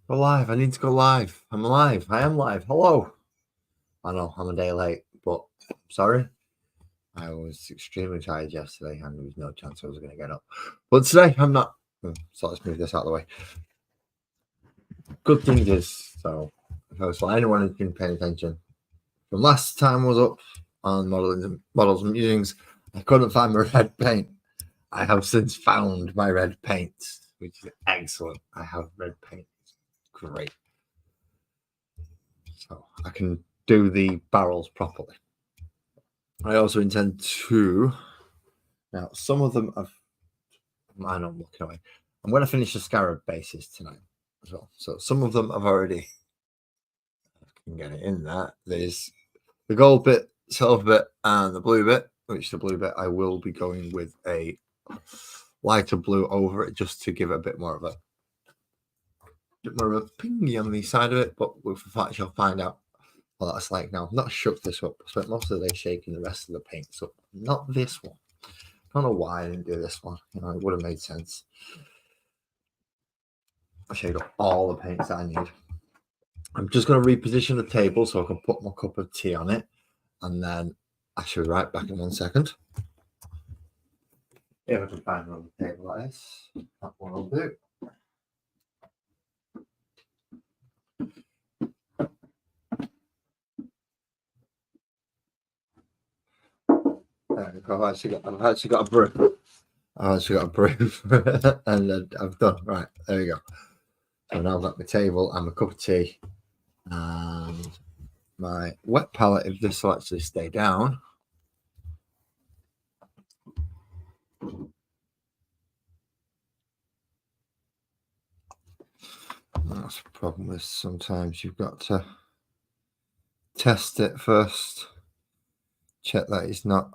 Go live. I need to go live. I'm live. I am live. Hello. I know I'm a day late, but sorry. I was extremely tired yesterday and there was no chance I was going to get up. But today I'm not. So let's move this out of the way. Good thing is, so for anyone who's been paying attention, from last time I was up on models and musings, I couldn't find my red paint. I have since found my red paint, which is excellent. I have red paint. Great. So I can do the barrels properly. I also intend to, now some of them have, I know I'm looking away. I'm going to finish the Scarab bases tonight as well. So some of them I've already, I can get it in there. There's the gold bit, silver bit, and the blue bit, which the blue bit I will be going with a lighter blue over it just to give it a bit more of a pingy on the side of it, but with the fact you'll find out what that's like now. I've not shook this up. I spent most of the day shaking the rest of the paints up. Not this one. I don't know why I didn't do this one. You know, it would have made sense. I shake up all the paints that I need. I'm just going to reposition the table so I can put my cup of tea on it, and then I should be right back in 1 second. If I can find another table like this, that one will do. I've actually got a brew. And I've done right. There we go. So now I've got my table and my cup of tea and my wet palette. If this will actually stay down. That's the problem with sometimes you've got to test it first. Check that it's not.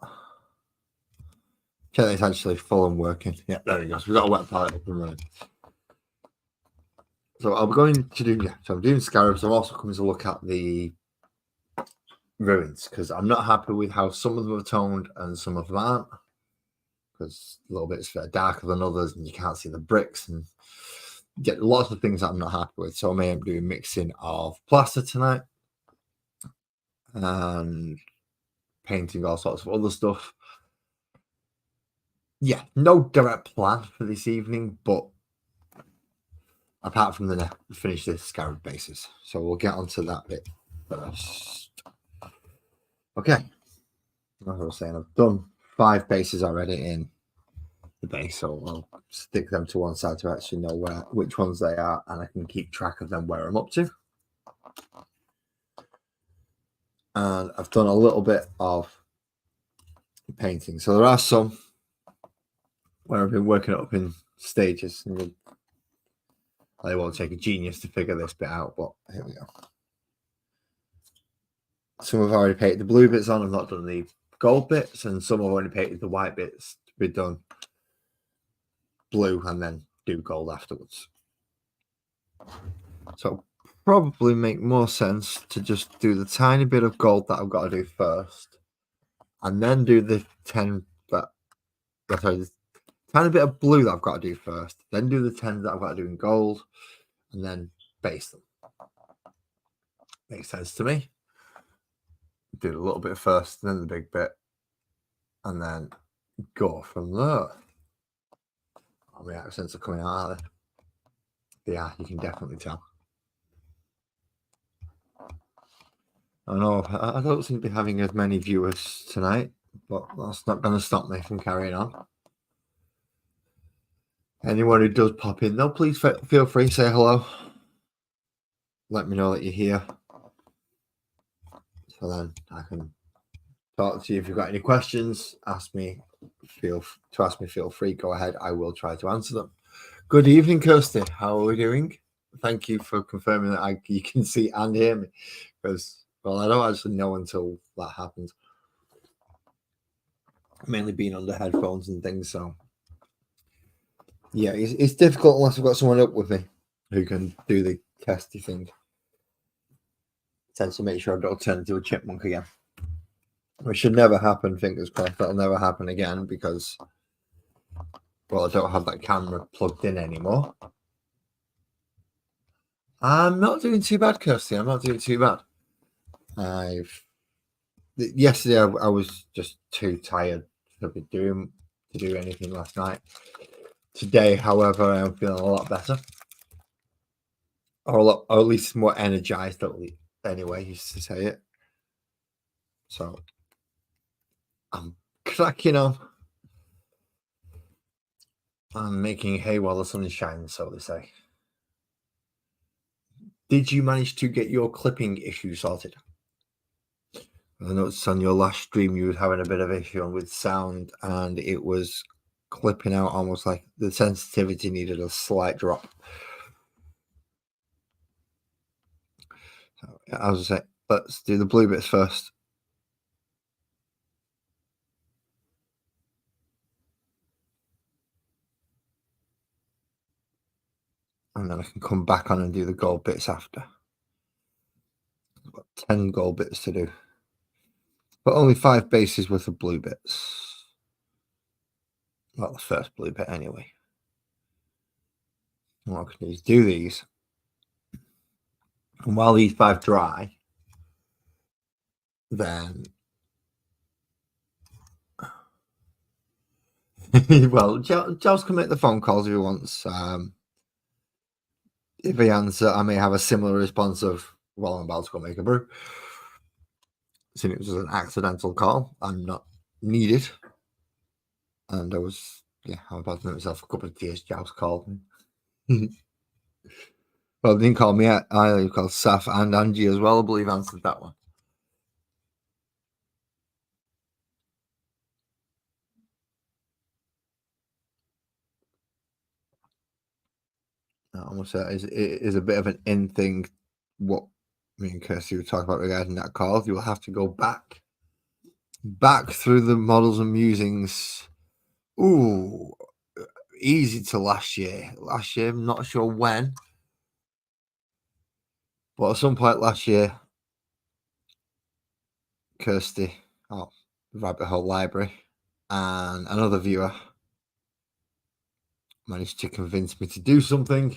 Check that it's actually full and working. Yeah, there we go. So we've got a wet palette up and running. So I'm going to do, so I'm doing Scarabs. I'm also coming to look at the ruins because I'm not happy with how some of them are toned and some of them aren't. Because a little bit darker than others and you can't see the bricks and get lots of things that I'm not happy with. So I may end up doing mixing of plaster tonight and painting all sorts of other stuff. Yeah, no direct plan for this evening, but apart from the finish the Scarab bases. So we'll get onto that bit first. Okay. As I was saying, I've done 5 bases already in the base, so I'll stick them to one side to actually know which ones they are, and I can keep track of them where I'm up to. And I've done a little bit of painting. So there are some where I've been working it up in stages. And it won't take a genius to figure this bit out, but here we go. Some have already painted the blue bits on. I've not done the gold bits, and some have already painted the white bits to be done blue and then do gold afterwards. So probably make more sense to just do the tiny bit of gold that I've got to do first, and then do the 10 the tiny bit of blue that I've got to do first, then do the 10 that I've got to do in gold, and then base them. Makes sense to me. Do a little bit first, then the big bit, and then go from there. Oh, my accents are coming out, aren't they? Yeah, you can definitely tell. I know I don't seem to be having as many viewers tonight, but that's not going to stop me from carrying on. Anyone who does pop in, though, please feel free to say hello. Let me know that you're here. So then I can talk to you. If you've got any questions, feel free. Go ahead. I will try to answer them. Good evening, Kirsty. How are we doing? Thank you for confirming that you can see and hear me. Because, well, I don't actually know until that happens. Mainly being under headphones and things, so yeah, it's difficult unless I've got someone up with me who can do the testy thing. Tends to make sure I don't turn into a chipmunk again. Which should never happen, fingers crossed. That'll never happen again because, well, I don't have that camera plugged in anymore. I'm not doing too bad, Kirsty. I'm not doing too bad. Yesterday I was just too tired to do anything last night. Today, however, I'm feeling a lot better, or at least more energized. Anyway, used to say it. So I'm cracking on. I'm making hay while the sun is shining, so they say. Did you manage to get your clipping issue sorted? I noticed on your last stream you were having a bit of issue with sound, and it was clipping out almost like the sensitivity needed a slight drop. So, I was saying, let's do the blue bits first. And then I can come back on and do the gold bits after. I've got 10 gold bits to do. But only 5 bases worth of blue bits. Well, the first blue bit anyway. And what I can do is do these. And while these 5 dry, then... well, Giles can make the phone calls if he wants. If he answers, I may have a similar response of, well, I'm about to go make a brew. Since it was an accidental call, I'm not needed. And I was, I'm about to make myself a cup of tea as Giles called me. Well, they didn't call me either. You called Saf and Angie as well, I believe, answered that one. I almost say it is a bit of an in thing. What me and Kirsty were talking about regarding that call. You will have to go back through the models and musings. Ooh, easy to last year. Last year, I'm not sure when, but at some point last year, Kirsty, Rabbit Hole Library, and another viewer managed to convince me to do something,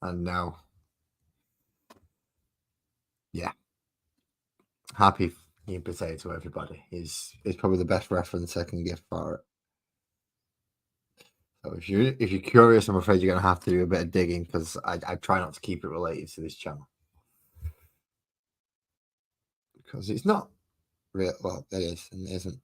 and now, happy potato, everybody is probably the best reference I can give for it. So if you're curious, I'm afraid you're going to have to do a bit of digging because I try not to keep it related to this channel because it's not real. Well, it is and it isn't.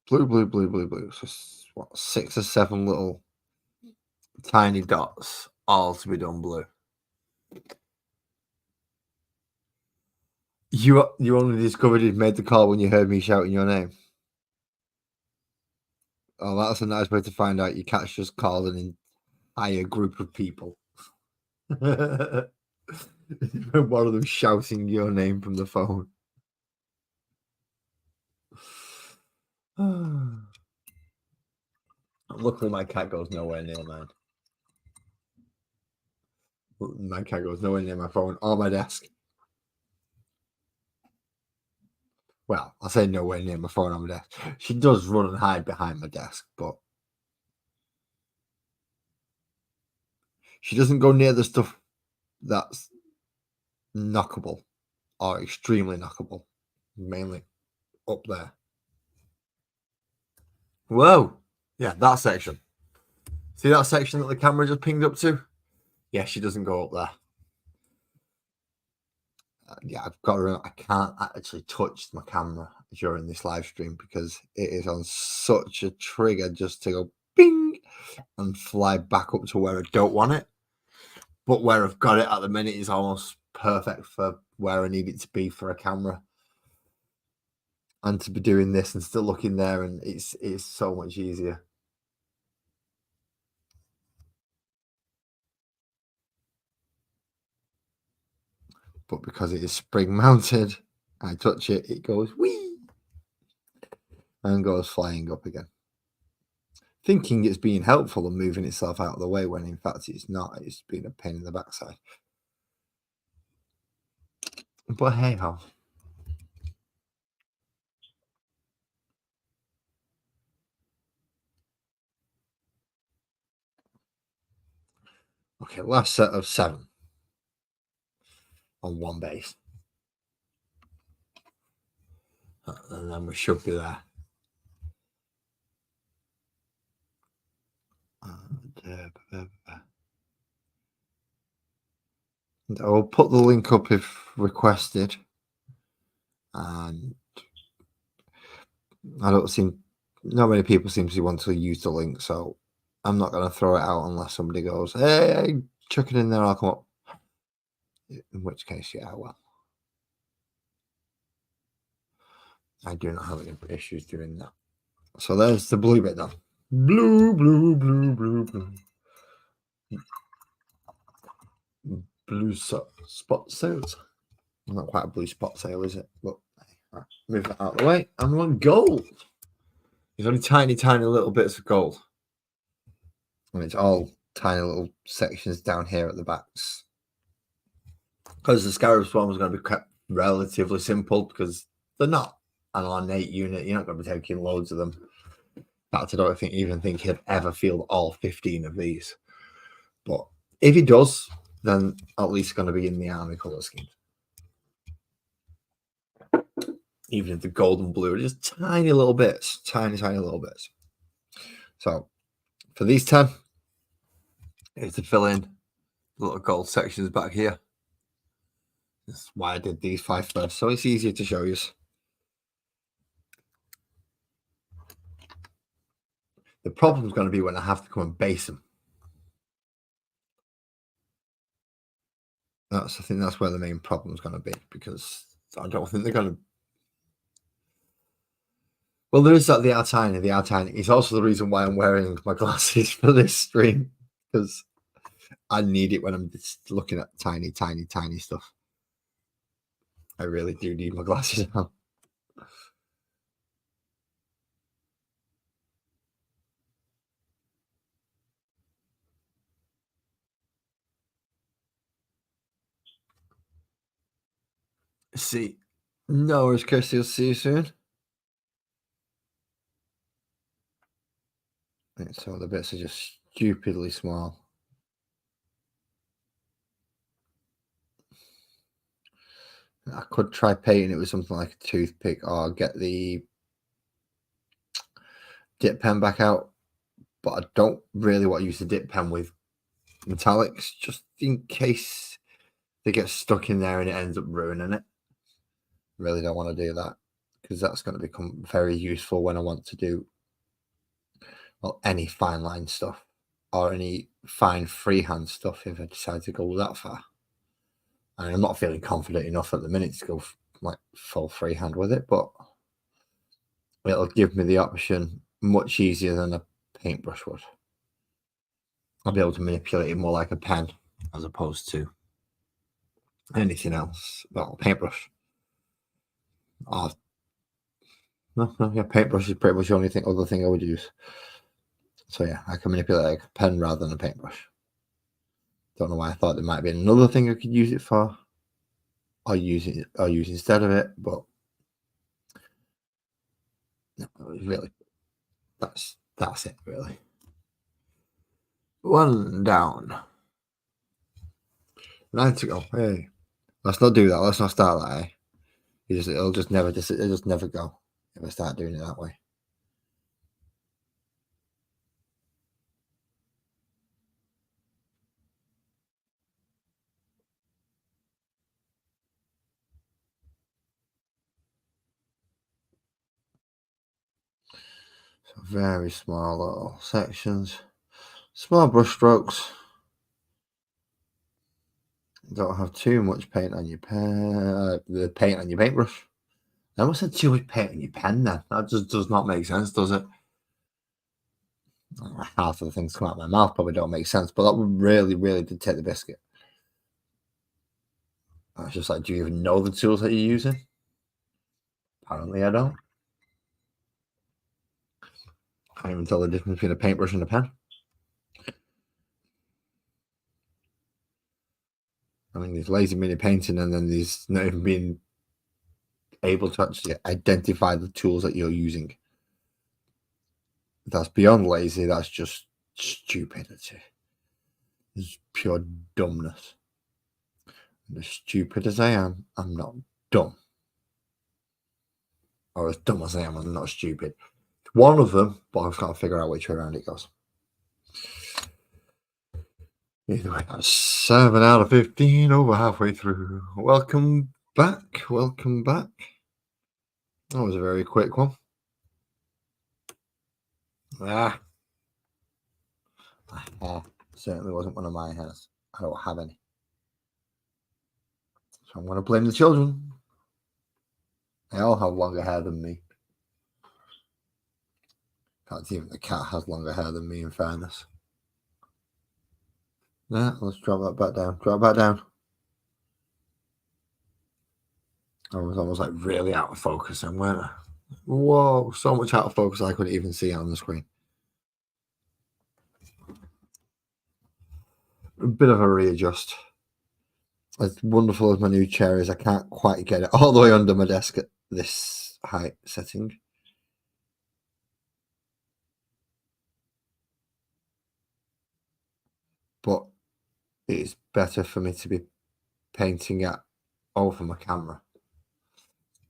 Blue. So what, 6 or 7 little tiny dots, all to be done blue. You only discovered you'd made the call when you heard me shouting your name. Oh, that's a nice way to find out your cat's just called an entire group of people. One of them shouting your name from the phone. Luckily, my cat goes nowhere near mine. My cat goes nowhere near my phone or my desk. Well, I say nowhere near my phone or my desk. She does run and hide behind my desk, but she doesn't go near the stuff that's knockable or extremely knockable. Mainly up there. Whoa! Yeah, that section. See that section that the camera just pinged up to? Yeah, she doesn't go up there. I've got to remember, I can't actually touch my camera during this live stream because it is on such a trigger just to go bing and fly back up to where I don't want it. But where I've got it at the minute is almost perfect for where I need it to be for a camera. And to be doing this and still looking there, and it's so much easier. But because it is spring mounted, I touch it, it goes whee and goes flying up again. Thinking it's being helpful and moving itself out of the way when in fact it's not. It's been a pain in the backside. But hey ho. Okay, last set of 7 on one base. And then we should be there. And I will put the link up if requested. And not many people seem to want to use the link, so I'm not going to throw it out unless somebody goes, hey, chuck it in there, I'll come up. In which case, yeah, well, I do not have any issues doing that. So there's the blue bit done. Blue, blue, blue, blue, blue. Blue spot sails. Not quite a blue spot sail, is it? But right, move that out of the way. And we want gold. There's only tiny, tiny little bits of gold. And it's all tiny little sections down here at the backs. Because the Scarab Swarm is going to be kept relatively simple because they're not an ornate unit. You're not going to be taking loads of them. In fact, I don't even think he'd ever field all 15 of these. But if he does, then at least going to be in the army colour scheme. Even if the gold and blue are just tiny little bits, tiny little bits. So for these 10, it's to fill in the little gold sections back here. That's why I did these 5 first, so it's easier to show you. The problem's going to be when I have to come and base them. I think that's where the main problem's going to be, because I don't think they're going to. Well, there is that they are tiny. They are tiny. It's also the reason why I'm wearing my glasses for this stream, because I need it when I'm just looking at tiny stuff. I really do need my glasses now. See, no worries, Kirsty. I'll see you soon. Right, so the bits are just stupidly small. I could try painting it with something like a toothpick or get the dip pen back out, but I don't really want to use the dip pen with metallics, just in case they get stuck in there and it ends up ruining it. Really don't want to do that, because that's going to become very useful when I want to do, well, any fine line stuff or any fine freehand stuff if I decide to go that far. And I'm not feeling confident enough at the minute to go like full freehand with it, but it'll give me the option much easier than a paintbrush would. I'll be able to manipulate it more like a pen as opposed to anything else. Well, paintbrush. Oh, no, yeah, paintbrush is pretty much the only other thing I would use. So yeah, I can manipulate like a pen rather than a paintbrush. Don't know why I thought there might be another thing I could use it for, or use instead of it, but no, really, that's it, really. 1 down. 9 to go. Hey, let's not do that. Let's not start that. Eh? It'll just never go if I start doing it that way. So very small little sections, small brush strokes. Don't have too much paint on your pen. The paint on your paintbrush. I almost said too much paint on your pen. Then that just does not make sense, does it? Half of the things come out of my mouth probably don't make sense, but that really did take the biscuit. I was just like, do you even know the tools that you're using? Apparently, I don't. I can't even tell the difference between a paintbrush and a pen. I mean, there's lazy mini painting, and then there's not even being able to actually identify the tools that you're using. That's beyond lazy. That's just stupidity. is pure dumbness. And as stupid as I am, I'm not dumb. Or as dumb as I am, I'm not stupid. One of them, but I've got to figure out which way around it goes. Either way, that's 7 out of 15 over halfway through. Welcome back. Welcome back. That was a very quick one. Certainly wasn't one of my hairs. I don't have any. So I'm going to blame the children. They all have longer hair than me. In fact, even the cat has longer hair than me, in fairness. Yeah, let's drop that back down. Drop back down. I was almost like really out of focus and went, whoa, so much out of focus I couldn't even see it on the screen. A bit of a readjust. As wonderful as my new chair is, I can't quite get it all the way under my desk at this height setting. But it's better for me to be painting it over my camera.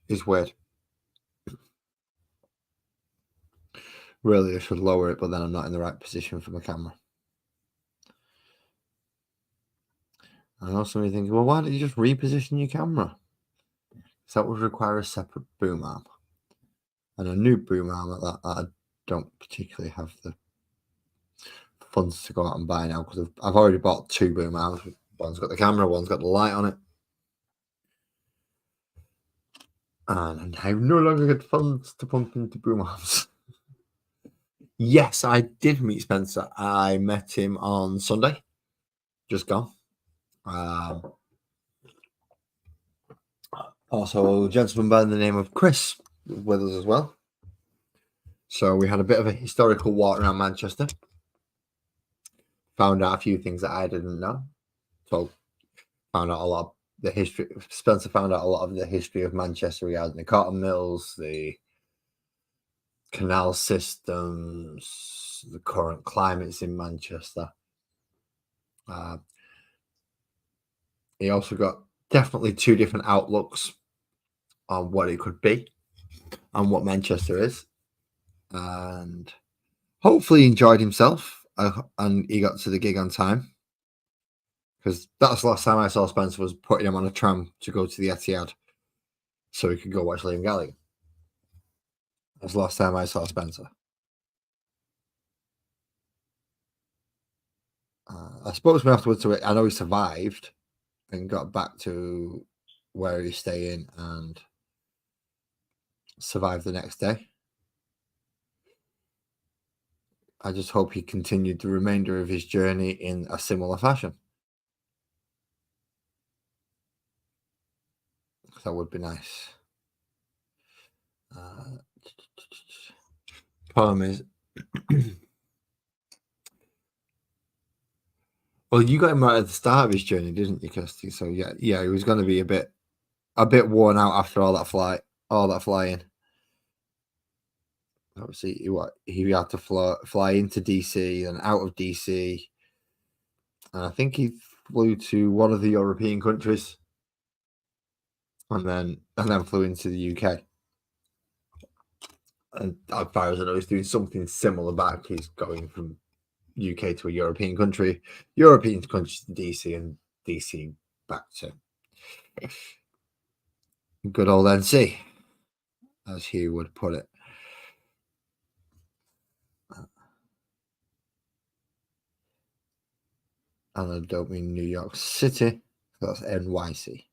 It's weird. Really, I should lower it, but then I'm not in the right position for my camera. And also you think, well, why don't you just reposition your camera? Because that would require a separate boom arm. And a new boom arm at that I don't particularly have the funds to go out and buy now, because I've already bought 2 boom arms. One's got the camera, one's got the light on it. And I no longer get funds to pump into boom arms. Yes, I did meet Spencer. I met him on Sunday. Just gone. Also, a gentleman by the name of Chris with us as well. So we had a bit of a historical walk around Manchester. Found out a few things that I didn't know. So found out a lot of the history. Spencer found out a lot of the history of Manchester regarding the cotton mills, the canal systems, the current climates in Manchester. He also got definitely 2 different outlooks on what it could be and what Manchester is. And hopefully he enjoyed himself and he got to the gig on time. Because that's the last time I saw Spencer, was putting him on a tram to go to the Etihad so he could go watch Liam Gallagher. That's the last time I saw Spencer. I spoke to him afterwards. I know he survived and got back to where he's staying and survived the next day. I just hope he continued the remainder of his journey in a similar fashion. That would be nice. Problem is, well, you got him right at the start of his journey, didn't you, Kirsty? So yeah, he was going to be a bit worn out after all that flying. Obviously, he had to fly into DC and out of DC, and I think he flew to one of the European countries, and then flew into the UK. And as far as I know, he's doing something similar back. He's going from UK to a European country, European country to DC, and DC back to good old NC, as he would put it. And I don't mean New York City, that's NYC.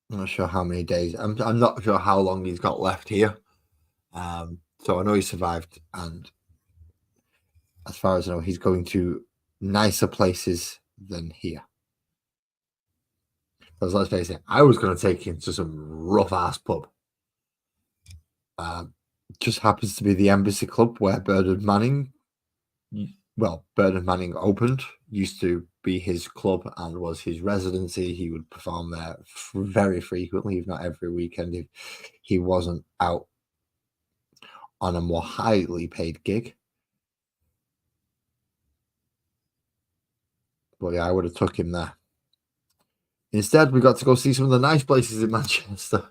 I'm not sure how many days. I'm not sure how long he's got left here. So I know he survived, and as far as I know, he's going to nicer places than here. Because let's face it, I was going to take him to some rough ass pub. Just happens to be the Embassy Club where Bernard Manning opened. Used to be his club and was his residency. He would perform there very frequently, if not every weekend, if he wasn't out on a more highly paid gig. But yeah, I would have took him there. Instead, we got to go see some of the nice places in Manchester.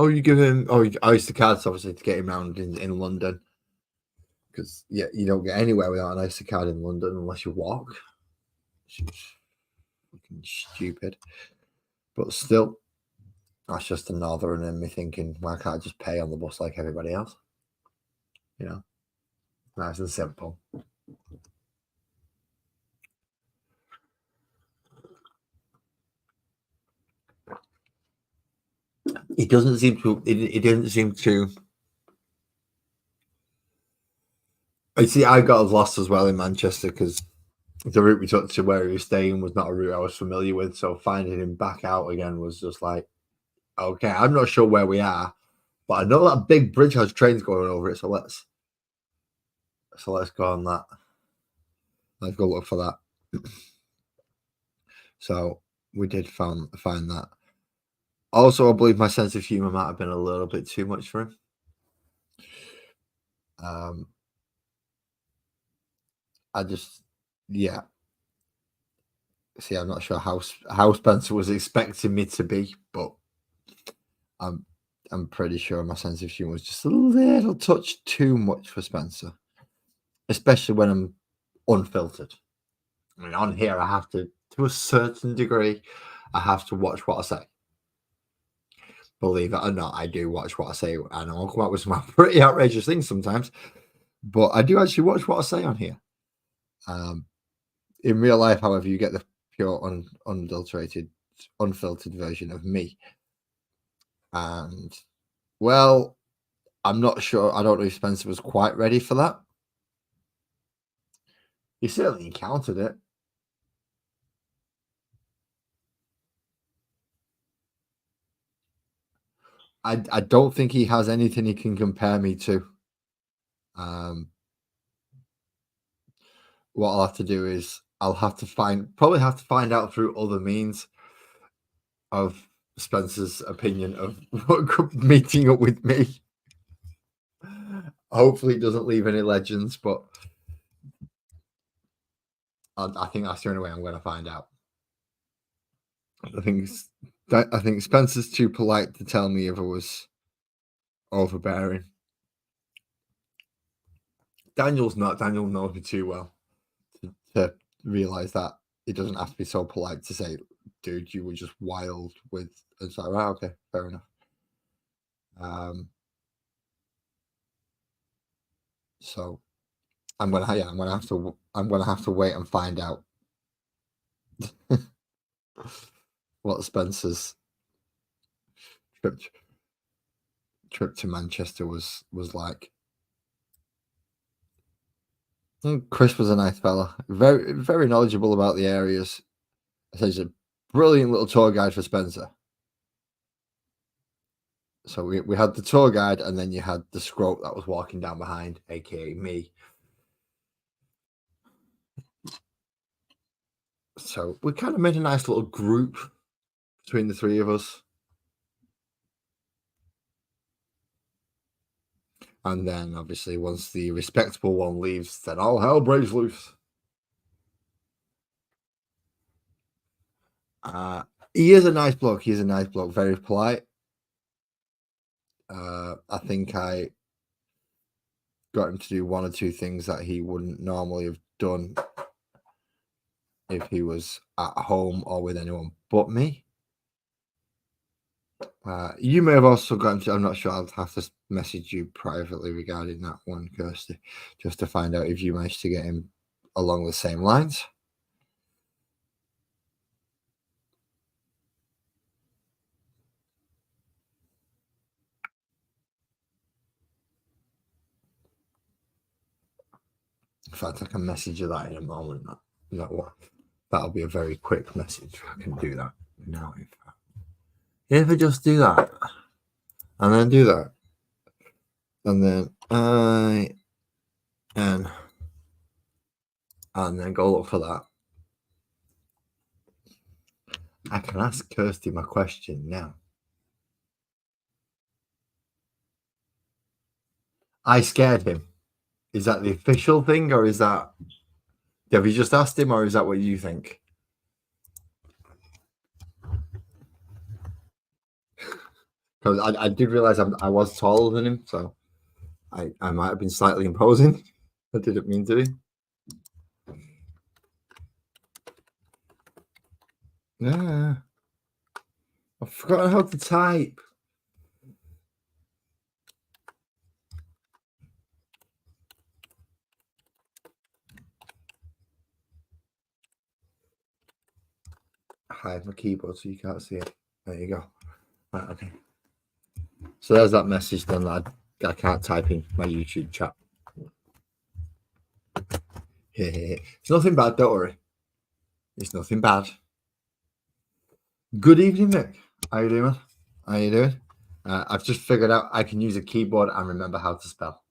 You give him Oyster cards, obviously, to get him around in London. Because yeah, you don't get anywhere without an Oyster card in London unless you walk. It's fucking stupid. But still, that's just a northern in me thinking, why can't I just pay on the bus like everybody else? You know, nice and simple. It doesn't seem to. It didn't seem to. I see. I got lost as well in Manchester because the route we took to where he was staying was not a route I was familiar with. So finding him back out again was just like, okay, I'm not sure where we are, but I know that big bridge has trains going over it. So let's go on that. Let's go look for that. So we did find that. Also, I believe my sense of humor might have been a little bit too much for him. I just, yeah. See, I'm not sure how Spencer was expecting me to be, but I'm pretty sure my sense of humor was just a little touch too much for Spencer, especially when I'm unfiltered. I mean, on here, I have to a certain degree, I have to watch what I say. Believe it or not, I do watch what I say, and I'll come up with some pretty outrageous things sometimes, but I do actually watch what I say on here. In real life, however, you get the pure, unadulterated, unfiltered version of me. And, well, I'm not sure. I don't know if Spencer was quite ready for that. He certainly encountered it. I don't think he has anything he can compare me to. What I'll have to do is probably have to find out through other means of Spencer's opinion of meeting up with me. Hopefully, it doesn't leave any legends, but I think that's the only way I'm going to find out. I think Spencer's too polite to tell me if I was overbearing. Daniel's not. Daniel knows me too well to realize that it doesn't have to be so polite to say, dude, you were just wild with. It's like, right, okay, fair enough. So I'm gonna have to wait and find out what Spencer's trip to Manchester was like. Chris was a nice fella, very very knowledgeable about the areas. He's a brilliant little tour guide for Spencer. So we had the tour guide, and then you had the scrote that was walking down behind, aka me. So we kind of made a nice little group between the three of us. And then, obviously, once the respectable one leaves, then all hell breaks loose. He is a nice bloke. He's a nice bloke, very polite. I think I got him to do one or two things that he wouldn't normally have done if he was at home or with anyone but me. You may have also gotten to, I'm not sure, I'll have to message you privately regarding that one, Kirsty, just to find out if you managed to get him along the same lines. In fact, I can message you that in a moment. That'll be a very quick message. I can do that now. In fact. If I just do that, and then do that, and then and then go look for that, I can ask Kirsty my question now. I scared him. Is that the official thing, or is that... Have you just asked him, or is that what you think? Because I did realize I was taller than him, so I might have been slightly imposing. I didn't mean to be. Yeah. I've forgotten how to type. Hide my keyboard so you can't see it. There you go. Right, okay. So there's that message done that I can't type in my YouTube chat. It's nothing bad, don't worry. It's nothing bad. Good evening, Nick. How you doing? How you doing? I've just figured out I can use a keyboard and remember how to spell.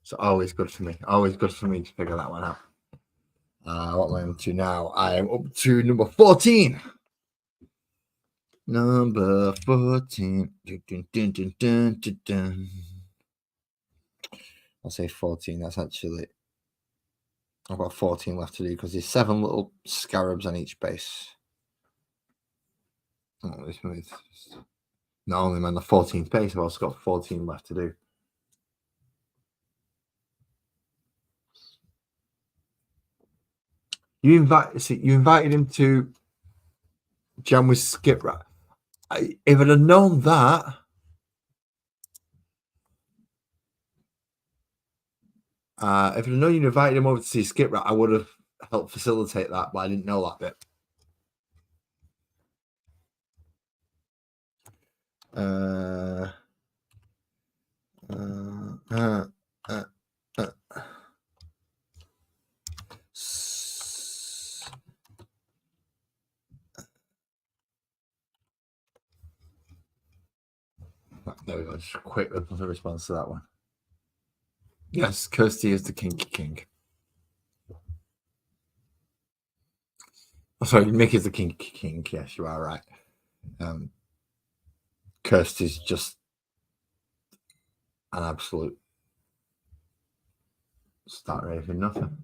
So always good for me. Always good for me to figure that one out. What am I up to now? I am up to number 14. Number 14. Dun, dun, dun. I'll say 14. That's actually... I've got 14 left to do because there's 7 little scarabs on each base. Oh, this one is... Not only am I on the 14th base, I've also got 14 left to do. You invited him to jam with Skip Rat. If I'd have known that, if I'd known you invited him over to see Skip Rat, I would have helped facilitate that, but I didn't know that bit. There we go. Just a quick response to that one. Yes, Kirsty is the kinky king. Oh, sorry, Mick is the kinky king. Yes, you are right. Kirsty's just an absolute start raving nothing.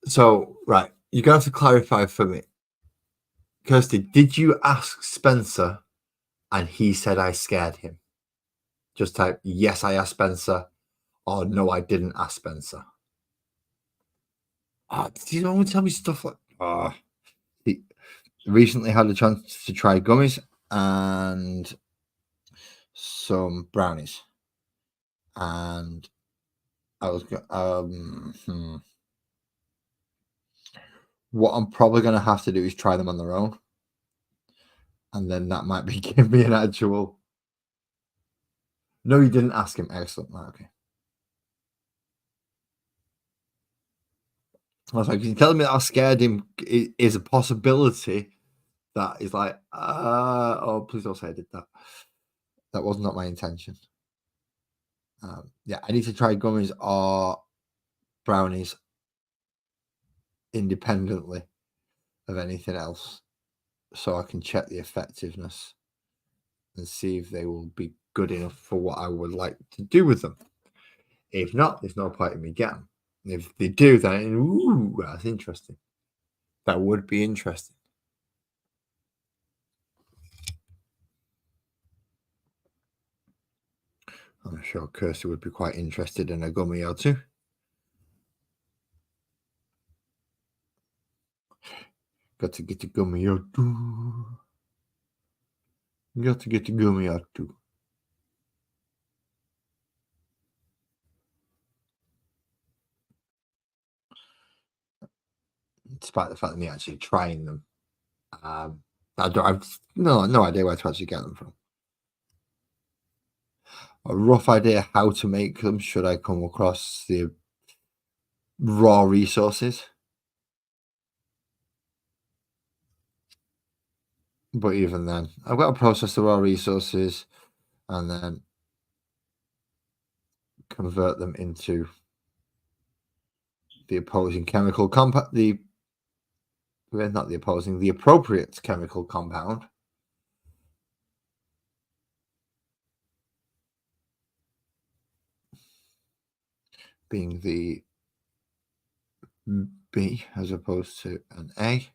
So, right, you're going to have to clarify for me. Kirsty, did you ask Spencer and he said I scared him? Just type, yes, I asked Spencer, or no, I didn't ask Spencer. You don't want to tell me stuff like... He recently had a chance to try gummies and some brownies. And I was... What I'm probably going to have to do is try them on their own. And then that might be give me an actual... No, you didn't ask him. Excellent. Okay. I was like, you're telling me that I scared him is a possibility that is like, oh, please don't say I did that. That was not my intention. Yeah, I need to try gummies or brownies independently of anything else so I can check the effectiveness and see if they will be good enough for what I would like to do with them. If not, there's no point in me getting them. If they do, then ooh, that's interesting. That would be interesting. I'm sure Kirsty would be quite interested in a gummy or two. Got to get the gummy or two. Got to get the gummy or two. Despite the fact that me actually trying them, I've no idea where to actually get them from. A rough idea how to make them should I come across the raw resources. But even then, I've got to process the raw resources and then convert them into the opposing chemical compound. Not the opposing, the appropriate chemical compound. Being the B as opposed to an A.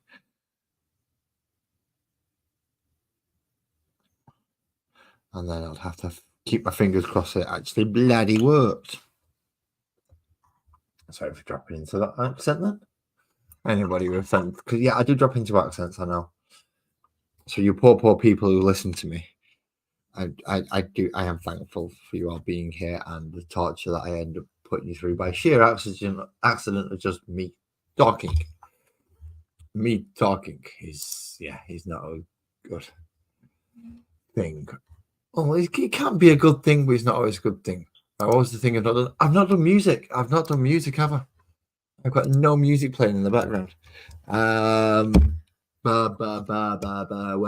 And then I'll have to keep my fingers crossed it actually bloody worked. Sorry for dropping into that accent then. Anybody with sense, because yeah, I do drop into accents, I know. So you poor people who listen to me, I am thankful for you all being here and the torture that I end up putting you through by sheer accident of just me talking. Me talking is not a good thing. Oh, it can't be a good thing, but it's not always a good thing. I always think I've not done music. I've not done music ever. I've got no music playing in the background. Where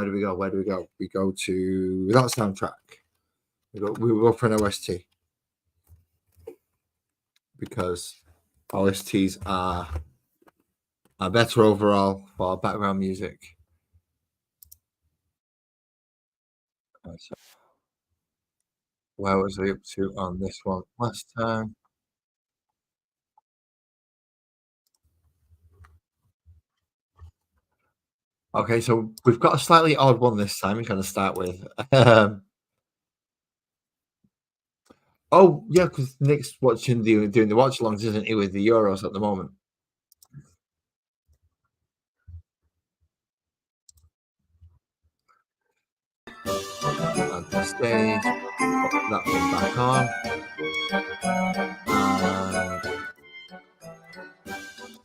do we go? Where do we go? We go to that soundtrack. We go for an OST because OSTs are better overall for background music. So where was I up to on this one last time? Okay, so we've got a slightly odd one this time. We're going to start with. Oh yeah, because Nick's doing the watch alongs, isn't he, with the Euros at the moment? At the stage, put that one back on.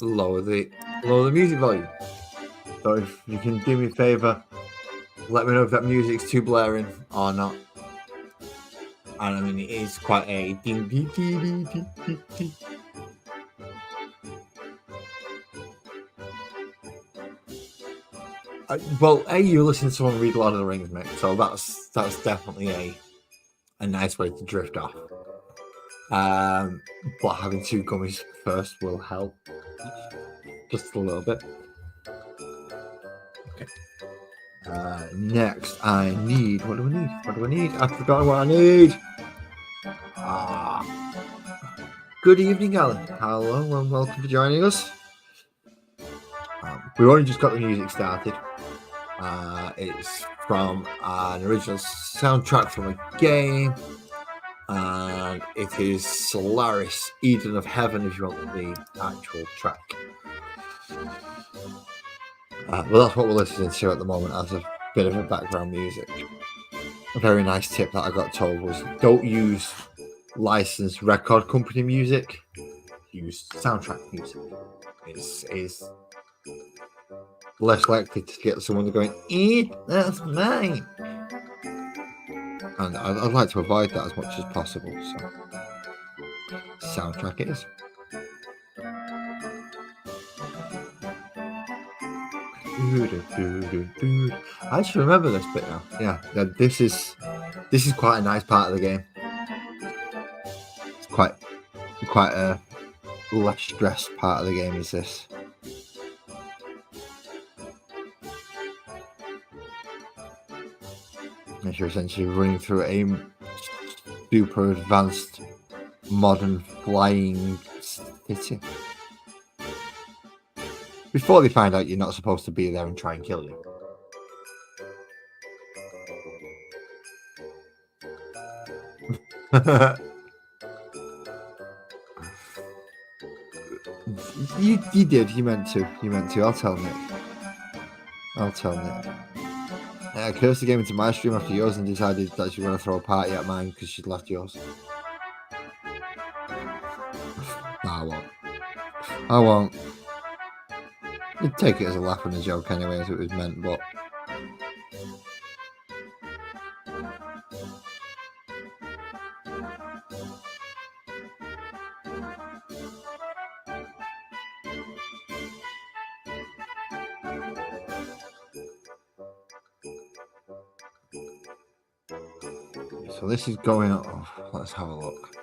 Lower the music volume. So if you can do me a favour, let me know if that music's too blaring or not. And I mean, it is quite a ding ding ding ding ding ding ding. Well, you're listening to someone read Lord of the Rings, Mick, so that's definitely a nice way to drift off. But having two gummies first will help just a little bit. Okay. Next, I need. What do I need? What do I need? I forgot what I need. Good evening, Alan. Hello and welcome for joining us. We've only just got the music started. It's from an original soundtrack from a game, and it is Solaris, Eden of Heaven, if you want the actual track. Well, that's what we're listening to at the moment as a bit of a background music. A very nice tip that I got told was don't use licensed record company music, use soundtrack music. Is less likely to get someone going, that's mine. And I'd like to avoid that as much as possible. So, soundtrack it is. I actually remember this bit now. Yeah, this is quite a nice part of the game. It's quite a less stressed part of the game. Is this? And you're essentially running through a super advanced modern flying city before they find out you're not supposed to be there and try and kill you. you did. You meant to. I'll tell Nick. I cursed the game into my stream after yours and decided that she was going to throw a party at mine because she'd left yours. No, I won't. You'd take it as a laugh and a joke anyway, as it was meant, but... So this is going on. Let's have a look.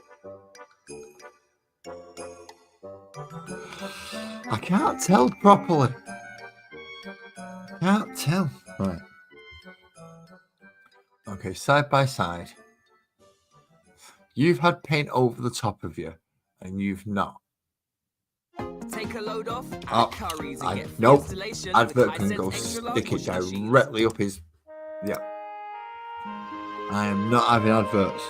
I can't tell properly. Can't tell. Right. Okay, side by side. You've had paint over the top of you, and you've not. Take a load off. Nope. Advert can go stick it directly up his. Yeah. I am not having adverts.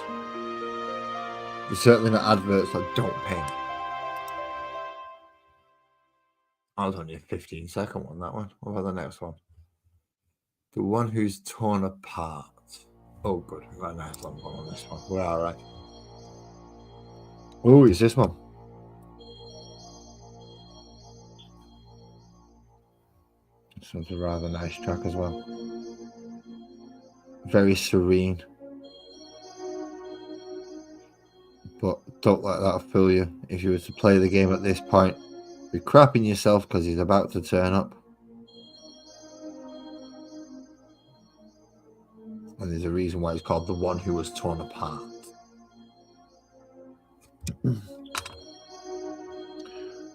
There's certainly not adverts that don't paint. I was only a 15-second one, that one. What about the next one? The one who's torn apart. Oh, good. We've got a nice long one on this one. We're all right. Oh, it's this one. This one's a rather nice track as well. Very serene. But don't let that fool you. If you were to play the game at this point, you're crapping yourself because he's about to turn up. And there's a reason why it's called the one who was torn apart.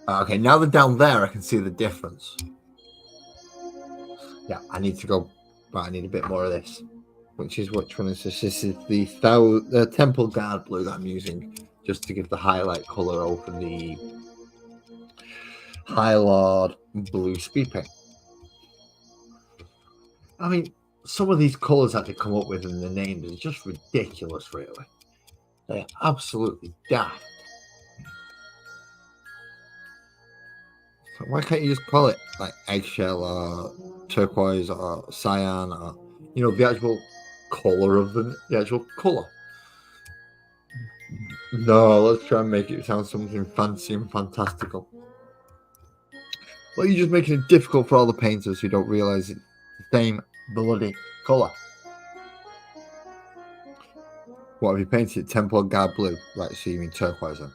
Okay, now they're down there, I can see the difference. Yeah, I need to go. Right, I need a bit more of this. Which one is this? This is the Temple Guard blue that I'm using just to give the highlight color over the High Lord blue speed paint. I mean, some of these colors that they come up with in the names is just ridiculous, really. They're absolutely daft. So why can't you just call it like eggshell or turquoise or cyan or, the actual color of the actual color? No, let's try and make it sound something fancy and fantastical. Well, you're just making it difficult for all the painters who don't realize it's the same bloody color. What have you painted? Temple Guard blue. Right, so you mean turquoise then?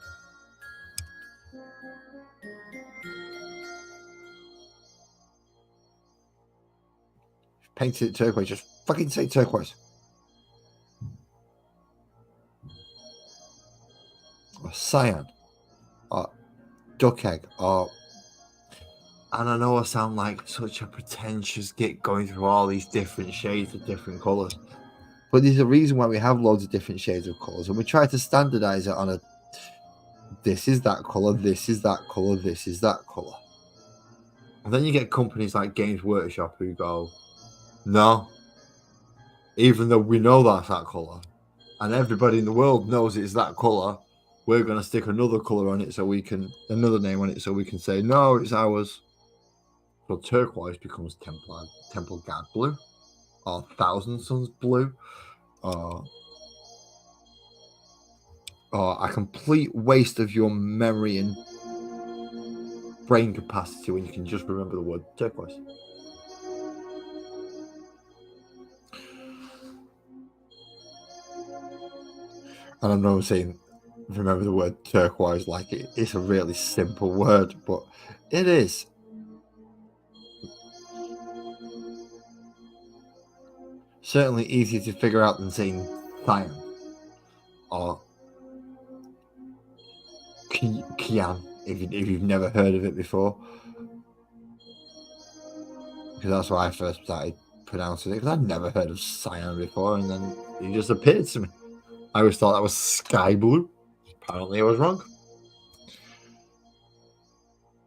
Painted it turquoise, just fucking say turquoise. Or cyan. Or duck egg. Or... And I know I sound like such a pretentious git going through all these different shades of different colours. But there's a reason why we have loads of different shades of colours. And we try to standardise it on a... This is that colour, this is that colour, this is that colour. And then you get companies like Games Workshop who go, no, even though we know that's that colour, and everybody in the world knows it's that colour, we're going to stick another colour on it so we can... Another name on it so we can say, no, it's ours. So turquoise becomes Temple Guard blue, or Thousand Suns blue, or a complete waste of your memory and brain capacity when you can just remember the word turquoise. And I know I'm saying remember the word turquoise like it's a really simple word, but it is. Certainly easier to figure out than saying cyan or Kian if you've never heard of it before, because that's why I first started pronouncing it, because I'd never heard of cyan before, and then it just appeared to me. I always thought that was sky blue. Apparently I was wrong.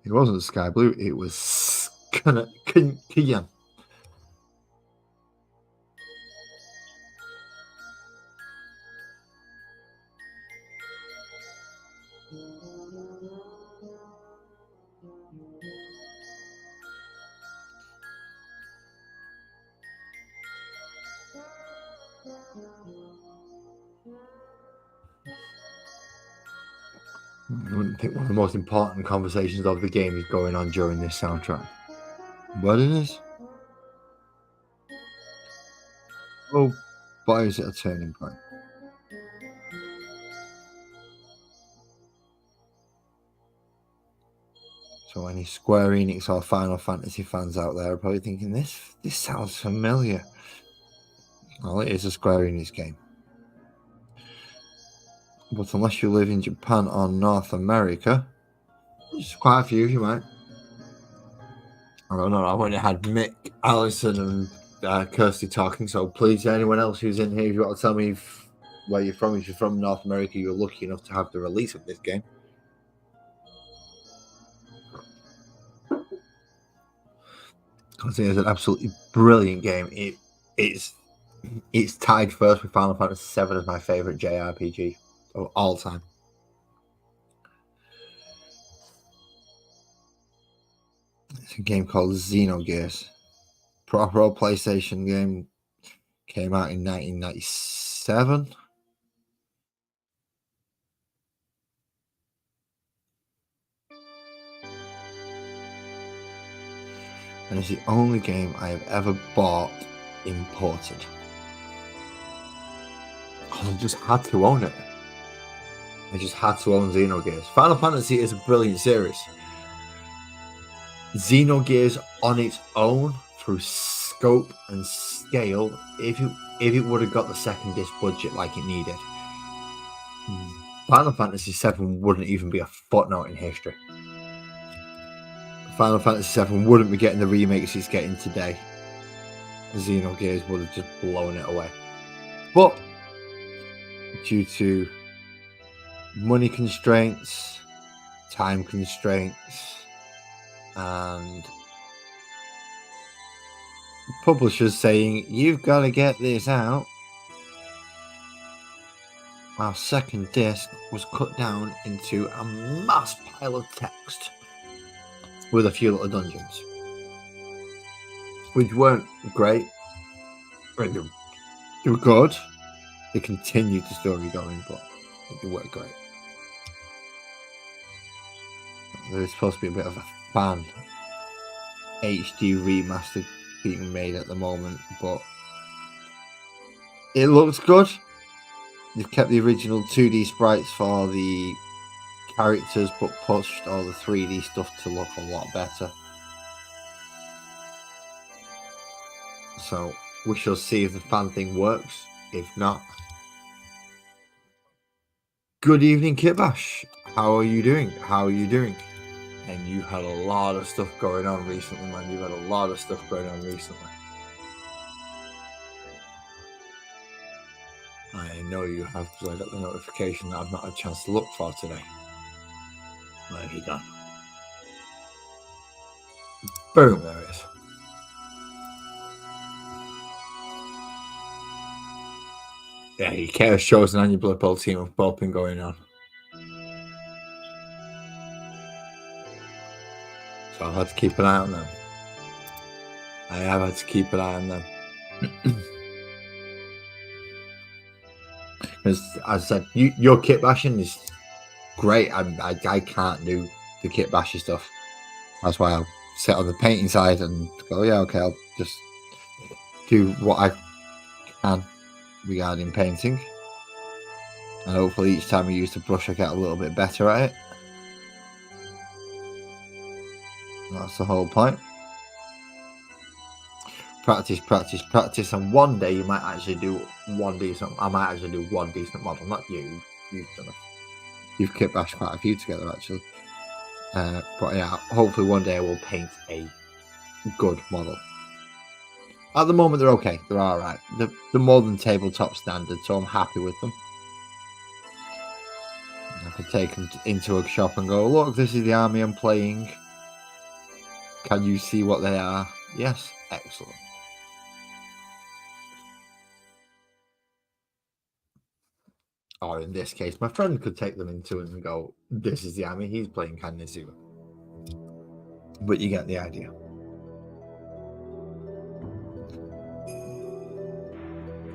It wasn't sky blue, it was Kian. I wouldn't think one of the most important conversations of the game is going on during this soundtrack. But it is. Oh, boy, is it a turning point. So any Square Enix or Final Fantasy fans out there are probably thinking, this sounds familiar. Well, it is a Square Enix game. But unless you live in Japan or North America, there's quite a few you might. I don't know. I went and had Mick, Alison, and Kirsty talking. So please, anyone else who's in here, if you want to tell me where you're from, if you're from North America, you're lucky enough to have the release of this game. I think it's an absolutely brilliant game. It's tied first with Final Fantasy VII as my favorite JRPG of all time. It's a game called Xenogears. Proper old PlayStation game. Came out in 1997. And it's the only game I have ever bought imported. I just had to own it. I just had to own Xenogears. Final Fantasy is a brilliant series. Xenogears on its own, through scope and scale, if it would have got the second disc budget like it needed, Final Fantasy VII wouldn't even be a footnote in history. Final Fantasy VII wouldn't be getting the remakes it's getting today. Xenogears would have just blown it away. But due to money constraints, time constraints, and publishers saying, you've got to get this out, our second disc was cut down into a mass pile of text with a few little dungeons, which weren't great. They were good. They continued the story going, but they weren't great. There's supposed to be a bit of a fan HD remaster being made at the moment, but it looks good. They've kept the original 2D sprites for the characters, but pushed all the 3D stuff to look a lot better. So we shall see if the fan thing works. If not, good evening, Kitbash. How are you doing? How are you doing? And you had a lot of stuff going on recently, man. You've had a lot of stuff going on recently. I know you have, because I got the notification that I've not had a chance to look for today. Where have you gone? Boom, there it is. Yeah, your Chaos Chosen and your Blood Bowl team have both been going on. So I've had to keep an eye on them. I have had to keep an eye on them. Because, as I said, your kit bashing is great. I can't do the kit bashing stuff. That's why I'll sit on the painting side and go, yeah, okay, I'll just do what I can regarding painting. And hopefully each time I use the brush, I get a little bit better at it. That's the whole point. Practice, practice, practice, and one day you might actually do one decent. I might actually do one decent model. Not you. You've done it. You've kit bashed quite a few together actually. But yeah, hopefully one day I will paint a good model. At the moment, they're okay. They're all right. They're more than tabletop standard, so I'm happy with them. I can take them into a shop and go, look, this is the army I'm playing. Can you see what they are? Yes, excellent. Or in this case, my friend could take them into it and go, this is the army he's playing, Kanizuma. But you get the idea.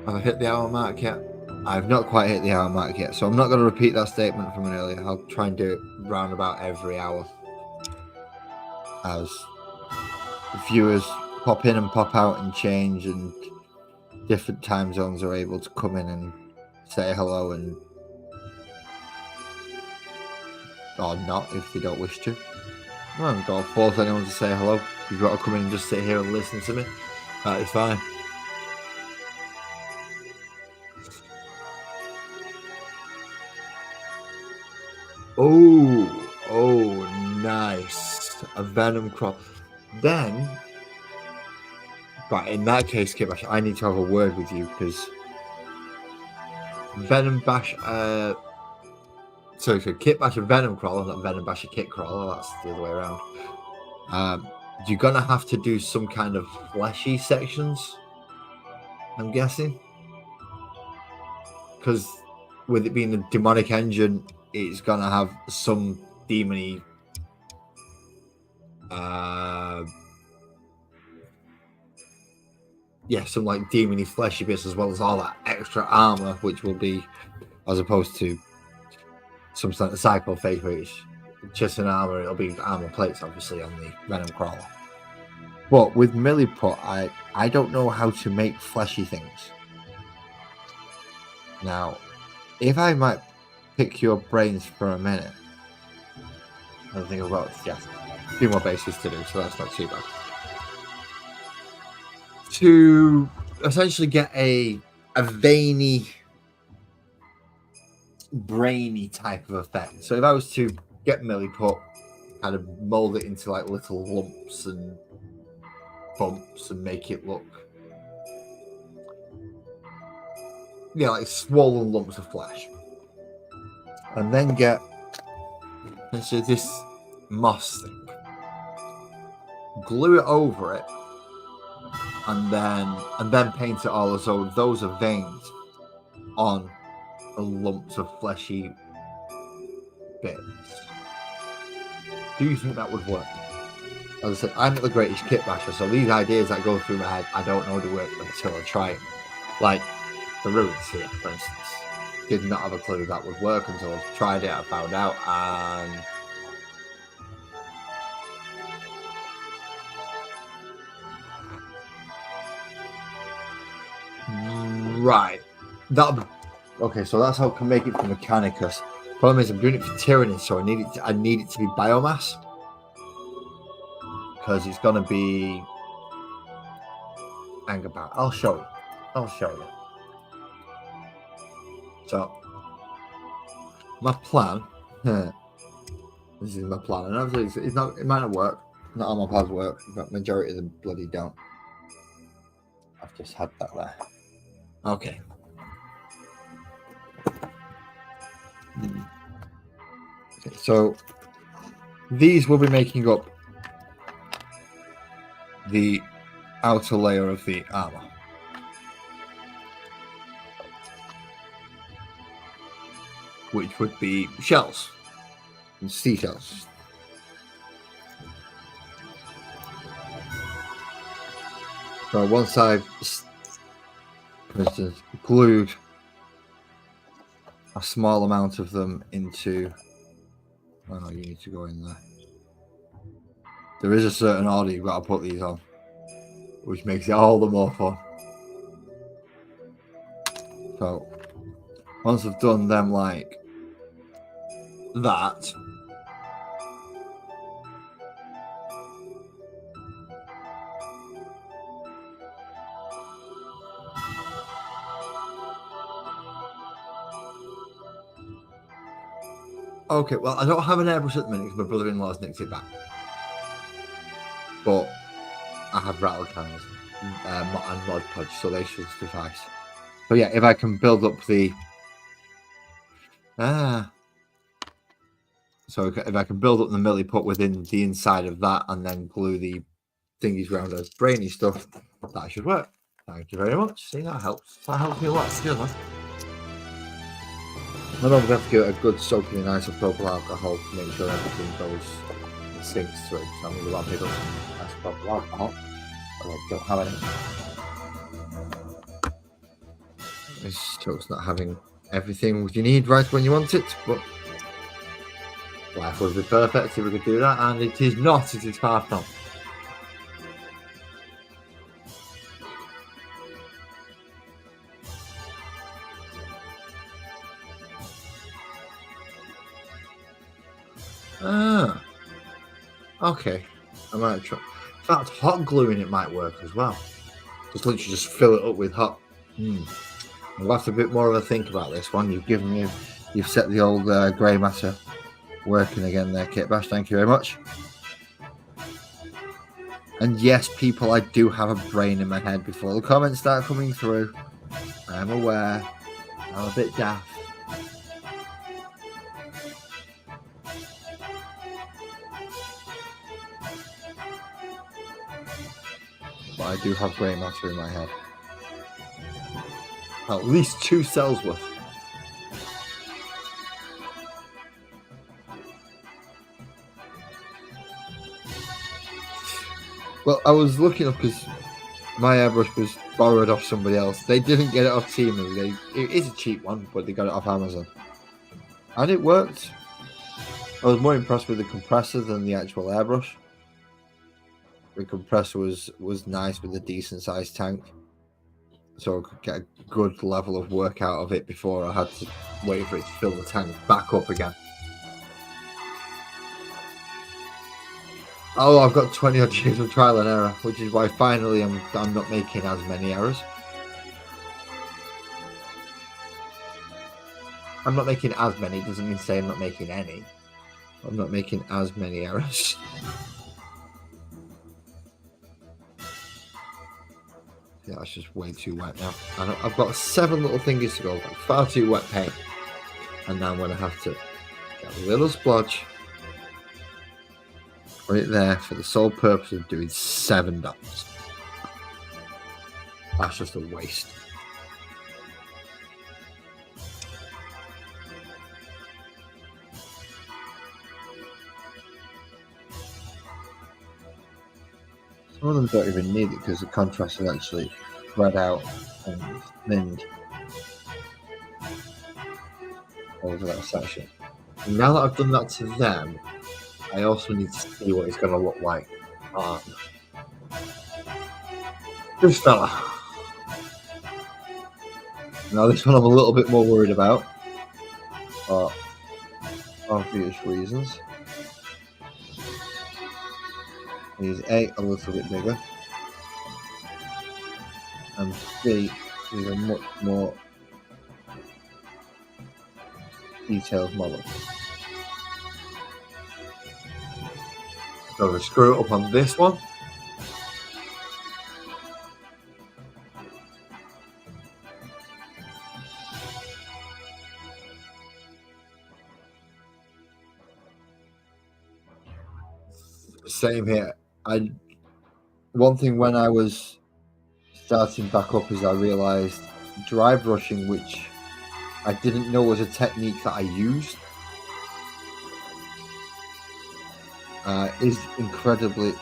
Have I hit the hour mark yet? I've not quite hit the hour mark yet, so I'm not going to repeat that statement from earlier. I'll try and do it round about every hour. As viewers pop in and pop out and change, and different time zones are able to come in and say hello, and or not if they don't wish to. I don't force anyone to say hello. You've got to come in and just sit here and listen to me. That is fine. Oh, nice. A venom crawl. Then, but in that case, Kitbash, I need to have a word with you because Venom Bash. So Kitbash a venom crawler, not Venom Bash a kit crawler. That's the other way around. You're gonna have to do some kind of fleshy sections, I'm guessing, because with it being a demonic engine, it's gonna have some demony. Some like demony fleshy bits as well as all that extra armor, which will be as opposed to some sort of cycle phase where it's just an armor. It'll be armor plates, obviously, on the venom crawler. But with Milliput, I don't know how to make fleshy things. Now, if I might pick your brains for a minute, I think I've got a few more bases to do, so that's not too bad. To essentially get a veiny, brainy type of effect. So if I was to get Milliput, kind of mold it into like little lumps and bumps and make it look like swollen lumps of flesh, and then get this moss thing, glue it over it, and then paint it all as though those are veins on the lumps of fleshy bits. Do you think that would work? As I said, I'm not the greatest kit basher, so these ideas that go through my head, I don't know to work until I try it. Like the ruins here, for instance. Did not have a clue that would work until I tried it, I found out, and right. Okay, so that's how I can make it for Mechanicus. Problem is I'm doing it for Tyranny, so I need it to be biomass. Because it's gonna be anger power. I'll show you. So my plan. This is my plan, and obviously it might not work. Not all my plans work, but majority of them bloody don't. I've just had that there. Okay. Okay, so these will be making up the outer layer of the armor. Which would be shells and seashells. So once I've, for instance, glued a small amount of them into, oh no, you need to go in there. There is a certain order you've got to put these on, which makes it all the more fun. So once I've done them like that, okay, well, I don't have an airbrush at the minute because my brother-in-law's nicked it back. But I have rattle cannons and Mod Podge, so they should suffice. So yeah, if I can build up the so if I can build up the Milliput within the inside of that and then glue the thingies around as brainy stuff, that should work. Thank you very much. See, that helps. That helps me a lot. Still, man. And I'm going to have to give it a good soaking in isopropyl alcohol to make sure everything goes and sinks through. So I'm going to ramp it up some isopropyl alcohol. But I don't have any. It's just not having everything you need right when you want it, but life would be perfect if we could do that, and it is not. It is far from. Okay. I might try. In fact, hot gluing it might work as well. Just literally just fill it up with hot. I'll have to a bit more of a think about this one. You've set the old grey matter working again there, Kit Bash. Thank you very much. And yes, people, I do have a brain in my head before the comments start coming through. I am aware. I'm a bit daft. But I do have grey matter in my head. At least 2 cells worth. Well, I was looking up because my airbrush was borrowed off somebody else. They didn't get it off Temu. It is a cheap one, but they got it off Amazon. And it worked. I was more impressed with the compressor than the actual airbrush. The compressor was nice with a decent sized tank. So I could get a good level of work out of it before I had to wait for it to fill the tank back up again. Oh, I've got 20 odd years of trial and error, which is why finally I'm not making as many errors. I'm not making as many, doesn't mean to say I'm not making any. I'm not making as many errors. Yeah, it's just way too wet now. And I've got 7 little fingers to go, far too wet paint. And now I'm going to have to get a little splodge, put it there for the sole purpose of doing 7 dots. That's just a waste. Some of them don't even need it because the contrast is actually spread out and thinned over that section. And now that I've done that to them, I also need to see what it's going to look like on this fella. Now this one I'm a little bit more worried about for obvious reasons. He's A, a little bit bigger, and B, is a much more detailed model. So we screw it up on this one. Same here. One thing when I was starting back up is I realised dry brushing, which I didn't know was a technique that I used, is incredibly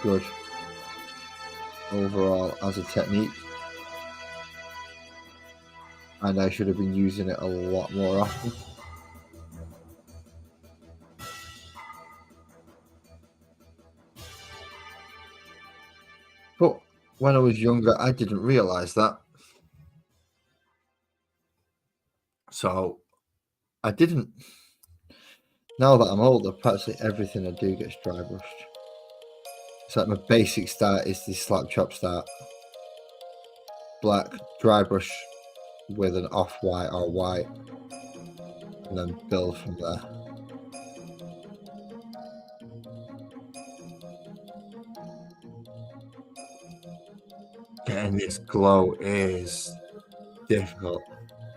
good overall as a technique, and I should have been using it a lot more often. But when I was younger, I didn't realise that. So I didn't. Now that I'm older, practically everything I do gets dry brushed. So like my basic start is the slap chop start. Black, dry brush with an off-white or white. And then build from there. Getting this glow is difficult.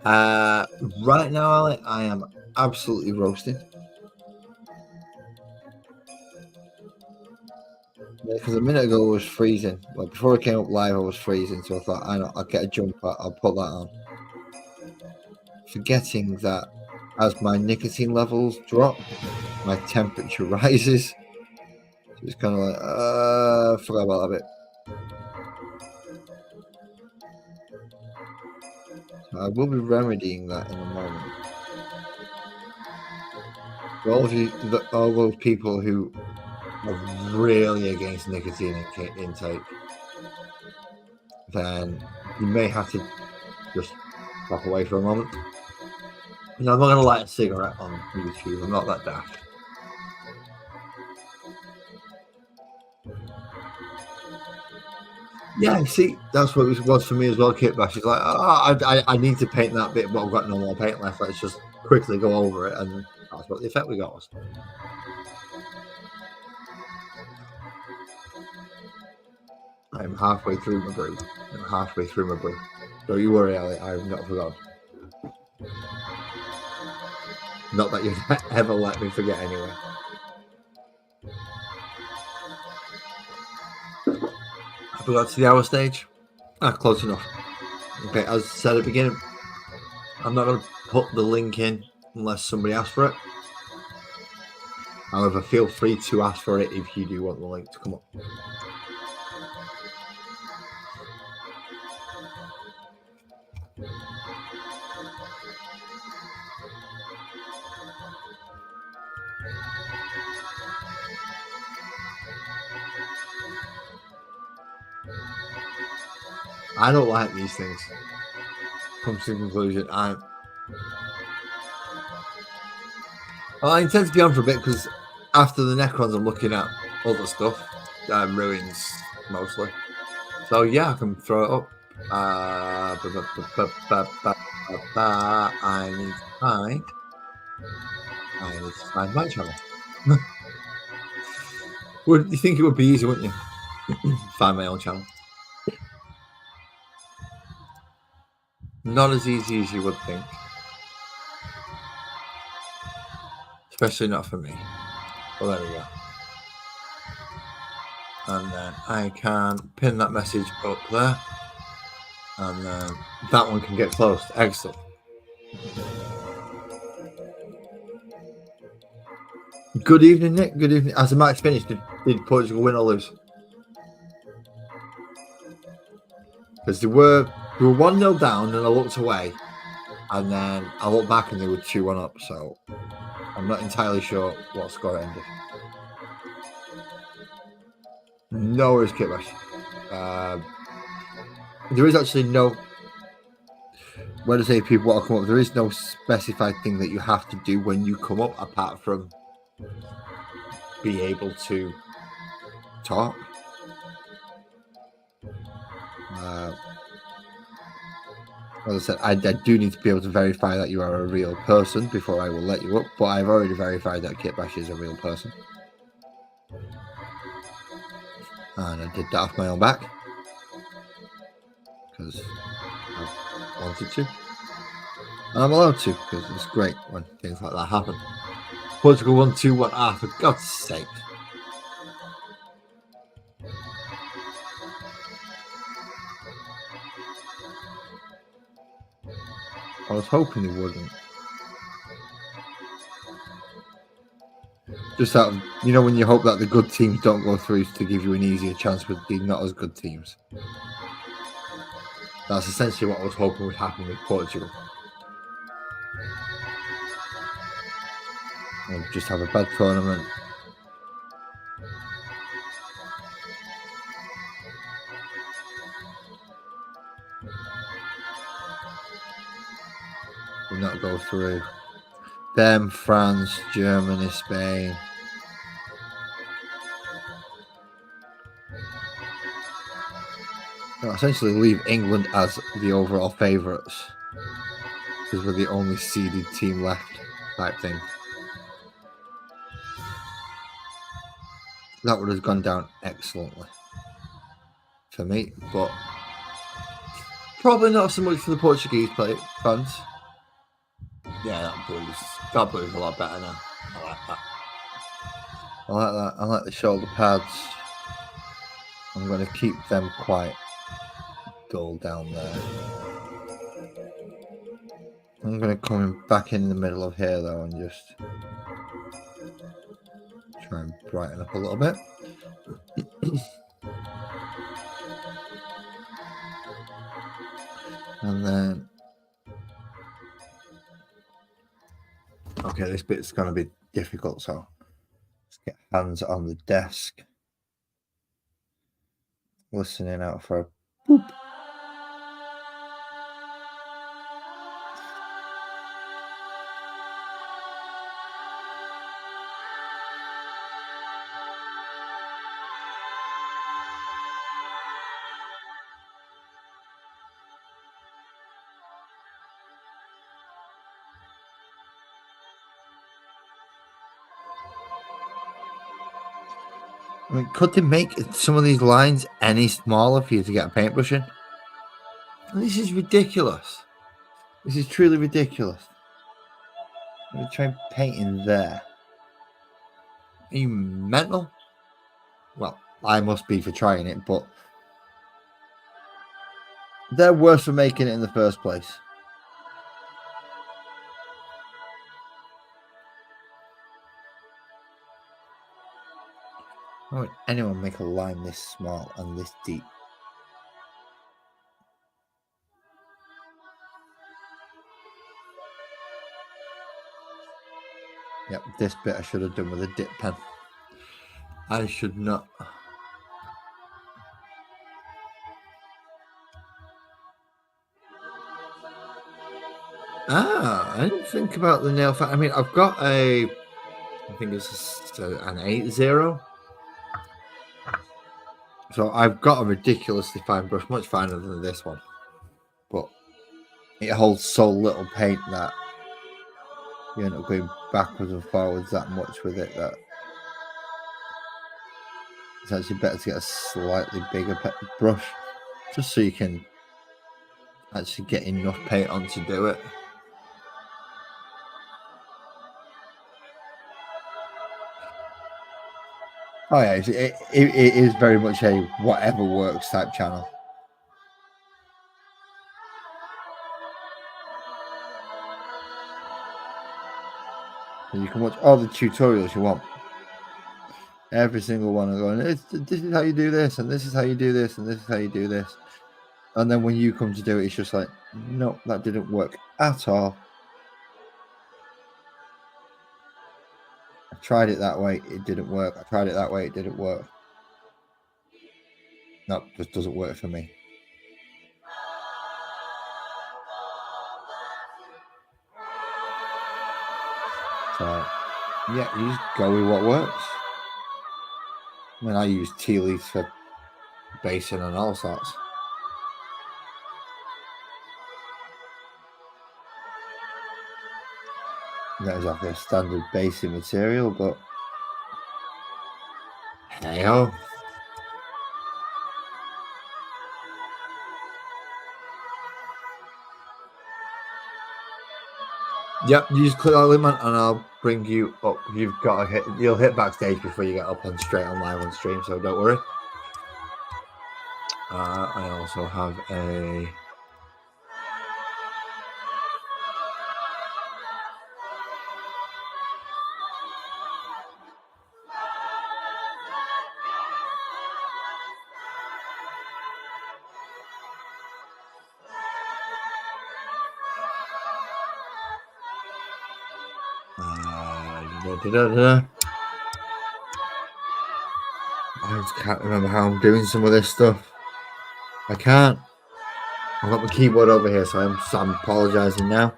Right now, Ali, I am absolutely roasting. Because a minute ago it was freezing. Well, before I came up live, I was freezing, so I thought, I know, I'll get a jumper, I'll put that on. Forgetting that as my nicotine levels drop, my temperature rises. So it's kind of like, forgot about that bit. So I will be remedying that in a moment. For all of you, all those people who are really against nicotine intake, then you may have to just walk away for a moment. No, I'm not going to light a cigarette on YouTube. I'm not that daft. Yeah, see, that's what it was for me as well, Kit Bash. It's like, I need to paint that bit, but I've got no more paint left. Let's just quickly go over it, and that's That's what the effect we got was. I'm halfway through my brew. Don't you worry, Ali. I've not forgotten. Not that you'd ever let me forget anyway. I forgot to the hour stage. Close enough. Okay, as I said at the beginning, I'm not going to put the link in unless somebody asks for it. However, feel free to ask for it if you do want the link to come up. I don't like these things. Come to the conclusion, I intend to be on for a bit because after the Necrons, I'm looking at other stuff, ruins mostly. So yeah, I can throw it up. I need to find my channel. Would you think it would be easy, wouldn't you? Find my own channel. Not as easy as you would think. Especially not for me. Well, there we go. And then I can pin that message up there. And then that one can get closed. Excellent. Good evening, Nick. Good evening. As the match finished, did Portugal win or lose? Because they were 1-0 down, and I looked away, and then I looked back, and they were 2-1 up. So I'm not entirely sure what score it ended. No worries, Kitbash. There is actually no. When I say people want to come up, there is no specified thing that you have to do when you come up, apart from be able to talk. As I said, I do need to be able to verify that you are a real person before I will let you up, but I've already verified that Kitbash is a real person. And I did that off my own back. Because I wanted to. And I'm allowed to, because it's great when things like that happen. Portugal 1-2-1. For God's sake. I was hoping they wouldn't. Just out of, when you hope that the good teams don't go through to give you an easier chance with the not as good teams. That's essentially what I was hoping would happen with Portugal. I'll just have a bad tournament. Will not go through. Them, France, Germany, Spain. No, essentially leave England as the overall favourites. Because we're the only seeded team left, type thing. That would have gone down excellently for me, but probably not so much for the Portuguese fans. Yeah, that blue's a lot better now. I like that. I like that. I like the shoulder pads. I'm going to keep them quite dull down there. I'm going to come back in the middle of here though and just try and brighten up a little bit. And then, okay, this bit's going to be difficult, so let's get hands on the desk. Listening out for a boop. I mean, could they make some of these lines any smaller for you to get a paintbrush in? This is ridiculous. This is truly ridiculous. Let me try painting there. Are you mental? Well, I must be for trying it, but they're worse for making it in the first place. Why would anyone make a line this small and this deep? Yep, this bit I should have done with a dip pen. I should not. I didn't think about the nail fat. I mean, I've got I think it's an 8-0. So I've got a ridiculously fine brush, much finer than this one. But it holds so little paint that you end up going backwards and forwards that much with it that it's actually better to get a slightly bigger brush just so you can actually get enough paint on to do it. Oh yeah, it is very much a whatever works type channel. And you can watch all the tutorials you want. Every single one are going, this is how you do this, and this is how you do this, and this is how you do this. And then when you come to do it, it's just like, no, that didn't work at all. I tried it that way, it didn't work. I tried it that way, it didn't work. No, just doesn't work for me. So, yeah, you just go with what works. I mean, I use tea leaves for basing and all sorts. Not exactly a standard basing material, but hey ho. Yep, you just click that link, man, and I'll bring you up. You'll hit backstage before you get up on straight on live on stream, so don't worry. I also have a I just can't remember how I'm doing some of this stuff. I can't. I've got my keyboard over here, so I'm apologising now.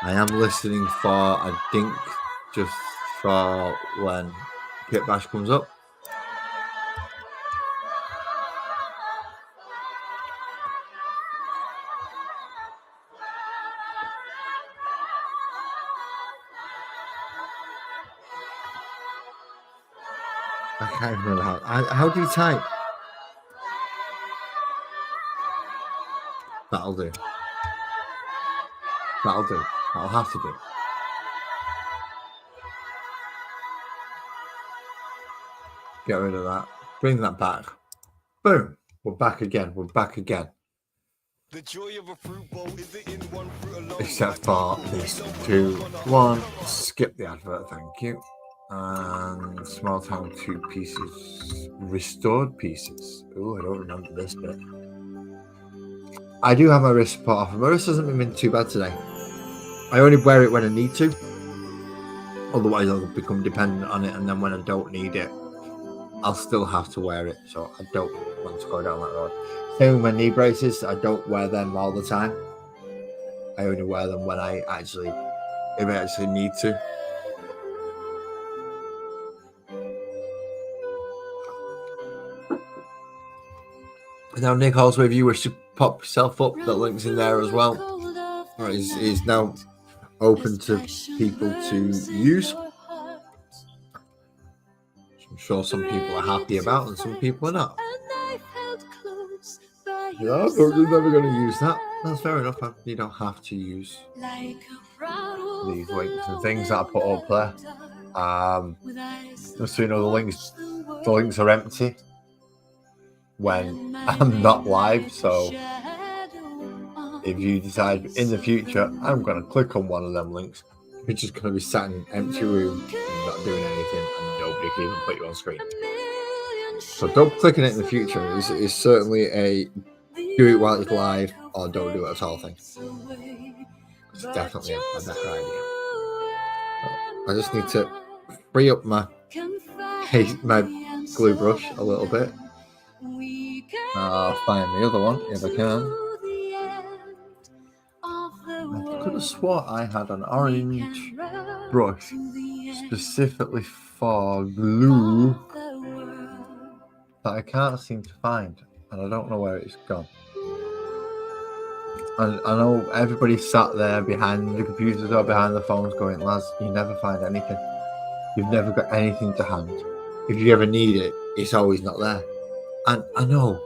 I am listening for, I think, just for when Pit Bash comes up. I can't remember how do you type? That'll do. That'll do. That'll have to do. Get rid of that. Bring that back. Boom. We're back again. We're back again. The joy of a fruit bowl is it in one fruit alone. Except for these 2, 1. Skip the advert, thank you. And small town 2 pieces. Restored pieces. Oh, I don't remember this bit. I do have my wrist support off. My wrist hasn't been too bad today. I only wear it when I need to. Otherwise, I'll become dependent on it. And then when I don't need it, I'll still have to wear it. So I don't want to go down that road. Same with my knee braces. I don't wear them all the time. I only wear them when if I actually need to. Now, Nick, also, if you wish to pop yourself up, that link's in there as well. Right, he's now open to people to use. I'm sure some people are happy about and some people are not. No, you're never going to use that. That's fair enough. You don't have to use these links and things that I put up there. Just so you know, the links are empty when I'm not live. So if you decide in the future I'm going to click on one of them links, you're just going to be sat in an empty room and not doing anything, and nobody can even put you on screen. So don't click on it in the future. It's certainly a do it while it's live or don't do it at all thing. It's definitely a better idea. I just need to free up my glue brush a little bit. I'll find the other one if I can. I could have swore I had an orange brush specifically for glue that I can't seem to find, and I don't know where it's gone. And I know everybody sat there behind the computers or behind the phones going, lads, you never find anything. You've never got anything to hand. If you ever need it, it's always not there. And I know.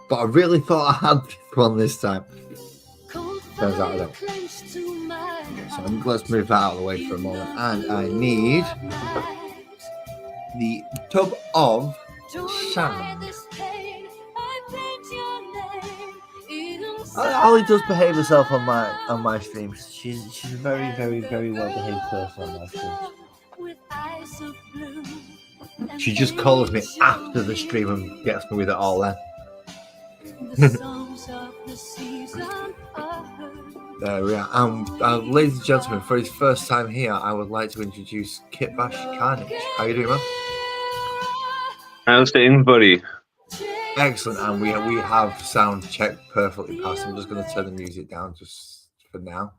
But I really thought I had this one this time. Turns out I don't. So let's move that out of the way for a moment. And I need the tub of sand. Ali does behave herself on my streams. She's a very, very, very well behaved person on my streams. She just calls me after the stream and gets me with it all then. There we are. Ladies and gentlemen, for his first time here, I would like to introduce Kit Bash Carnage. How you doing, man? How's things, buddy? Excellent, and we have sound checked perfectly past. I'm just going to turn the music down just for now.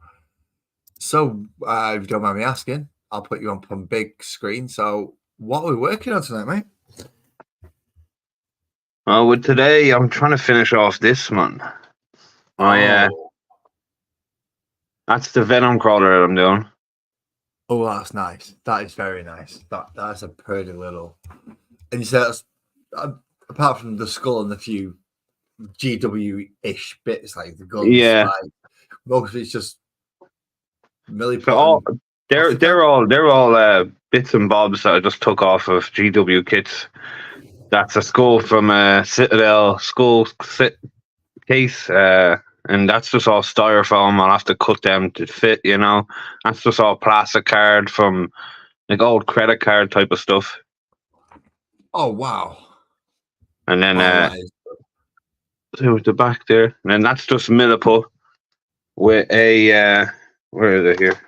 So, if you don't mind me asking, I'll put you on big screen. So, what are we working on tonight, mate? Well, today I'm trying to finish off this one. That's the Venom crawler that I'm doing. Oh, that's nice. That is very nice. That's a pretty little. And you said that's apart from the skull and the few GW-ish bits like the guns. Yeah. Like, most of it's just So they're all bits and bobs that I just took off of GW kits. That's a skull from a Citadel skull case, and that's just all styrofoam. I'll have to cut them to fit, you know. That's just all plastic card from like old credit card type of stuff. Oh wow! And then so the back there, and then that's just Milliput with a where is it here?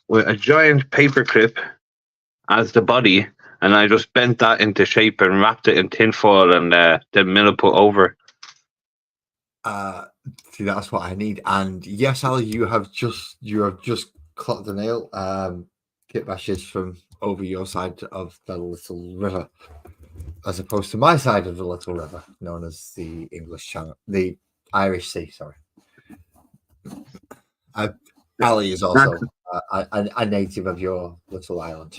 With a giant paper clip as the body, and I just bent that into shape and wrapped it in tinfoil and then Milliput over. See, that's what I need. And yes, Ali, you have just clocked the nail. Kit Bash is from over your side of the little river, as opposed to my side of the little river, known as the English Channel, the Irish Sea. Sorry. Ali is also a native of your little island.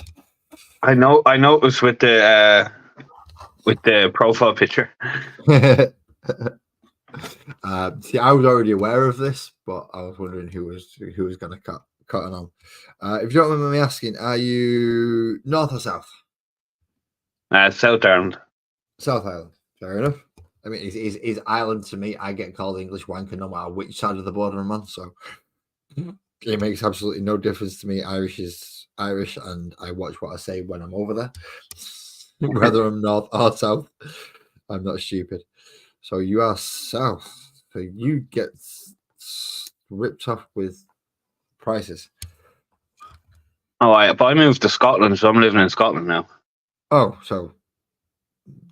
I noticed with the profile picture. See, I was already aware of this, but I was wondering who was going to cut it on. If you don't remember me asking, are you North or South? South Ireland. South Ireland. Fair enough. I mean, is Ireland to me? I get called English wanker no matter which side of the border I'm on, so it makes absolutely no difference to me. Irish is Irish, and I watch what I say when I'm over there, whether I'm North or South. I'm not stupid. So you are South. So you get ripped off with prices. Oh, but I moved to Scotland, so I'm living in Scotland now. Oh, so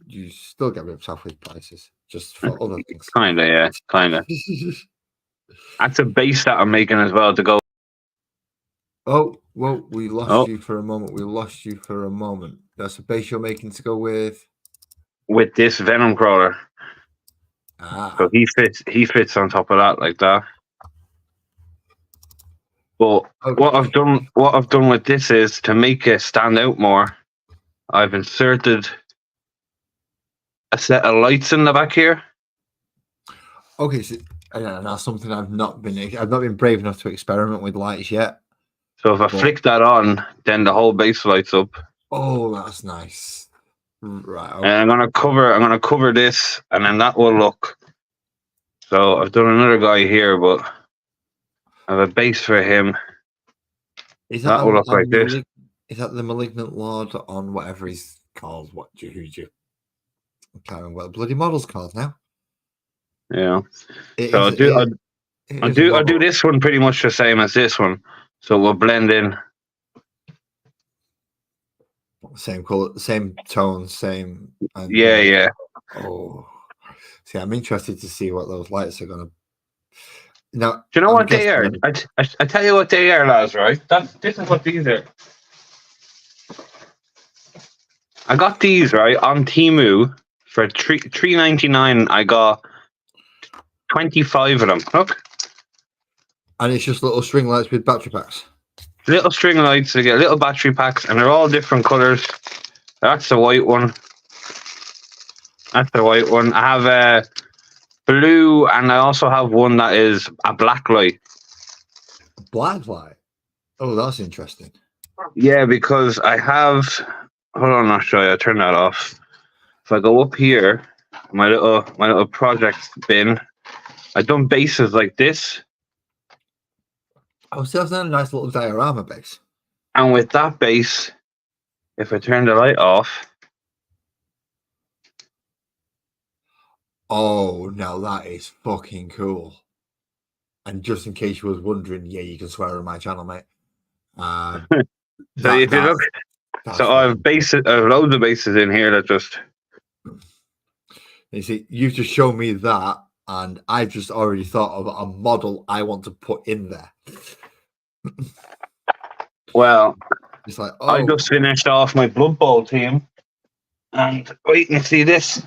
you still get ripped off with prices, just for other things. Kinda, yeah, kinda. That's a base that I'm making as well to go. Oh, well, we lost you for a moment. That's a base you're making to go with this Venom crawler. So he fits on top of that like that. But what I've done with this is to make it stand out more. I've inserted a set of lights in the back here. Okay, so that's something I've not been brave enough to experiment with lights yet. So if I flick that on, then the whole base lights up. Oh, that's nice. Right. Okay. And I'm gonna cover this, and then that will look. So I've done another guy here, but I have a base for him. That will look like this. Is that the Malignant Lord on whatever he's called? I can't remember what the bloody model's called now. Yeah. So I'll do this one pretty much the same as this one. So we'll blend in. Same color, same tone, same. Yeah. Oh, see, I'm interested to see what those lights are gonna. Now, do you know what they are? I tell you what they are, lads. Right? This is what these are. I got these right on Temu for $3.99. I got 25 of them. Look. And it's just little string lights with battery packs. Little string lights. They get little battery packs, and they're all different colors. That's the white one. That's the white one. I have a blue, and I also have one that is a black light. Black light. Oh, that's interesting. Yeah, because I have. Hold on, I'll show you. I turn that off. If I go up here, my little project bin, I've done bases like this. Oh, so that's a nice little diorama base. And with that base, if I turn the light off. Oh, now that is fucking cool. And just in case you was wondering, yeah, you can swear on my channel, mate. So if you look, I have loads of bases in here that just. You see, you've just shown me that, and I've just already thought of a model I want to put in there. Well, it's like, I just finished off my Blood Bowl team, and wait and see this.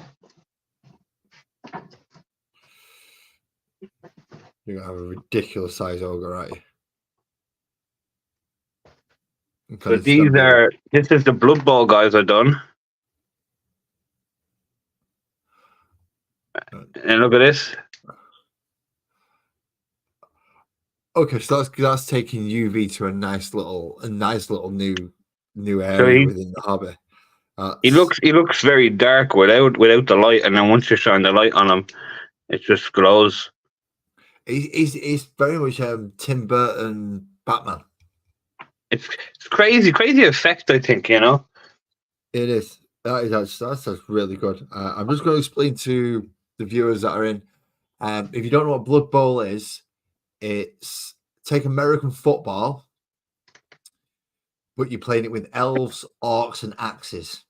You're gonna have a ridiculous size ogre, right? So this is the Blood Bowl guys I've done. And look at this. Okay, so that's taking UV to a nice little new area within the hobby. He looks very dark without the light, and then once you shine the light on him, it just glows. He's very much Tim Burton Batman. It's crazy effect. I think it is. That's really good. I'm just going to explain to the viewers that are in. If you don't know what Blood Bowl is, it's take American football, but you're playing it with elves, orcs, and axes.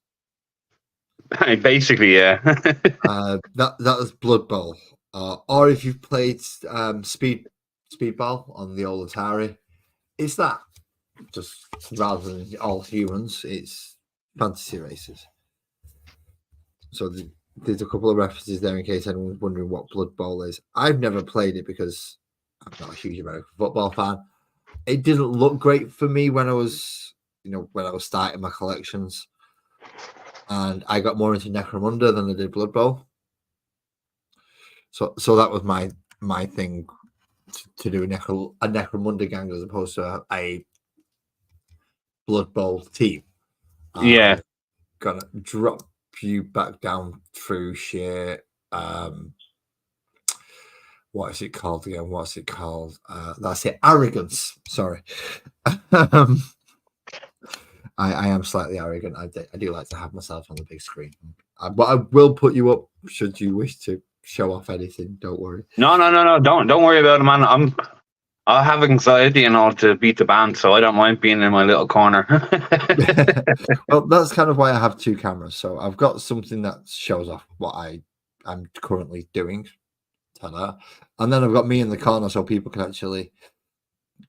Basically, yeah. That is Blood Bowl. Or if you've played Speedball on the old Atari, it's that. Just rather than all humans, it's fantasy races. So there's a couple of references there in case anyone's wondering what Blood Bowl is. I've never played it because I'm not a huge American football fan. It didn't look great for me when I was starting my collections, and I got more into Necromunda than I did Blood Bowl. So that was my thing to do a Necromunda gang as opposed to a Blood Bowl team. Yeah, gonna drop you back down through sheer what is it called again? What's it called? That's it. Arrogance. Sorry. I am slightly arrogant. I do like to have myself on the big screen, but I will put you up should you wish to show off anything. Don't worry. No. Don't worry about it, man. I have anxiety and all to beat the band, so I don't mind being in my little corner. Well, that's kind of why I have two cameras. So I've got something that shows off what I'm currently doing. Ta-da. And then I've got me in the corner so people can actually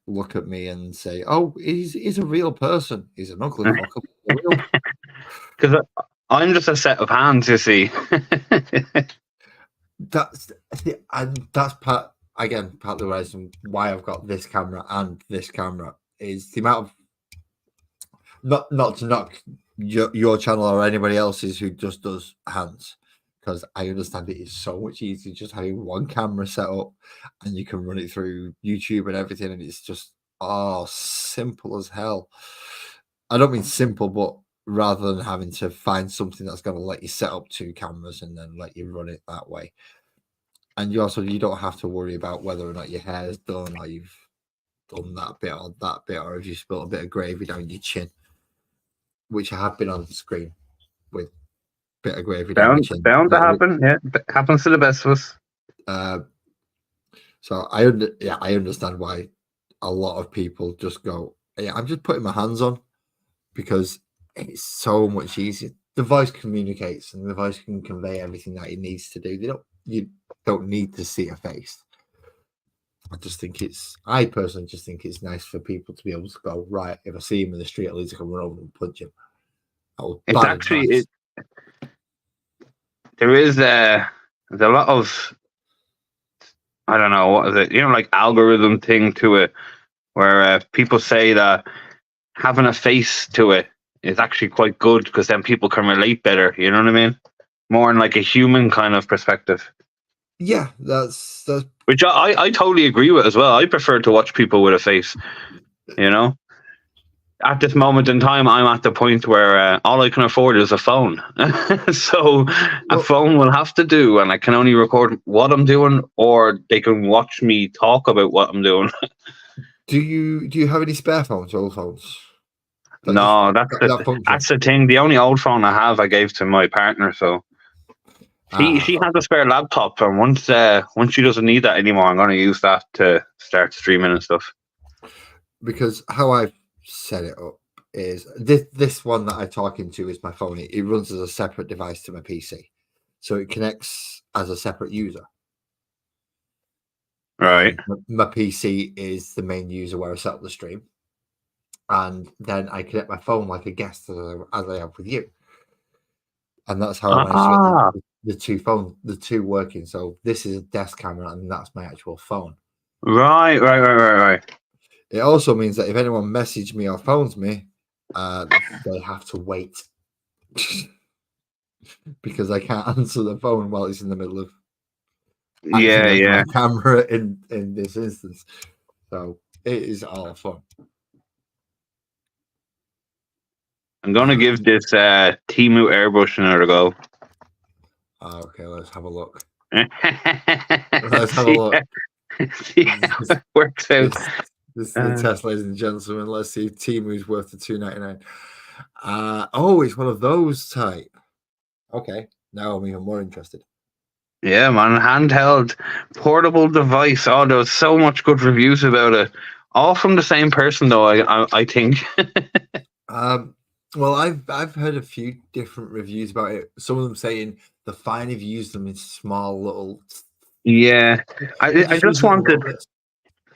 look at me and say, oh, he's a real person. He's an ugly fucker. Because I'm just a set of hands, you see. that's and that's part of the reason why I've got this camera and this camera is the amount of not to knock your channel or anybody else's who just does hands, because I understand it is so much easier just having one camera set up and you can run it through YouTube and everything, and it's just simple as hell. I don't mean simple, but rather than having to find something that's going to let you set up two cameras and then let you run it that way. And you don't have to worry about whether or not your hair is done, or you've done that bit or that bit, or if you spilt a bit of gravy down your chin, which I have been on the screen with a bit of gravy down your chin. Bound to happen. Yeah, happens to the best of us. So I understand why a lot of people just go, yeah, I'm just putting my hands on, because it's so much easier. The voice communicates, and the voice can convey everything that it needs to do. You don't need to see a face. I personally just think it's nice for people to be able to go, right, if I see him in the street, at least I can run over and punch him. It's actually nice. There's a lot of, I don't know, what is it, like algorithm thing to it, where people say that having a face to it is actually quite good, because then people can relate better, you know what I mean? More in like a human kind of perspective. Yeah, that's which I totally agree with as well. I prefer to watch people with a face, At this moment in time, I'm at the point where all I can afford is a phone. So a phone will have to do, and I can only record what I'm doing, or they can watch me talk about what I'm doing. Do you have any spare phones, old phones? No, that's the thing. The only old phone I have, I gave to my partner, so she has a spare laptop, and once she doesn't need that anymore, I'm going to use that to start streaming and stuff. Because how I've set it up is this one that I'm talking to is my phone. It runs as a separate device to my PC, so it connects as a separate user. Right. My PC is the main user where I set up the stream, and then I connect my phone like a guest as I have with you, and that's how I managed to get the two working. So this is a desk camera, and that's my actual phone. Right. It also means that if anyone messages me or phones me, they have to wait because I can't answer the phone while it's in the middle of my camera in this instance. So it is all fun. I'm gonna give this Temu airbrush another go. Okay, let's have a look. Let's have a look. See how it works out. This is the test, ladies and gentlemen. Let's see if Temu's worth the $2.99. It's one of those type. Okay, now I'm even more interested. Yeah, man, handheld portable device. Oh, there was so much good reviews about it. All from the same person, though. I think. Well, I've heard a few different reviews about it. Some of them saying the fine if you use them in small little. Yeah, I just wanted.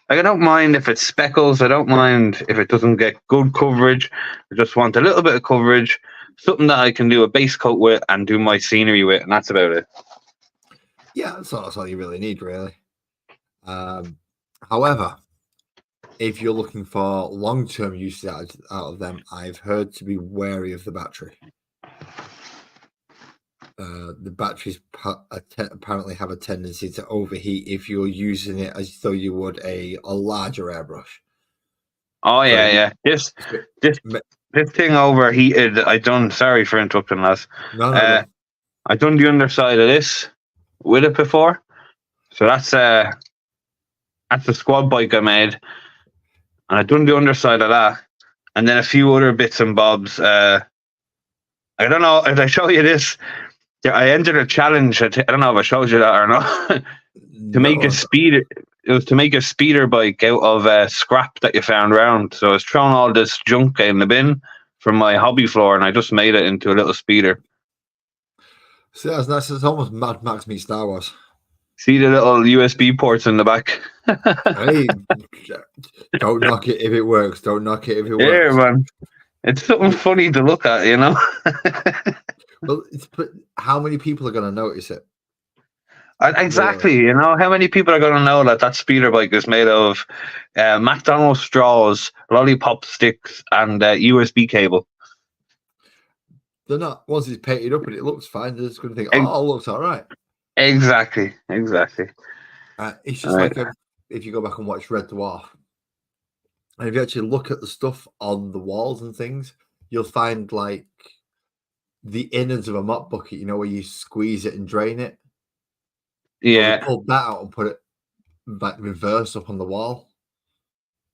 I don't mind if it's speckles. I don't mind if it doesn't get good coverage. I just want a little bit of coverage, something that I can do a base coat with and do my scenery with, and that's about it. Yeah, that's all you really need, really. However, if you're looking for long-term use out of them, I've heard to be wary of the battery. The batteries apparently have a tendency to overheat if you're using it as though you would a larger airbrush. Oh yeah. This thing overheated. Sorry for interrupting, lads. No. I done the underside of this with it before, so that's the squad bike I made, and I done the underside of that, and then a few other bits and bobs. I don't know if I show you this. I entered a challenge. I don't know if I showed you that or not. To make a speeder, it was to make a speeder bike out of scrap that you found around. So I was throwing all this junk in the bin from my hobby floor, and I just made it into a little speeder. See, that's nice. It's almost Mad Max meets Star Wars. See the little USB ports in the back. Hey, don't knock it if it works. Don't knock it if it works. Yeah, man. It's something funny to look at, Well, but how many people are going to notice it? Exactly. You know, how many people are going to know that that speeder bike is made of McDonald's straws, lollipop sticks, and USB cable? They're not. Once it's painted up and it looks fine, they're just going to think, "Oh, it looks all right." Exactly. It's just like if you go back and watch Red Dwarf, and if you actually look at the stuff on the walls and things, you'll find like the innards of a mop bucket. You know, where you squeeze it and drain it. Yeah. Well, they pulled that out and put it like reverse up on the wall,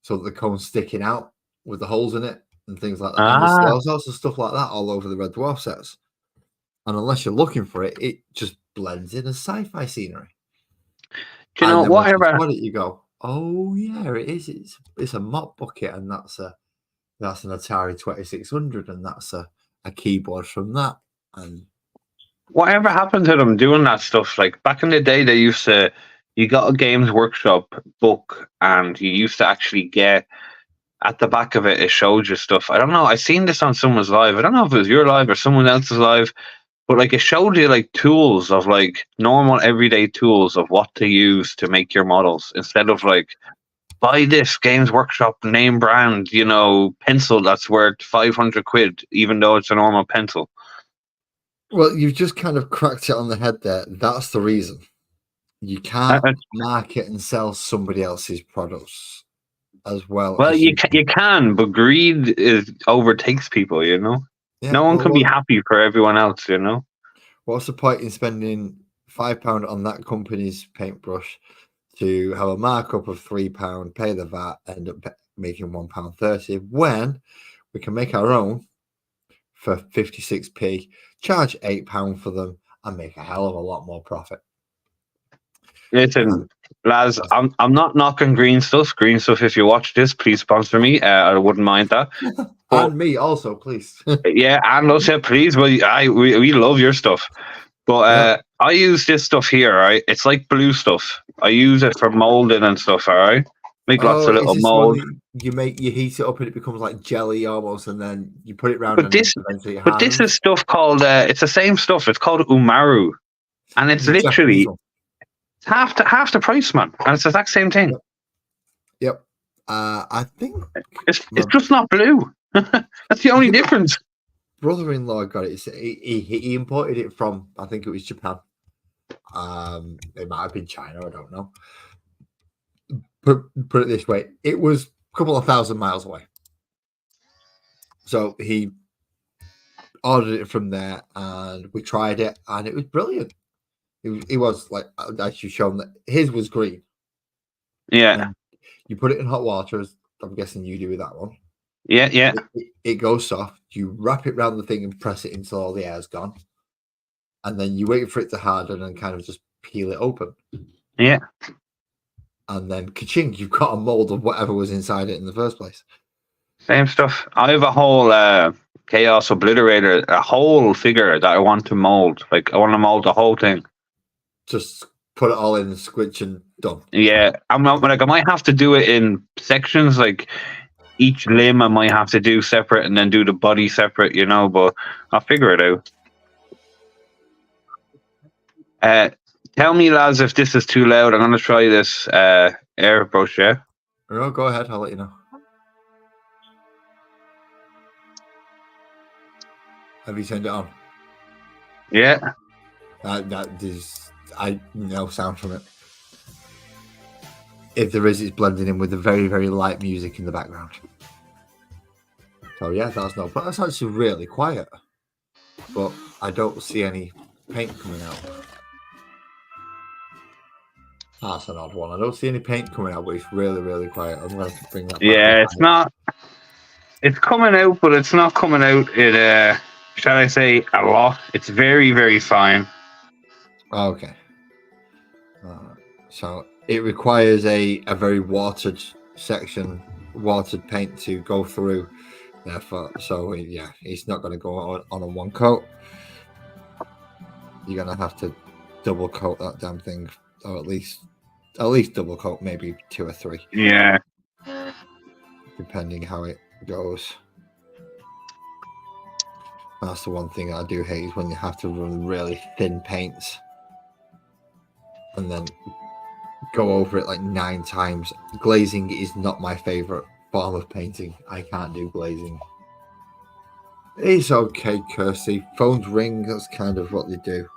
so that the cone's sticking out with the holes in it and things like that. And there's all sorts of stuff like that all over the Red Dwarf sets. And unless you're looking for it, it just blends in as sci-fi scenery. Do you know, whatever you go, oh yeah, it is. It's a mop bucket, and that's an Atari 2600, and that's a keyboard from that. And whatever happened to them doing that stuff? Like back in the day, they used to. You got a Games Workshop book, and you used to actually get at the back of it. It showed you stuff. I don't know. I seen this on someone's live. I don't know if it was your live or someone else's live. But like it showed you like tools of like normal everyday tools of what to use to make your models instead of like buy this Games Workshop name brand, you know, pencil that's worth 500 quid, even though it's a normal pencil. Well, you've just kind of cracked it on the head there. That's the reason. You can't market and sell somebody else's products as well. Well, you can, but greed overtakes people, you know? Yeah, no one can be happy for everyone else, you know? What's the point in spending £5 on that company's paintbrush to have a markup of £3, pay the VAT, end up making £1.30 when we can make our own for 56p, charge £8 for them, and make a hell of a lot more profit? Listen, lads, I'm not knocking Green Stuff. Green Stuff, if you watch this, please sponsor me. I wouldn't mind that. And me also, please. Yeah, and us, please. Well, we love your stuff. But I use this stuff here, right? It's like blue stuff. I use it for molding and stuff, all right? Make lots of little molds. You heat it up and it becomes like jelly almost, and then you put it around. But this is stuff called, it's the same stuff. It's called Umaru. And it's literally half the price, man. And it's the exact same thing. Yep. I think it's just not blue. That's the only difference. Brother-in-law got it. He imported it from, I think it was Japan. It might have been China. I don't know. Put it this way: it was a couple of 1,000 miles away. So he ordered it from there, and we tried it, and it was brilliant. It was like, as you've shown, that his was green. Yeah. And you put it in hot water, as I'm guessing you do with that one. Yeah. It goes soft. You wrap it around the thing and press it until all the air's gone. And then you wait for it to harden and kind of just peel it open. Yeah. And then ka-ching, you've got a mold of whatever was inside it in the first place. Same stuff. I have a whole Chaos Obliterator, a whole figure that I want to mold. Like, I want to mold the whole thing. Just put it all in and squitch and done. Yeah. I might have to do it in sections, like each limb I might have to do separate and then do the body separate, you know, but I'll figure it out. Tell me, lads, if this is too loud. I'm going to try this airbrush, yeah? No, go ahead. I'll let you know. Have you turned it on? Yeah. I no sound from it. If there is, it's blending in with the very, very light music in the background. So yeah, but that's actually really quiet. But I don't see any paint coming out. That's an odd one. I don't see any paint coming out, but it's really, really quiet. I'm going to bring that back. Yeah, it's not. It's coming out, but it's not coming out shall I say, a lot. It's very, very fine. Okay. So it requires a very watered section, watered paint to go through. Therefore, so yeah, it's not going to go on a one coat. You're going to have to double coat that damn thing, or at least double coat, maybe 2 or 3. Yeah. Depending how it goes. That's the one thing I do hate, is when you have to run really thin paints. and then go over it like 9 times. Glazing is not my favorite form of painting. I can't do glazing. It's okay, Kirsty. Phones ring, that's kind of what they do.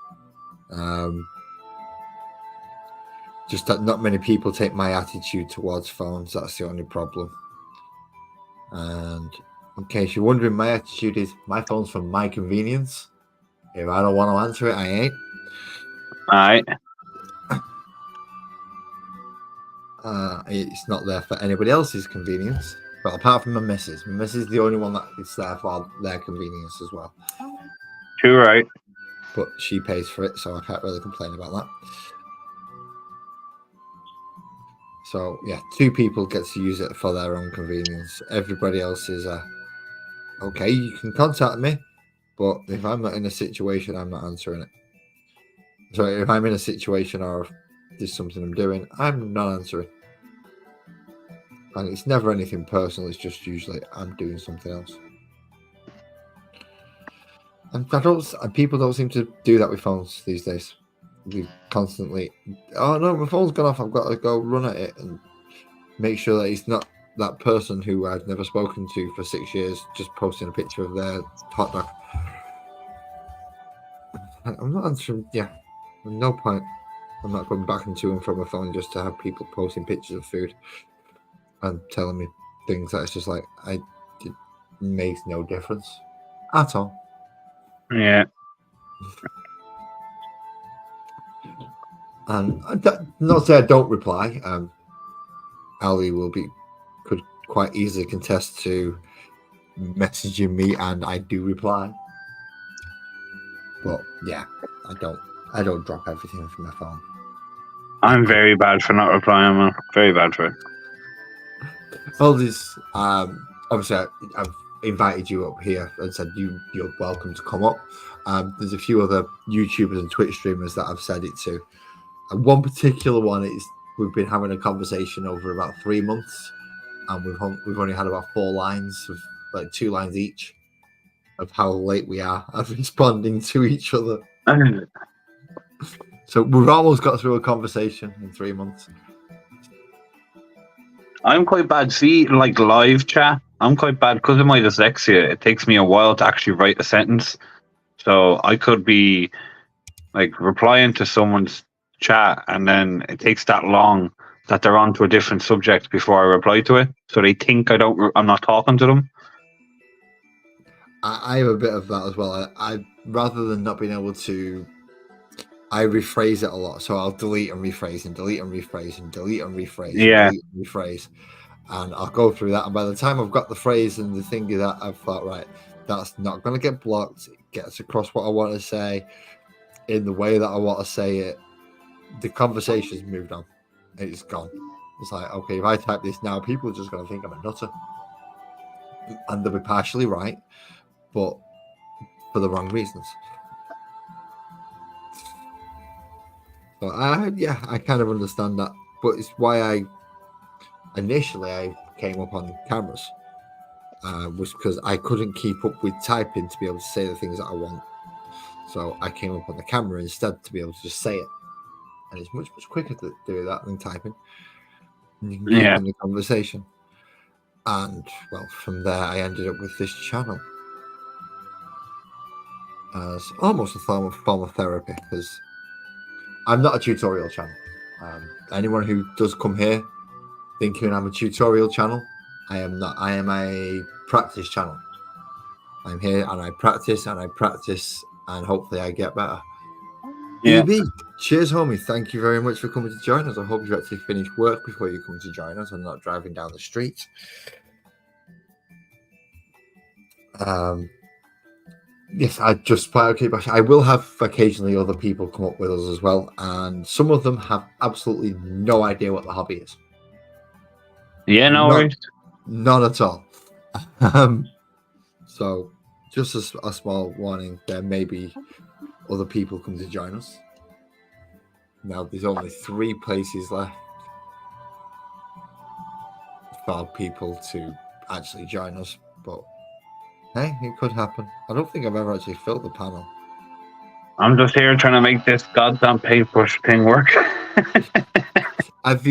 Just that not many people take my attitude towards phones. That's the only problem. And in case you're wondering, my attitude is my phone's for my convenience. If I don't want to answer it, I ain't. Alright. It's not there for anybody else's convenience. But apart from my missus. My missus is the only one that it's there for their convenience as well. Too right. But she pays for it, so I can't really complain about that. So yeah, 2 people get to use it for their own convenience. Everybody else is okay, you can contact me, but if I'm not in a situation, I'm not answering it. So if I'm in a situation or if there's something I'm doing, I'm not answering. And it's never anything personal, it's just usually I'm doing something else. And people don't seem to do that with phones these days. We constantly, oh no, my phone's gone off, I've got to go run at it and make sure that it's not that person who I've never spoken to for 6 years just posting a picture of their hot dog. I'm not answering, no point. I'm not going back into and from my phone just to have people posting pictures of food and telling me things that it's just like, it makes no difference at all. Yeah. And not say I don't reply. Ali could quite easily contest to messaging me, and I do reply. But yeah, I don't drop everything from my phone. I'm very bad for not replying, man. Very bad for it. All this, obviously, I've invited you up here and said you're welcome to come up. There's a few other YouTubers and Twitch streamers that I've said it to. And one particular one is we've been having a conversation over about 3 months, and we've only had about 4 lines of like 2 lines each of how late we are at responding to each other. So we've almost got through a conversation in 3 months. I'm quite bad. See, like live chat, I'm quite bad because of my dyslexia. It takes me a while to actually write a sentence. So I could be like replying to someone's chat, and then it takes that long that they're on to a different subject before I reply to it. So they think I'm not talking to them. I have a bit of that as well. I rather than not being able to, I rephrase it a lot. So I'll delete and rephrase and delete and rephrase and delete and rephrase. Yeah. And delete and rephrase. And I'll go through that. And by the time I've got the phrase and the thing that I've thought, right, that's not going to get blocked. It gets across what I want to say in the way that I want to say it. The conversation's moved on. It's gone. It's like, okay, if I type this now, people are just going to think I'm a nutter. And they'll be partially right, but for the wrong reasons. So I kind of understand that, but it's why I initially came up on cameras, was because I couldn't keep up with typing to be able to say the things that I want. So I came up on the camera instead to be able to just say it, and it's much quicker to do that than typing. You can keep in the conversation, and well, from there I ended up with this channel as almost a form of therapy, because I'm not a tutorial channel. Anyone who does come here thinking I'm a tutorial channel, I am not. I am a practice channel. I'm here and I practice, and hopefully I get better. Yeah. EB, cheers, homie. Thank you very much for coming to join us. I hope you actually finish work before you come to join us and not driving down the street. Yes, I just I will have occasionally other people come up with us as well, and some of them have absolutely no idea what the hobby is. Yeah, no worries. None at all. So, just a small warning: there may be other people come to join us. Now, there's only 3 places left for people to actually join us, but hey, it could happen. I don't think I've ever actually filled the panel. I'm just here trying to make this goddamn paintbrush thing work. Have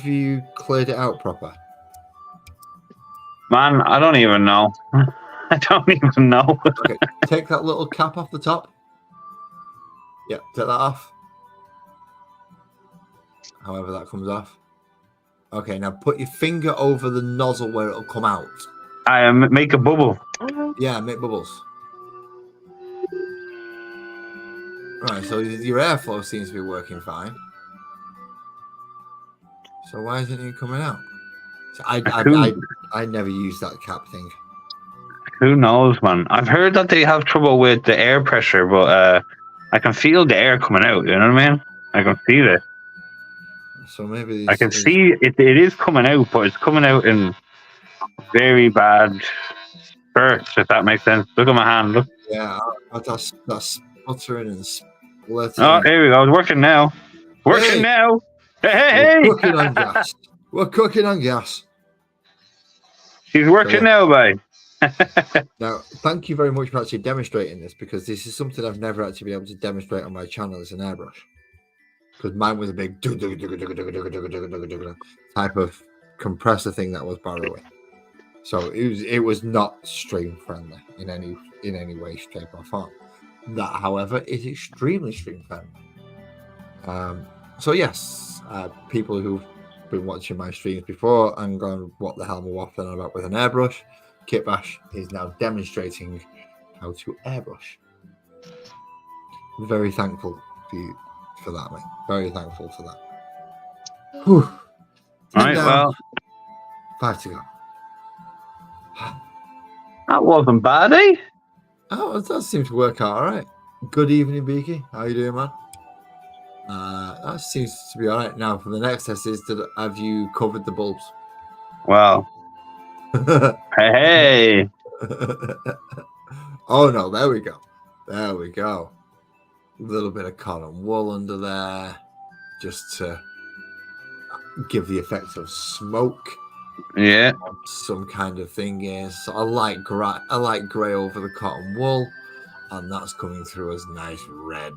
you cleared it out proper? Man, I don't even know. I don't even know. Okay, take that little cap off the top. Yeah, take that off. However that comes off. Okay, now put your finger over the nozzle where it'll come out. I make a bubble. Yeah, make bubbles. Right, so your airflow seems to be working fine. So why isn't it coming out? So I never use that cap thing. Who knows, man? I've heard that they have trouble with the air pressure, but I can feel the air coming out. You know what I mean? I can feel it. So maybe I can see it. It is coming out, but it's coming out in very bad spurts. If that makes sense. Look at my hand. Look. Yeah, that's sputtering and splitting. Oh, here we go. It's working now. Working now. Hey! We're cooking on gas. We're cooking on gas. She's working now, babe. Now, thank you very much for actually demonstrating this, because this is something I've never actually been able to demonstrate on my channel as an airbrush. Because mine was a big type of compressor thing that was borrowing. So it was not stream friendly in any way, shape, or form. That, however, is extremely stream friendly. So yes, people who've been watching my streams before and gone, what the hell am I waffling about with an airbrush? Kitbash is now demonstrating how to airbrush. I'm very thankful for that, mate. Very thankful for that. Whew. All right, well, 5 to go. That wasn't bad, eh? Oh, that seems to work out all right. Good evening, Beaky. How you doing, man? That seems to be all right. Now, for the next test is have you covered the bulbs? Well, hey. Oh no, there we go. There we go. A little bit of cotton wool under there, just to give the effect of smoke. Yeah. Some kind of thing is. So I like grey over the cotton wool, and that's coming through as nice red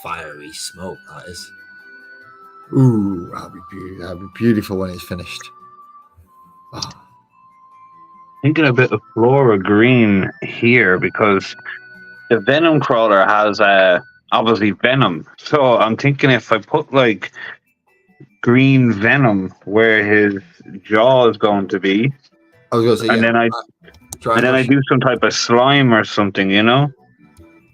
fiery smoke. That is. Ooh, that'll be beautiful when it's finished. Oh. Thinking a bit of flora green here, because the venom crawler has obviously venom. So I'm thinking if I put like green venom where his jaw is going to be, I was going to say, and then I do some type of slime or something, you know.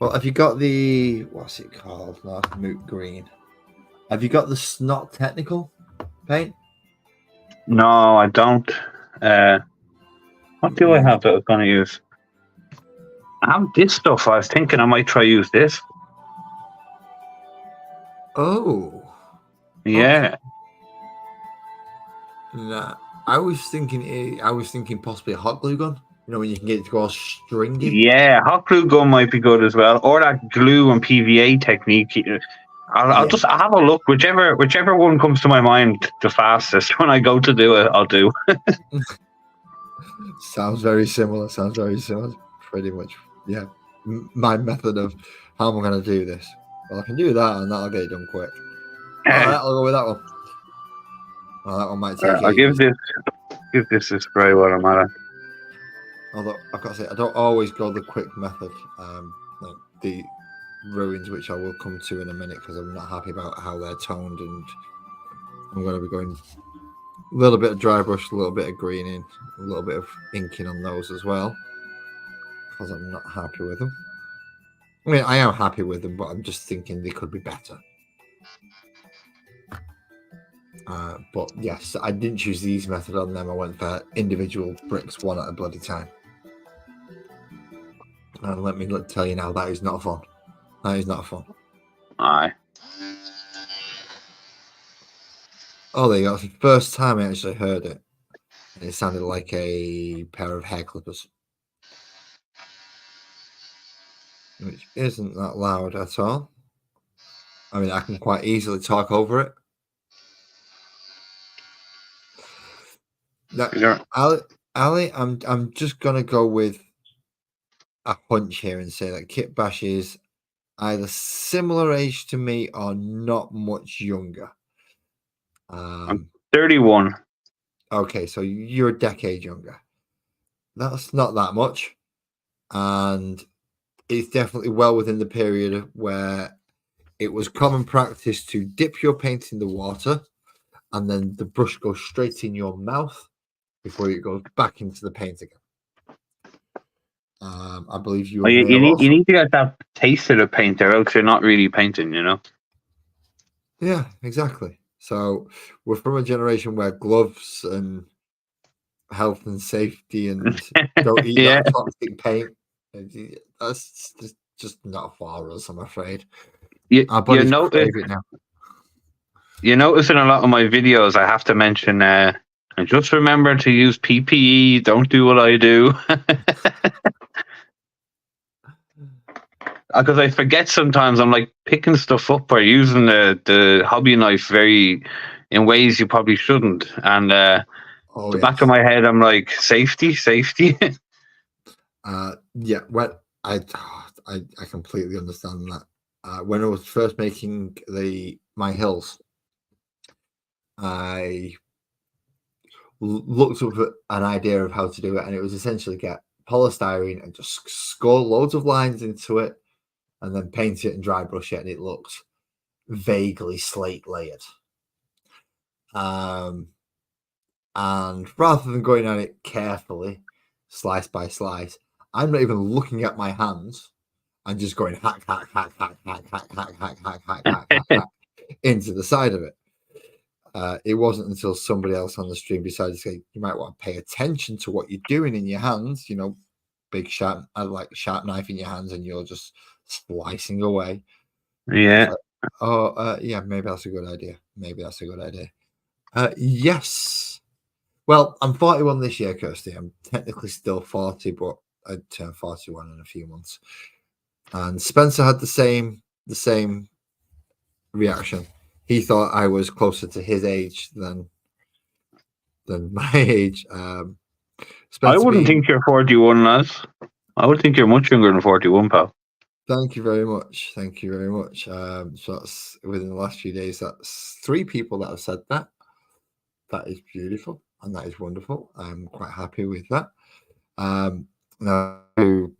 Well, have you got the what's it called? Not moot green. Have you got the snot technical paint? No, I don't. What do I have that I was going to use? I have this stuff. I was thinking I might try use this. Oh. Yeah. Okay. Nah, I was thinking possibly a hot glue gun. You know, when you can get it to go all stringy. Yeah, hot glue gun might be good as well, or that glue and PVA technique. I'll just have a look. Whichever one comes to my mind the fastest when I go to do it, I'll do. Sounds very similar. Pretty much, yeah. My method of how am I going to do this? Well, I can do that, and that'll get it done quick. All right, I'll go with that one. Oh, that one might take. I'll give this a spray while I'm at it. Although I've got to say, I don't always go the quick method. Like the ruins, which I will come to in a minute, because I'm not happy about how they're toned, and I'm going to be going a little bit of dry brush, a little bit of greening, a little bit of inking on those as well, because I'm not happy with them. I mean, I am happy with them, but I'm just thinking they could be better. But yes, I didn't choose the easy method on them. I went for individual bricks, one at a bloody time. And let me tell you now, that is not fun. That is not fun. Aye. Oh, there you go. It's the first time I actually heard it. And it sounded like a pair of hair clippers. Which isn't that loud at all. I mean, I can quite easily talk over it. Now, Ali, I'm just gonna go with a hunch here and say that Kitbash is either similar age to me or not much younger. 31. Okay, so you're a decade younger. That's not that much. And it's definitely well within the period where it was common practice to dip your paint in the water and then the brush goes straight in your mouth before it goes back into the paint again. I believe you Well, may have also... you need to get that taste of the paint, or else you're not really painting, you know? Yeah, exactly. So we're from a generation where gloves and health and safety and don't eat Yeah. that toxic paint. That's just not for us, I'm afraid. Our bodies crave it now. You notice in a lot of my videos, I have to mention, and just remember to use PPE. Don't do what I do. Because I forget sometimes. I'm like picking stuff up or using the hobby knife in ways you probably shouldn't. And the back of my head, I'm like, safety. Yeah, well, I completely understand that. When I was first making my hills, I looked up at an idea of how to do it, and it was essentially get polystyrene and just score loads of lines into it, and then paint it and dry brush it, and it looks vaguely slate layered. And rather than going at it carefully, slice by slice, I'm not even looking at my hands. I'm just going hack into the side of it. It wasn't until somebody else on the stream decided to say, you might want to pay attention to what you're doing in your hands, you know, big sharp knife in your hands, and you're just slicing away. Yeah. Like, yeah, maybe that's a good idea. Yes. Well, I'm 41 this year, Kirsty. I'm technically still 40, but I turn 41 in a few months. And Spencer had the same reaction. He thought I was closer to his age than my age. I wouldn't think you're 41, lads. I would think you're much younger than 41, pal. Thank you very much. So that's within the last few days. That's 3 people that have said that. That is beautiful and that is wonderful. I'm quite happy with that. Now, the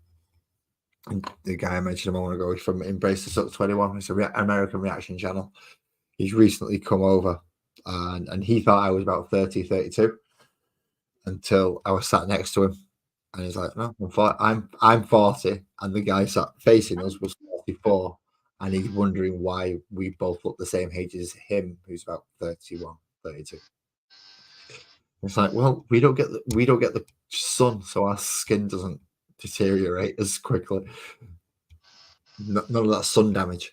guy I mentioned a moment ago is from Embrace the Suck 21. It's an American reaction channel. He's recently come over and he thought I was about 30, 32 until I was sat next to him. And he's like, no, I'm 40. And the guy sat facing us was 44. And he's wondering why we both look the same age as him, who's about 31, 32. It's like, well, we don't get the sun, so our skin doesn't deteriorate as quickly. None of that sun damage.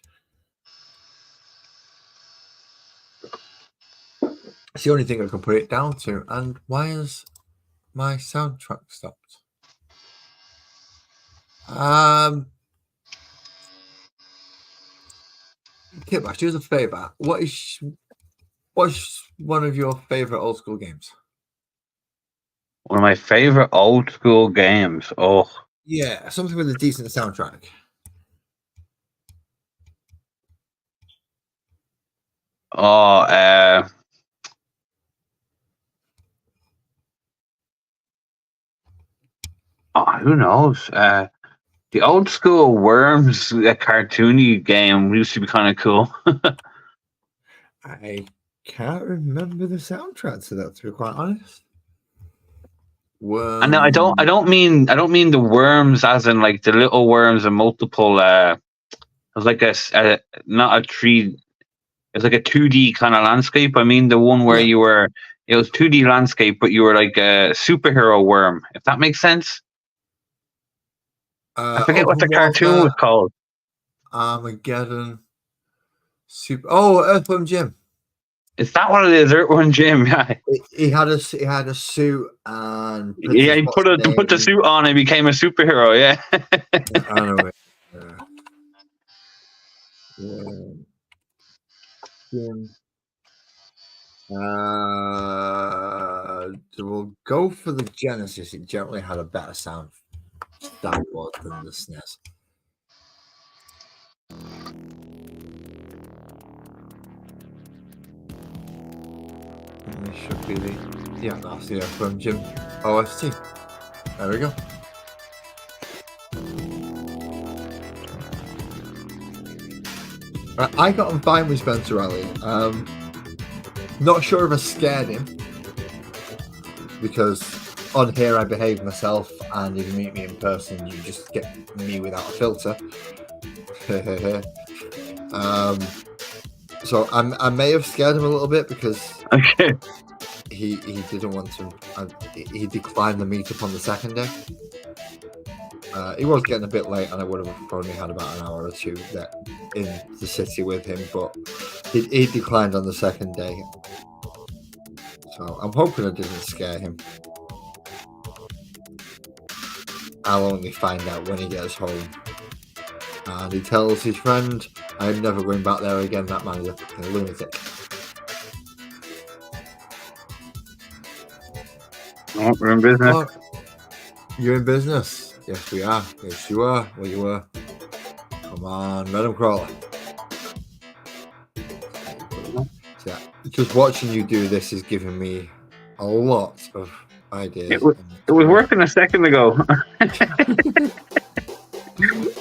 It's the only thing I can put it down to. And why has my soundtrack stopped? Kitbash, do us a favor. What's one of your favorite old school games? One of my favorite old school games. Oh, yeah, something with a decent soundtrack. Who knows? The old school Worms, a cartoony game, used to be kind of cool. I can't remember the soundtrack to that, to be quite honest. And no, I don't mean the worms as in like the little worms and multiple. It was like not a tree. It's like a 2D kind of landscape. I mean the one where it was 2D landscape, but you were like a superhero worm. If that makes sense. I forget what the cartoon was called. Armageddon. Earthworm Jim. Is that what it is? Earthworm Jim. Yeah. He had a suit and he put the suit on and became a superhero. Yeah. I know it. Jim. We'll go for the Genesis. It generally had a better soundboard than the SNES. And this should be that's the Earthworm Jim OST. There we go. I got on fine with Spencer Alley. Not sure if I scared him, because on here I behave myself, and if you meet me in person, you just get me without a filter. So I may have scared him a little bit, because Okay. he didn't want to. He declined the meetup on the second day. He was getting a bit late, and I would have probably had about an hour or two there in the city with him, but he declined on the second day. So I'm hoping I didn't scare him. I'll only find out when he gets home. And he tells his friend, I'm never going back there again, that man is a lunatic. Oh, we're in business. Oh, you're in business. Yes, we are. Yes, you are. Well, you were. Come on, Venom Crawler. So, just watching you do this is giving me a lot of ideas. It was working a second ago.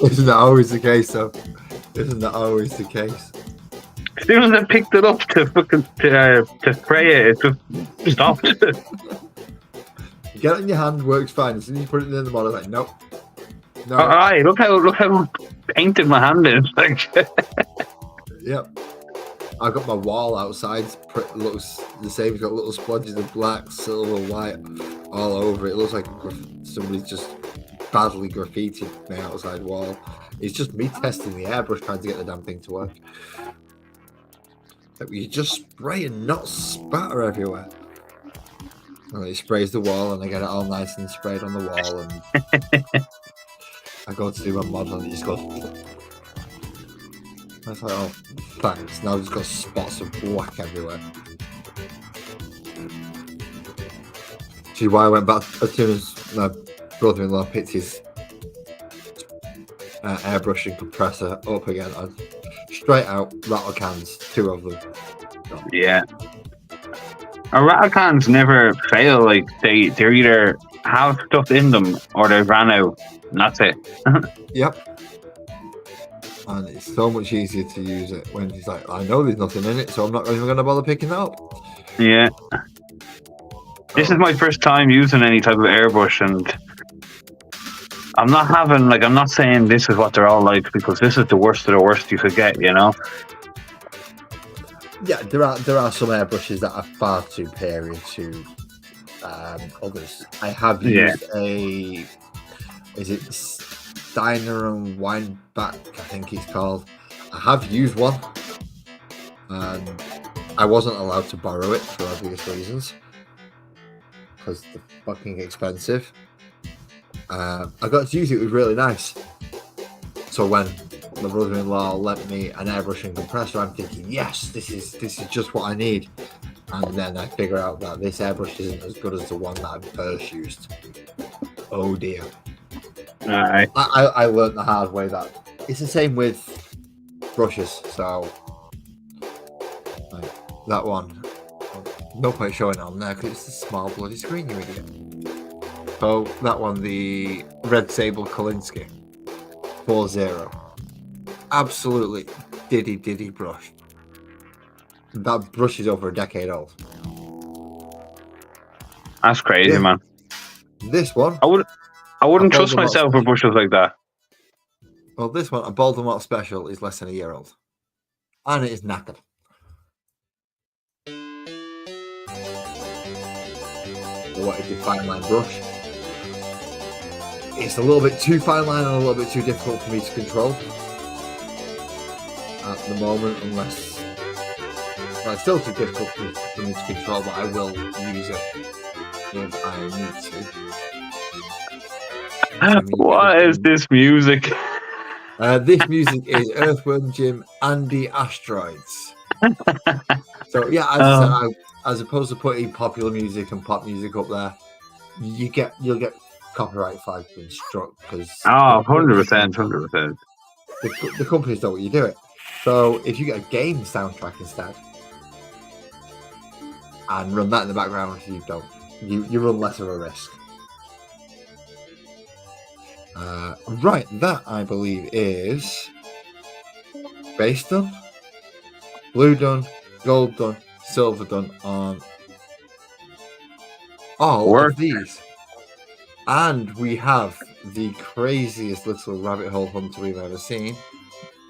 Isn't that always the case, though? Isn't that always the case? As soon as I picked it up to spray it just stopped. You get it in your hand, works fine. As soon as you put it in the bottle, like, nope. No. Alright, look how painted my hand is. Like, Yep. I've got my wall outside. It looks the same. It's got little splodges of black, silver, white all over it. It looks like somebody's just badly graffitied my outside wall. It's just me testing the airbrush, trying to get the damn thing to work. Like, you just spray and not spatter everywhere. And it sprays the wall, and I get it all nice and sprayed on the wall, and I go to do my model, and it just goes. I was like, oh, thanks. Now I've just got spots of black everywhere. See why I went back as soon as my brother-in-law picked his airbrush and compressor up again. I straight out rattle cans, 2 of them. yeah. Our rattle cans never fail. Like they're either have stuff in them or they ran out. And that's it. Yep. And it's so much easier to use it when he's like, I know there's nothing in it, so I'm not even going to bother picking that up. Yeah. This is my first time using any type of airbrush, and I'm not saying this is what they're all like, because this is the worst of the worst you could get, you know? Yeah, there are some airbrushes that are far superior to others. I have used is it Steiner and Weinbach, I think he's called. I have used one. I wasn't allowed to borrow it for obvious reasons, because they're fucking expensive. I got to use it. It was really nice. So when my brother-in-law lent me an airbrush and compressor, I'm thinking, yes, this is just what I need. And then I figure out that this airbrush isn't as good as the one that I first used. Oh dear. Alright. I learned the hard way that it's the same with brushes. So like, that one, no point showing it on there because it's a small bloody screen, you idiot. So that one, the Red Sable Kolinsky 4.0, absolutely diddy brush. That brush is over a decade old. That's crazy, man. This one, I wouldn't A trust Voldemort myself with brushes like that. well, this one, a Voldemort Special, is less than a year old, and it is knackered. What is the fine line brush? It's a little bit too fine line and a little bit too difficult for me to control at the moment, unless well, it's still too difficult for me to control, but I will use it if I need to. What is this music? This music is Earthworm Jim and the Asteroids. So yeah, as I said, as opposed to putting popular music and pop music up there, you'll get copyright flag being struck because 100%. the companies don't want you do it. So if you get a game soundtrack instead and run that in the background, you run less of a risk. Right, that I believe is base done, blue done, gold done, silver done on all of these. And we have the craziest little rabbit hole hunter we've ever seen,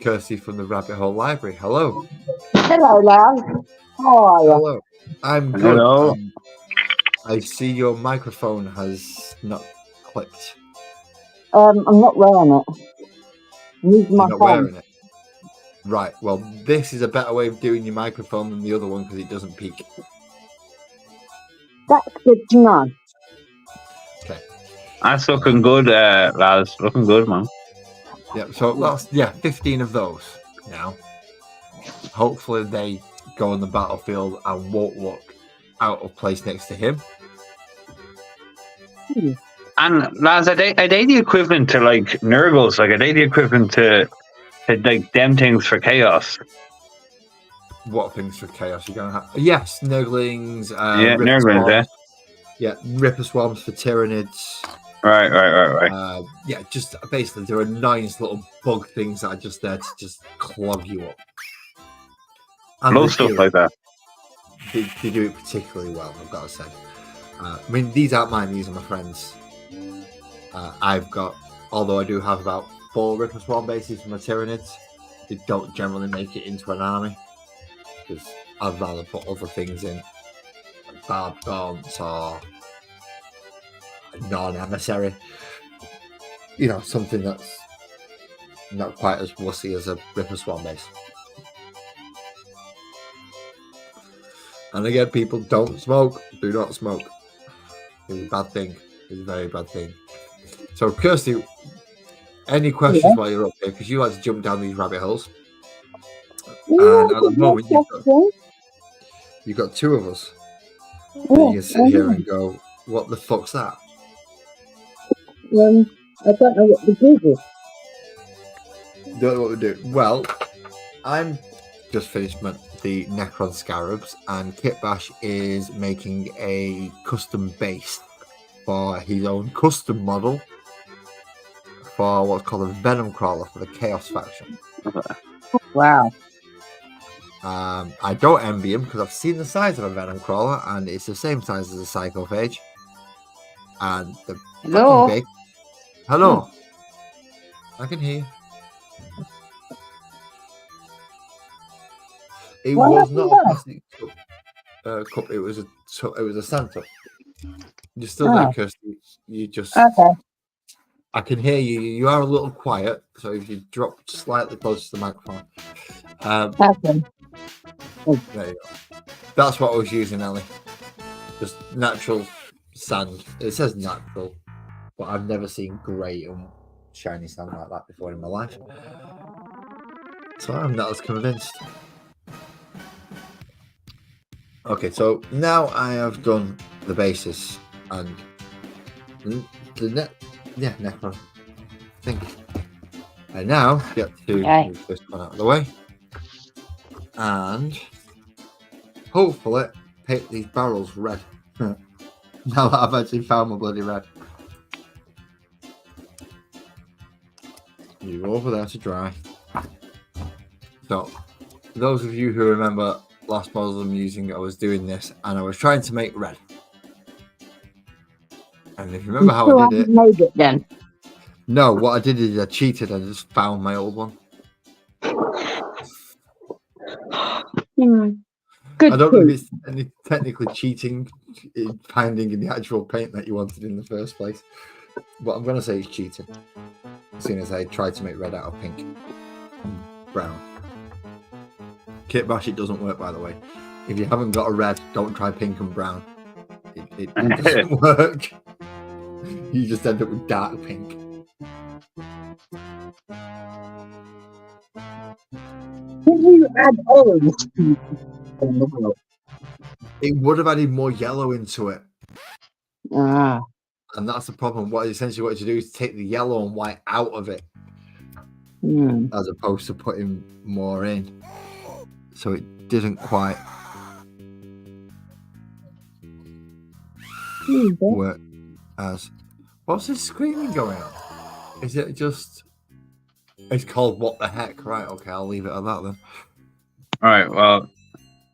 Kirsty from the Rabbit Hole Library. Hello. Hello, love. How are you? Hello. I'm good. Hello. I see your microphone has not clicked. I'm not wearing it. I'm using my You're not phone. wearing it. Right. Well, this is a better way of doing your microphone than the other one because it doesn't peak. That's good to know. Okay. That's looking good, lads. Looking good, man. Yeah. So that's 15 of those now. Hopefully they go on the battlefield and won't look out of place next to him. And lads, are they the equivalent to like Nurgles? Like, are they the equivalent to like them things for chaos? What things for chaos you're gonna have? Yes, Nurglings. Yeah, Ripper Nurglings, Swarms. Yeah, Ripper Swarms for Tyranids. Right. Yeah, just basically they're annoying little bug things that are just there to just clog you up. And Love stuff like that. They do it particularly well, I've got to say. I mean, these aren't mine; these are my friends. I've got, although I do have about 4 Ripper Swarm bases for my Tyranids, they don't generally make it into an army because I'd rather put other things in, like barbed gaunts or non-emissary. You know, something that's not quite as wussy as a Ripper Swarm base. And again, people, don't smoke. Do not smoke. It's a bad thing. It's a very bad thing. So, Kirsty, any questions while you're up here? Because you like to jump down these rabbit holes. And at the moment, you've got 2 of us. And you can sit here and go, what the fuck's that? I don't know what to do. Don't know what to do. Well, I'm just finished the Necron Scarabs, and Kit Bash is making a custom base for his own custom model for what's called a Venom Crawler for the Chaos faction. Wow. I don't envy him because I've seen the size of a Venom Crawler and it's the same size as a Psychophage. And they're fucking big. Hello. I can hear you. It was not a plastic cup. It was a Santa. You're still there, Kirsty. You just. Okay. I can hear you. You are a little quiet, so if you drop slightly closer to the microphone. There you go. That's what I was using, Ellie. Just natural sand. It says natural, but I've never seen grey and shiny sand like that before in my life. So I'm not as convinced. Okay, so now I have done the basis and the Necron thing. I now get to move this one out of the way and hopefully paint these barrels red. Now that I've actually found my bloody red. You go over there to dry. So, for those of you who remember last model I'm using, I was doing this and I was trying to make red. And if you remember how I did it, made it then. No, what I did is I cheated and just found my old one. Good. I don't know if it's technically cheating in finding in the actual paint that you wanted in the first place, but I'm going to say it's cheating. As soon as I tried to make red out of pink and brown. Kit Bash, it doesn't work, by the way. If you haven't got a red, don't try pink and brown. It doesn't work. You just end up with dark pink. Did you add orange? It would have added more yellow into it. Ah. And that's the problem. What essentially what you do is take the yellow and white out of it. as opposed to putting more in. So it didn't quite work as... What's this screaming going on? Is it just... It's called What the Heck, right? Okay, I'll leave it at that then. Alright, well,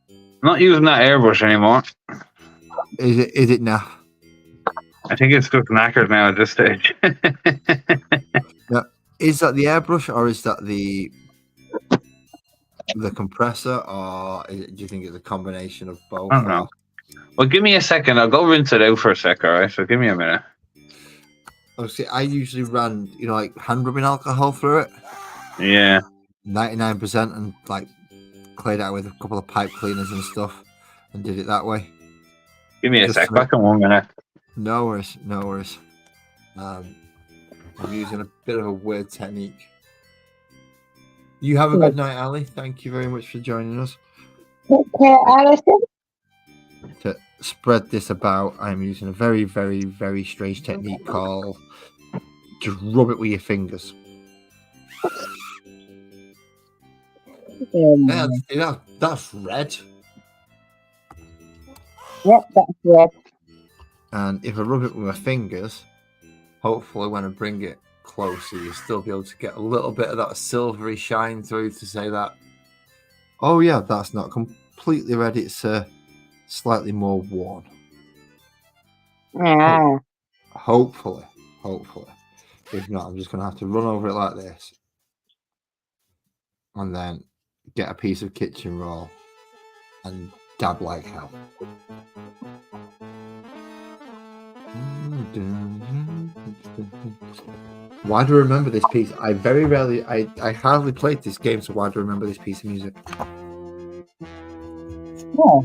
I'm not using that airbrush anymore. Is it now? I think it's just knackered now at this stage. Now, is that the airbrush or is that the compressor, or do you think it's a combination of both? I don't know. Well, give me a second. I'll go rinse it out for a sec, alright? So give me a minute. Obviously, I usually run, like hand rubbing alcohol through it. Yeah. 99%, and like cleared out with a couple of pipe cleaners and stuff, and did it that way. Give me a Just sec. to- Back in 1 minute. No worries, no worries. I'm using a bit of a weird technique. You have a good night, Ali. Thank you very much for joining us. Take care, Alison. To spread this about, I'm using a very, very, very strange technique called just rub it with your fingers. Yeah, that's red. Yep, that's red. And if I rub it with my fingers, hopefully when I bring it closer, you'll still be able to get a little bit of that silvery shine through to say that, oh yeah, that's not completely red, it's slightly more worn. Yeah. Hopefully. If not, I'm just going to have to run over it like this. And then get a piece of kitchen roll and dab like hell. Why do I remember this piece? I hardly played this game, so why do I remember this piece of music? Yeah.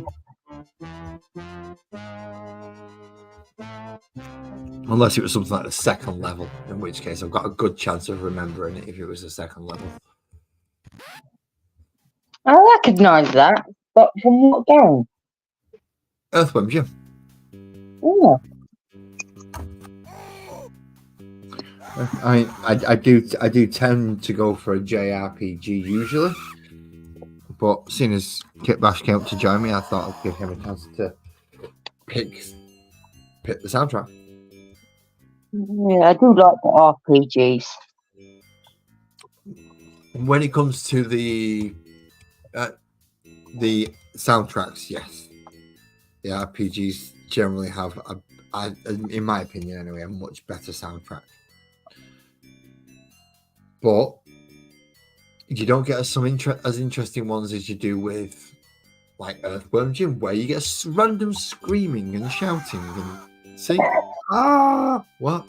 Unless it was something like the second level, in which case I've got a good chance of remembering it if it was the second level. I recognise that, but from what game? Earthworm Jim. Yeah. I do tend to go for a JRPG usually, but seeing as Kit Bash came up to join me, I thought I'd give him a chance to pick the soundtrack. Yeah, I do like the RPGs. When it comes to the soundtracks, yes, the RPGs generally have in my opinion anyway, a much better soundtrack. But you don't get as interesting ones as you do with like Earthworm Jim, where you get random screaming and shouting and see, what?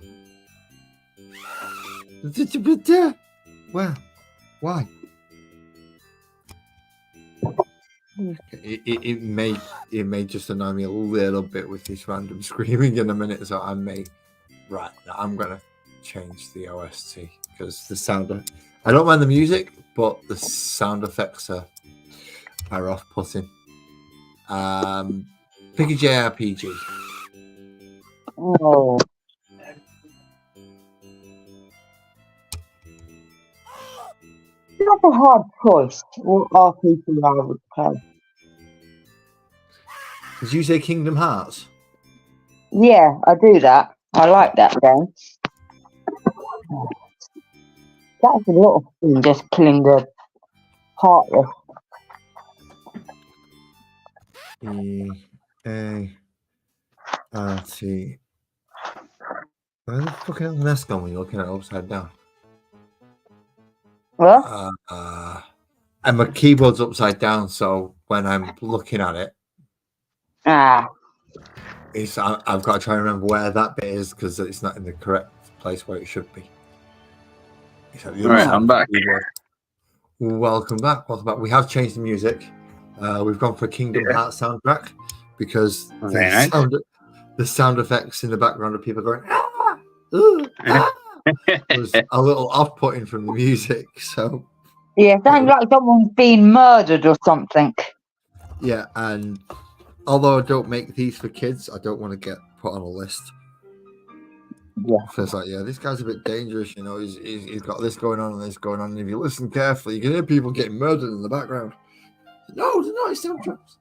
Well, why? It may just annoy me a little bit with this random screaming in a minute, so I'm gonna change the OST because the sound. I don't mind the music, but the sound effects are off-putting. Pick a JRPG. Oh. Not a hard choice. What RPG I would play? Did you say Kingdom Hearts? Yeah, I do that. I like that game. That's a lot of fun, just killing the heartless. E-A-R-T. Where the fuck is the nest gone when you're looking at it upside down? What? And my keyboard's upside down, so when I'm looking at it, Ah. I've got to try and remember where that bit is because it's not in the correct place where it should be. All right, I'm back. Welcome back. We have changed the music. We've gone for a Kingdom Hearts soundtrack because the sound effects in the background of people going was a little off-putting from the music. So Yeah, sounds like someone's being murdered or something. yeah, and although I don't make these for kids, I don't want to get put on a list. Yeah. So it's like, yeah, this guy's a bit dangerous, you know. He's got this going on and this going on. And if you listen carefully, you can hear people getting murdered in the background. No, they're not. It's soundtracks.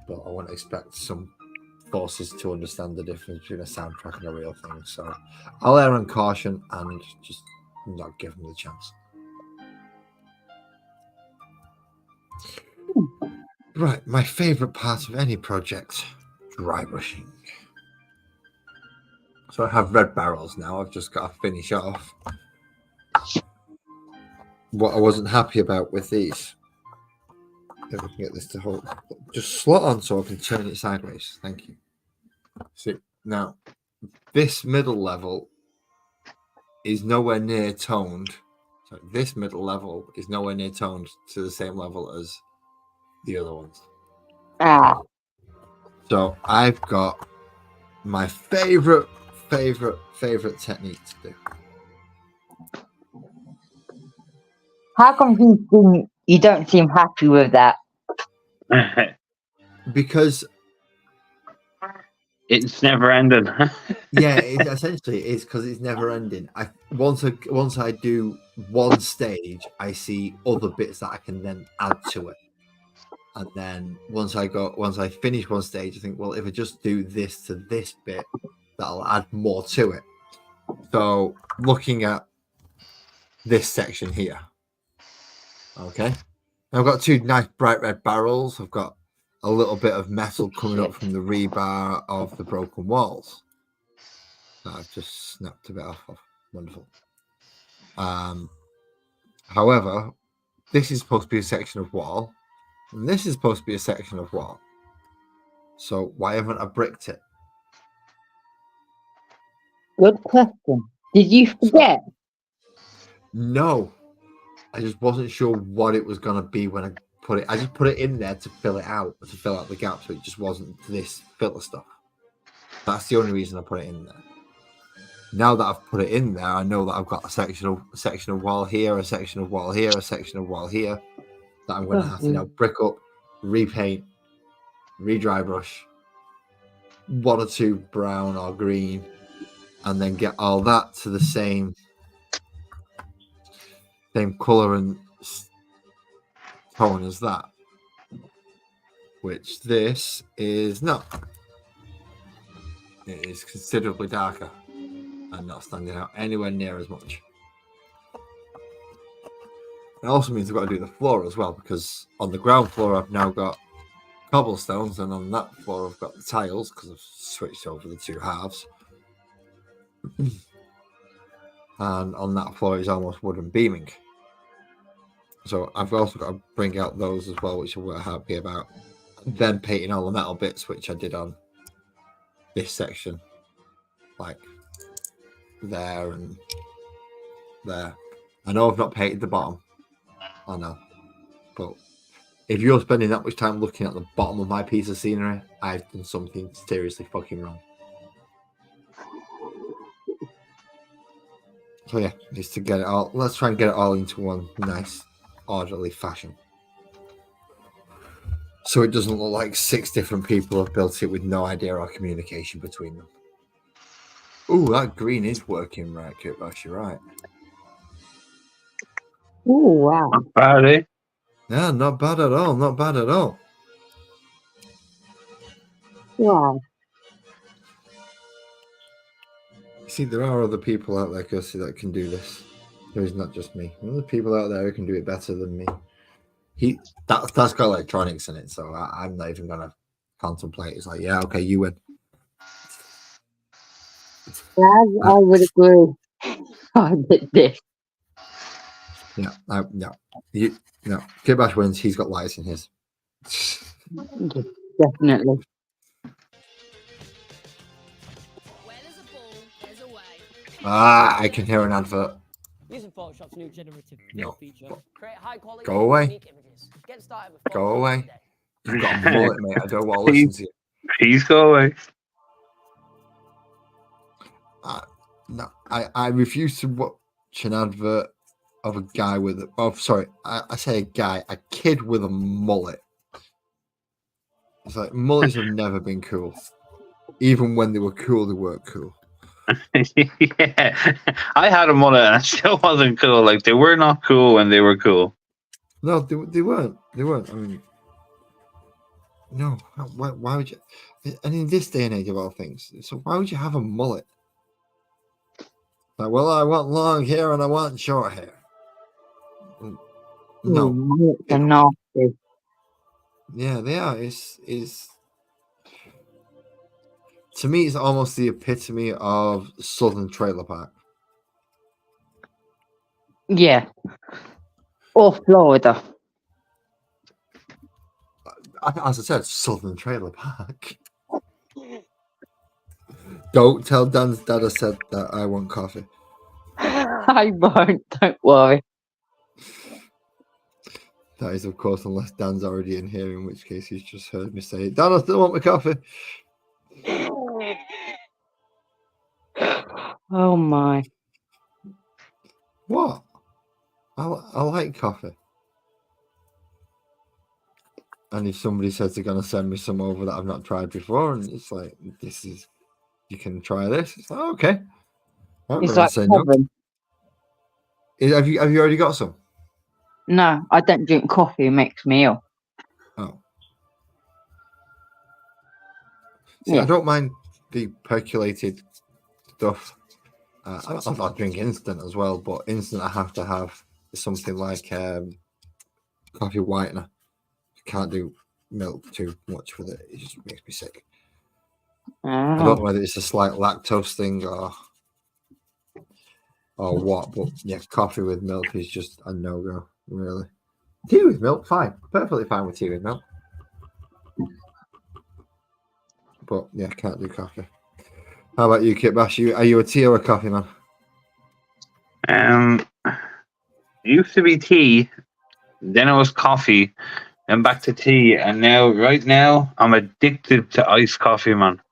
But I wouldn't expect some forces to understand the difference between a soundtrack and a real thing. So I'll err on caution and just not give them the chance. Right, my favourite part of any project, dry brushing. So I have red barrels now. I've just got to finish off what I wasn't happy about with these. If we can get this to hold, just slot on so I can turn it sideways. Thank you. See, now this middle level is nowhere near toned. So this middle level is nowhere near toned to the same level as the other ones. Ah. So I've got my favorite technique to do. How come you don't seem happy with that? Because it's never ending. yeah, it essentially is because it's never ending. Once I do one stage, I see other bits that I can then add to it. And then once I finish one stage, I think, well, if I just do this to this bit, that'll add more to it. So looking at this section here, okay, I've got two nice bright red barrels. I've got a little bit of metal coming up from the rebar of the broken walls that I've just snapped a bit off of. Wonderful. However, this is supposed to be a section of wall, and this is supposed to be a section of wall. So why haven't I bricked it? Good question. Did you forget? No, I just wasn't sure what it was going to be when I put it. I just put it in there to fill it out, to fill out the gap, so it just wasn't this filler stuff. That's the only reason I put it in there. Now that I've put it in there, I know that I've got a section of wall here, a section of wall here, a section of wall here that I'm going to have to now brick up, repaint, re-dry brush, one or two brown or green, and then get all that to the same color and tone as that, which this is not. It is considerably darker and not standing out anywhere near as much. It also means I've got to do the floor as well, because on the ground floor I've now got cobblestones, and on that floor I've got the tiles because I've switched over the two halves. And on that floor is almost wooden beaming. So I've also got to bring out those as well, which I'm happy about. Then painting all the metal bits, which I did on this section, like there and there. I know I've not painted the bottom. I know. But if you're spending that much time looking at the bottom of my piece of scenery, I've done something seriously fucking wrong. So yeah, just to get it all, let's try and get it all into one nice, orderly fashion. So it doesn't look like 6 different people have built it with no idea or communication between them. Ooh, that green is working right, Kirkbosh, you're right. Oh, wow. Not bad, eh? Yeah, not bad at all, not bad at all. Wow. See, there are other people out there, Kirsty, that can do this. There is not just me. There are people out there who can do it better than me. That's got electronics in it, so I'm not even gonna contemplate. It's like, yeah, okay, you win. I would agree. I did this. Yeah, no, Kirkbosh wins. He's got lights in his. Definitely. I can hear an advert. Using Photoshop's new generative No. feature. Create high quality, Go away. unique images. Get started with Go Photoshop away. today. You've got a mullet, mate. I don't want to listen to you. Please go away. No, I refuse to watch an advert of a guy with I say a guy, a kid with a mullet. It's like mullets have never been cool. Even when they were cool, they weren't cool. Yeah, I had a mullet and it still wasn't cool. Like they were not cool when they were cool. No, they weren't. They weren't. I mean, no. Why would you? And in this day and age of all things, so why would you have a mullet? Like, well, I want long hair and I want short hair. No. They're nasty. Yeah, they are. It's to me, it's almost the epitome of Southern trailer park. Yeah. Or Florida. As I said, Southern trailer park. Don't tell Dan's dad I said that I want coffee. I won't, don't worry. That is, of course, unless Dan's already in here, in which case he's just heard me say, Dan, I still want my coffee. Oh my. What? I like coffee. And if somebody says they're going to send me some over that I've not tried before, and it's like, you can try this. It's like, okay. I'm It's not like say no. heaven. Have you already got some? No, I don't drink coffee. It makes me ill. Oh. See, Yeah. I don't mind the percolated stuff. I drink instant as well, but instant I have to have something like coffee whitener. I can't do milk too much with it. It just makes me sick. I don't know whether it's a slight lactose thing or what, but yeah, coffee with milk is just a no-go, really. Tea with milk, fine. Perfectly fine with tea with milk. But yeah, can't do coffee. How about you, Kit Bash? Are you a tea or a coffee man? Used to be tea, then it was coffee, then back to tea, and right now, I'm addicted to iced coffee, man.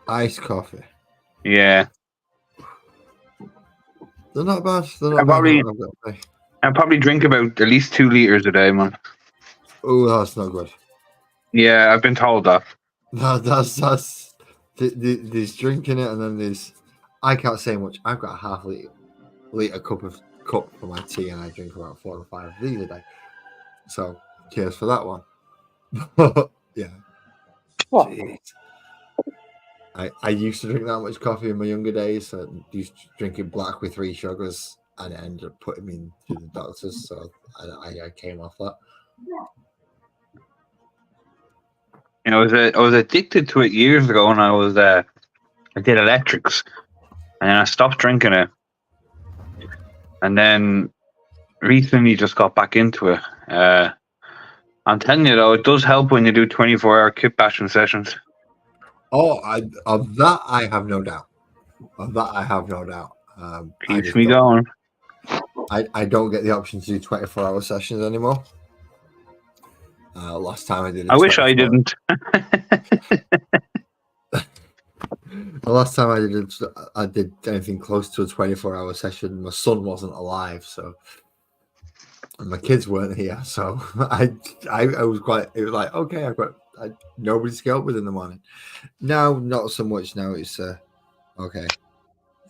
Iced coffee. Yeah. They're not bad. They're not bad. I probably drink about at least 2 liters a day, man. Oh, that's not good. Yeah, I've been told that. That's there's drinking it, and then there's I can't say much. I've got a half liter cup for my tea, and I drink about 4 or 5 of these a day. So cheers for that one. Yeah. What? Jeez. I used to drink that much coffee in my younger days. So I used to drink it black with 3 sugars, and it ended up putting me to the doctors. So I came off that. You know, I was addicted to it years ago when I did electrics, and then I stopped drinking it, and then recently just got back into it. I'm telling you though, it does help when you do 24-hour kit bashing sessions. Oh, of that I have no doubt. Of that I have no doubt. Keeps me going. I don't get the option to do 24-hour sessions anymore. Last time I did it. I wish I didn't. The last time I did anything close to a 24-hour session, my son wasn't alive, so and my kids weren't here, so I was quite. It was like, okay, nobody's to get up with in the morning. Now, not so much. Now it's okay,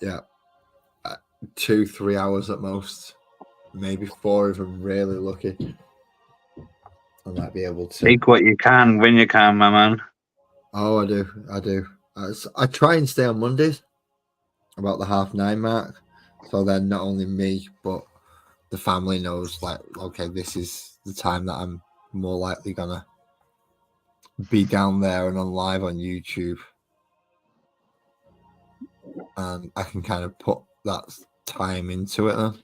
yeah, 2-3 hours at most, maybe 4 if I'm really lucky. I might be able to take what you can when you can, my man. Oh, I do. I try and stay on Mondays about the 9:30 mark, so then not only me but the family knows, like, okay, this is the time that I'm more likely gonna be down there and on live on YouTube, and I can kind of put that time into it. Then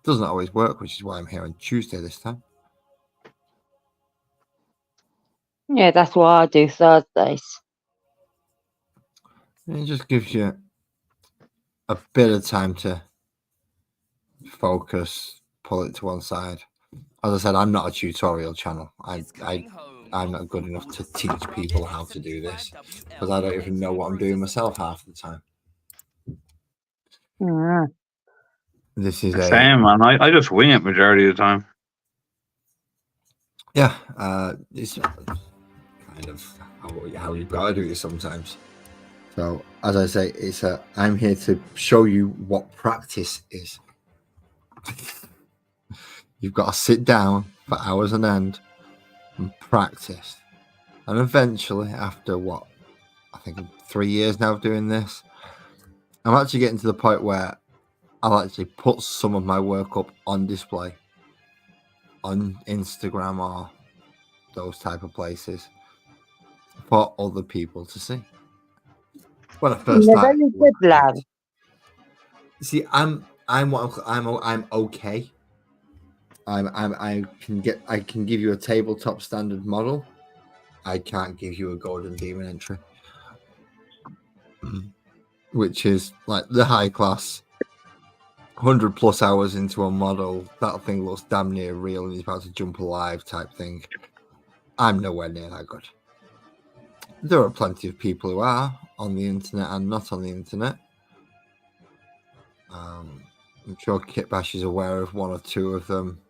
doesn't always work, which is why I'm here on Tuesday this time. Yeah, that's why I do Thursdays. It just gives you a bit of time to focus, pull it to one side. As I said, I'm not a tutorial channel. I'm not good enough to teach people how to do this because I don't even know what I'm doing myself half the time. Mm. This is Same, man. I just wing it majority of the time. Yeah, it's kind of how you've got to do this sometimes. So, as I say, I'm here to show you what practice is. You've got to sit down for hours on end and practice. And eventually, after I think 3 years now of doing this, I'm actually getting to the point where I'll actually put some of my work up on display on Instagram or those type of places for other people to see. When I first You're started, very good, lad. see, I'm okay. I can give you a tabletop standard model. I can't give you a golden demon entry, which is like the high class 100+ hours into a model. That thing looks damn near real and he's about to jump alive type thing. I'm nowhere near that good. There are plenty of people who are on the internet and not on the internet. I'm sure Kitbash is aware of one or two of them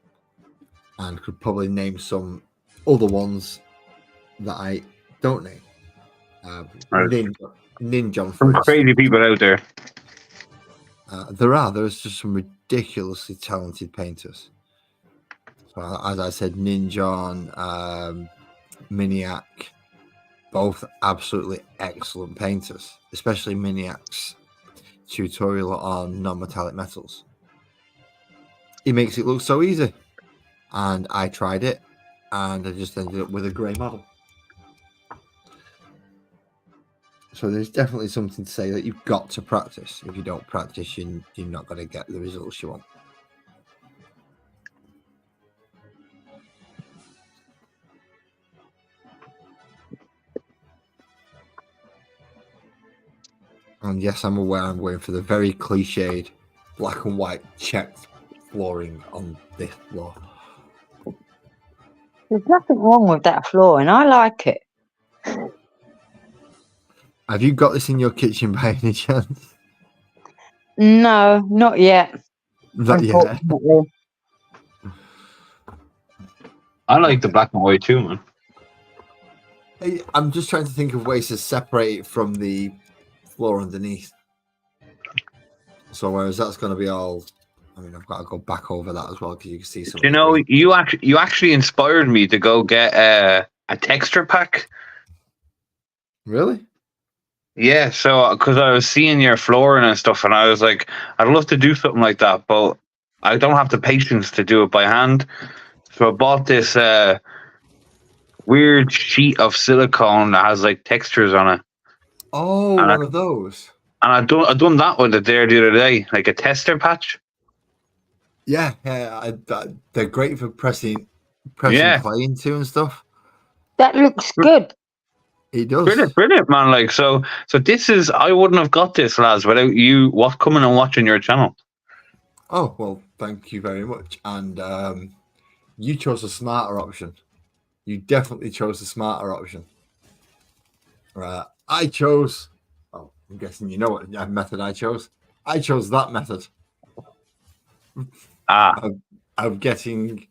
and could probably name some other ones that I don't name. Right. Ninja, for Some instance. crazy people out there. There's just some ridiculously talented painters. So, as I said, Ninja, Miniac, both absolutely excellent painters, especially Miniac's tutorial on non-metallic metals. It makes it look so easy. And I tried it, and I just ended up with a grey model. So there's definitely something to say that you've got to practice. If you don't practice, you're not going to get the results you want. And yes, I'm aware I'm going for the very cliched black and white checked flooring on this floor. There's nothing wrong with that floor, and I like it. Have you got this in your kitchen by any chance? No, not yet. Not yet. Unfortunately. I like the black and white too, man. Hey, I'm just trying to think of ways to separate it from the floor underneath. So whereas that's going to be all, I mean, I've got to go back over that as well because you can see some. You know, you actually inspired me to go get a texture pack. Really? Yeah, so because I was seeing your flooring and stuff, and I was like, I'd love to do something like that, but I don't have the patience to do it by hand. So I bought this weird sheet of silicone that has like textures on it. Oh, And one of those. And I done that with it there the other day, like a tester patch. Yeah, they're great for pressing Yeah. clay into and stuff. That looks good. It does. Brilliant, man. Like so this is, I wouldn't have got this, lads, without you coming and watching your channel. Oh, well, thank you very much. And you chose a smarter option. You definitely chose the smarter option. Right. I chose, well, I'm guessing you know what method I chose. I chose that method. Of getting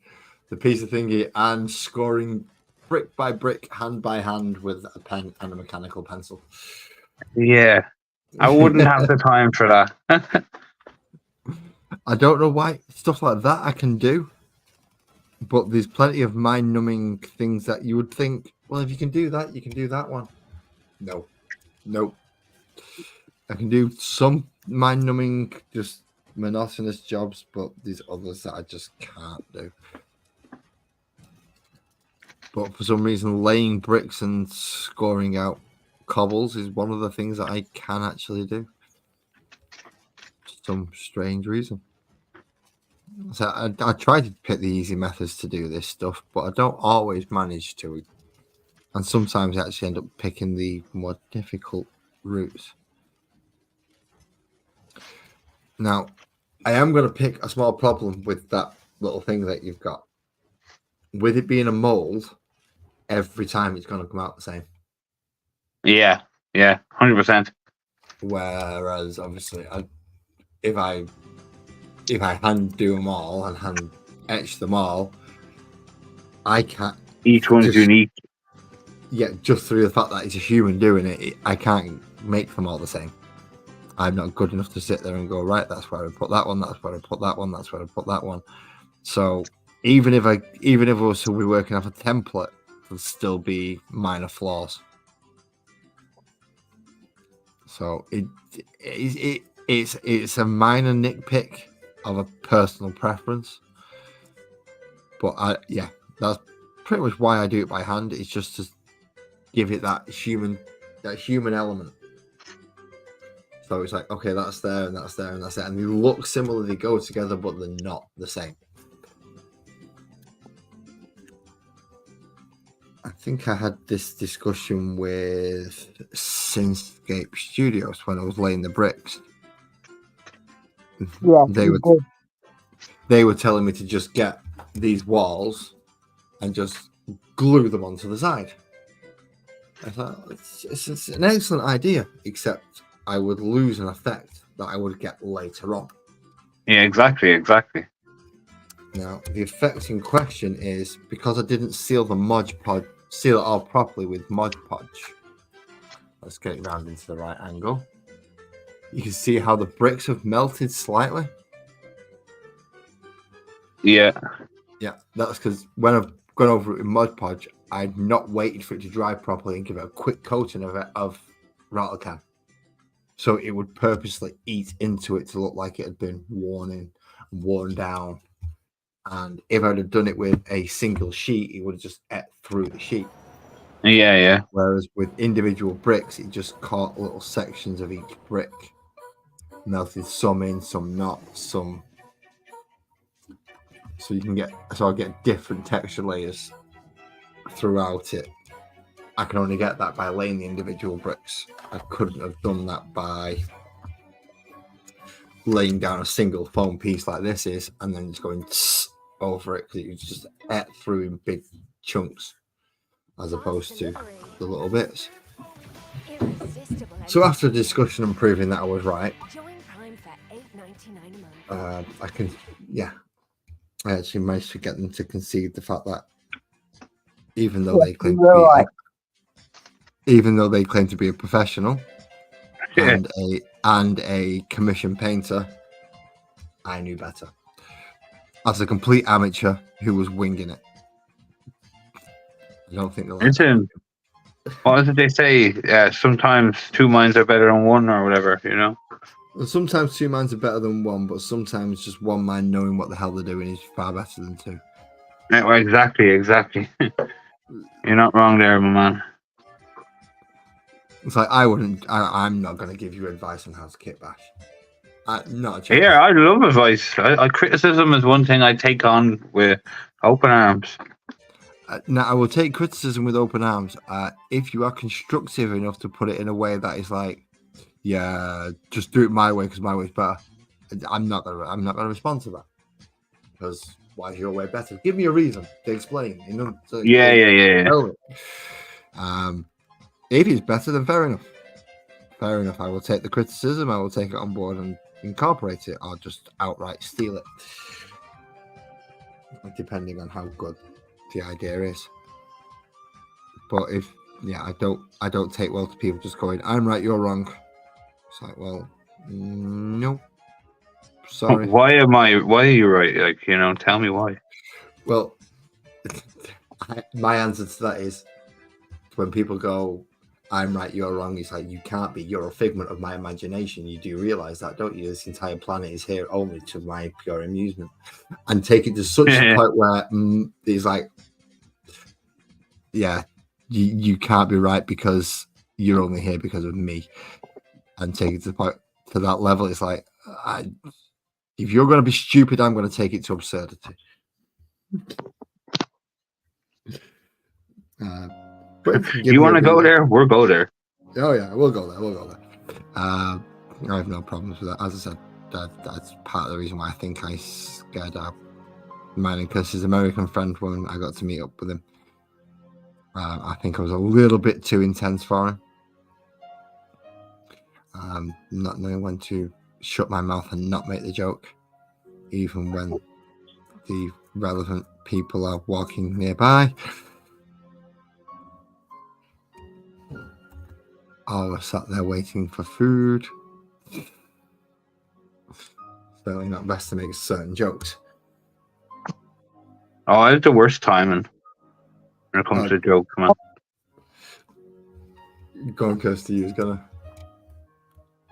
the piece of thingy and scoring brick by brick, hand by hand with a pen and a mechanical pencil. Yeah. I wouldn't have the time for that. I don't know why stuff like that I can do, but there's plenty of mind-numbing things that you would think, well, if you can do that, you can do that one. Nope. I can do some mind-numbing, just monotonous jobs, but there's others that I just can't do. But for some reason, laying bricks and scoring out cobbles is one of the things that I can actually do. For some strange reason. So I try to pick the easy methods to do this stuff, but I don't always manage to. And sometimes I actually end up picking the more difficult routes. Now, I am going to pick a small problem with that little thing that you've got. With it being a mold, every time it's going to come out the same. Yeah, 100%. Whereas, obviously, if I hand do them all and hand etch them all, I can't. Each one's unique. just through the fact that it's a human doing it, I can't make them all the same. I'm not good enough to sit there and go, right, that's where I put that one, that's where I put that one, that's where I put that one. So even if I was to be working off a template, there'll still be minor flaws. So it's a minor nitpick of a personal preference. But that's pretty much why I do it by hand. It's just to give it that human element. So it's like, okay, that's there and that's there and that's there. And they look similar, they go together, but they're not the same. I think I had this discussion with Synscape Studios when I was laying the bricks. Yeah, they were telling me to just get these walls and just glue them onto the side. I thought it's an excellent idea, except I would lose an effect that I would get later on. Yeah, exactly. Now, the effect in question is because I didn't seal it off properly with Mod Podge. Let's get it round into the right angle. You can see how the bricks have melted slightly. Yeah. Yeah, that's because when I've gone over it with Mod Podge, I'd not waited for it to dry properly and give it a quick coating of rattle can. So it would purposely eat into it to look like it had been worn down. And if I'd have done it with a single sheet, it would have just ate through the sheet. Yeah. Whereas with individual bricks, it just caught little sections of each brick. Melted some in, some not, some. So I get different texture layers throughout it. I can only get that by laying the individual bricks. I couldn't have done that by laying down a single foam piece like this is, and then just going over it, because it just ate through in big chunks, as opposed to the little bits. So after a discussion and proving that I was right, I actually managed to get them to concede the fact that even though they claim to be a professional and a commission painter, I knew better. As a complete amateur who was winging it. I don't think they'll Listen, what did they say? Sometimes two minds are better than one, or whatever, you know? Sometimes two minds are better than one, but sometimes just one mind knowing what the hell they're doing is far better than two. Yeah, well, exactly. You're not wrong there, my man. It's like I'm not going to give you advice on how to kit bash. Not a chance. Yeah, I love advice. Criticism is one thing I take on with open arms. Now, I will take criticism with open arms if you are constructive enough to put it in a way that is like, yeah, just do it my way because my way's better. I'm not gonna respond to that, because why is your way better? Give me a reason to explain. You know. Yeah. If it's better, then fair enough. Fair enough. I will take the criticism. I will take it on board and incorporate it, or just outright steal it, depending on how good the idea is. But I don't take well to people just going, I'm right, you're wrong. It's like, well, no, sorry. Why are you right? Like, you know, tell me why. Well, my answer to that is when people go, I'm right, you're wrong. It's like, you can't be. You're a figment of my imagination. You do realize that, don't you? This entire planet is here only to my pure amusement. And take it to such a point where it's like, yeah, you can't be right because you're only here because of me. And take it to the point, to that level. It's like, if you're going to be stupid, I'm going to take it to absurdity. You want to go there? We'll go there. Oh yeah, we'll go there. I have no problems with that. As I said, that's part of the reason why I think I scared out mine and Kirsty's American friend when I got to meet up with him. I think I was a little bit too intense for him. Not knowing when to shut my mouth and not make the joke, even when the relevant people are walking nearby. Oh, we're sat there waiting for food. Certainly not best to make certain jokes. Oh, I have the worst timing when it comes to jokes, man. Go on, Kirsty. You're gonna.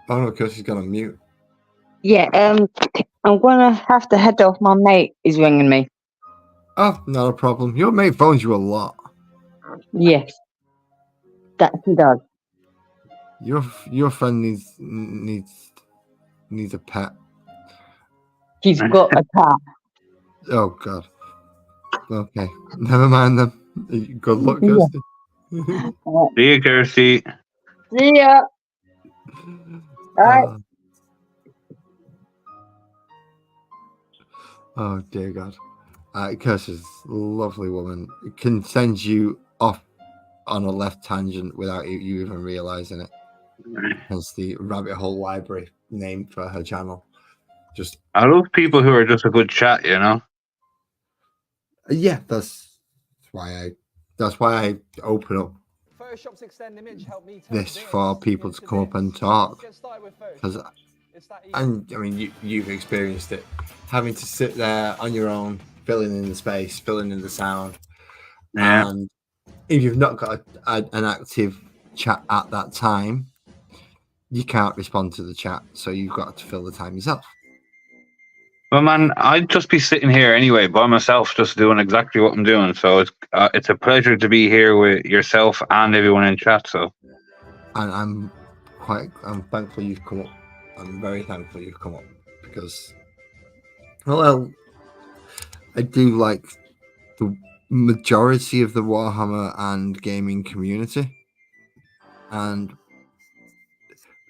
Oh no, Kirsty's gonna mute. Yeah, I'm gonna have to head off. My mate is ringing me. Oh, not a problem. Your mate phones you a lot. Yes, that he does. Your friend needs a pet. He's got a cat. Oh God. Okay, never mind then. Good luck, Yeah. Kirsty. See you, Kirsty. See ya. Bye. Oh dear God. Kirsty's a lovely woman. It can send you off on a left tangent without you even realizing it. Hence the rabbit hole library name for her channel. Just I love people who are just a good chat, you know. yeah, that's why I open up Photoshop's extend image help me this for people to come up and talk. Because and I mean you've experienced it, having to sit there on your own, filling in the space, filling in the sound, Yeah. and if you've not got an active chat at that time, you can't respond to the chat, so you've got to fill the time yourself. Well, man, I'd just be sitting here anyway by myself, just doing exactly what I'm doing. So it's a pleasure to be here with yourself and everyone in chat. So, And I'm thankful you've come up. I'm very thankful you've come up because, well, I do like the majority of the Warhammer and gaming community, and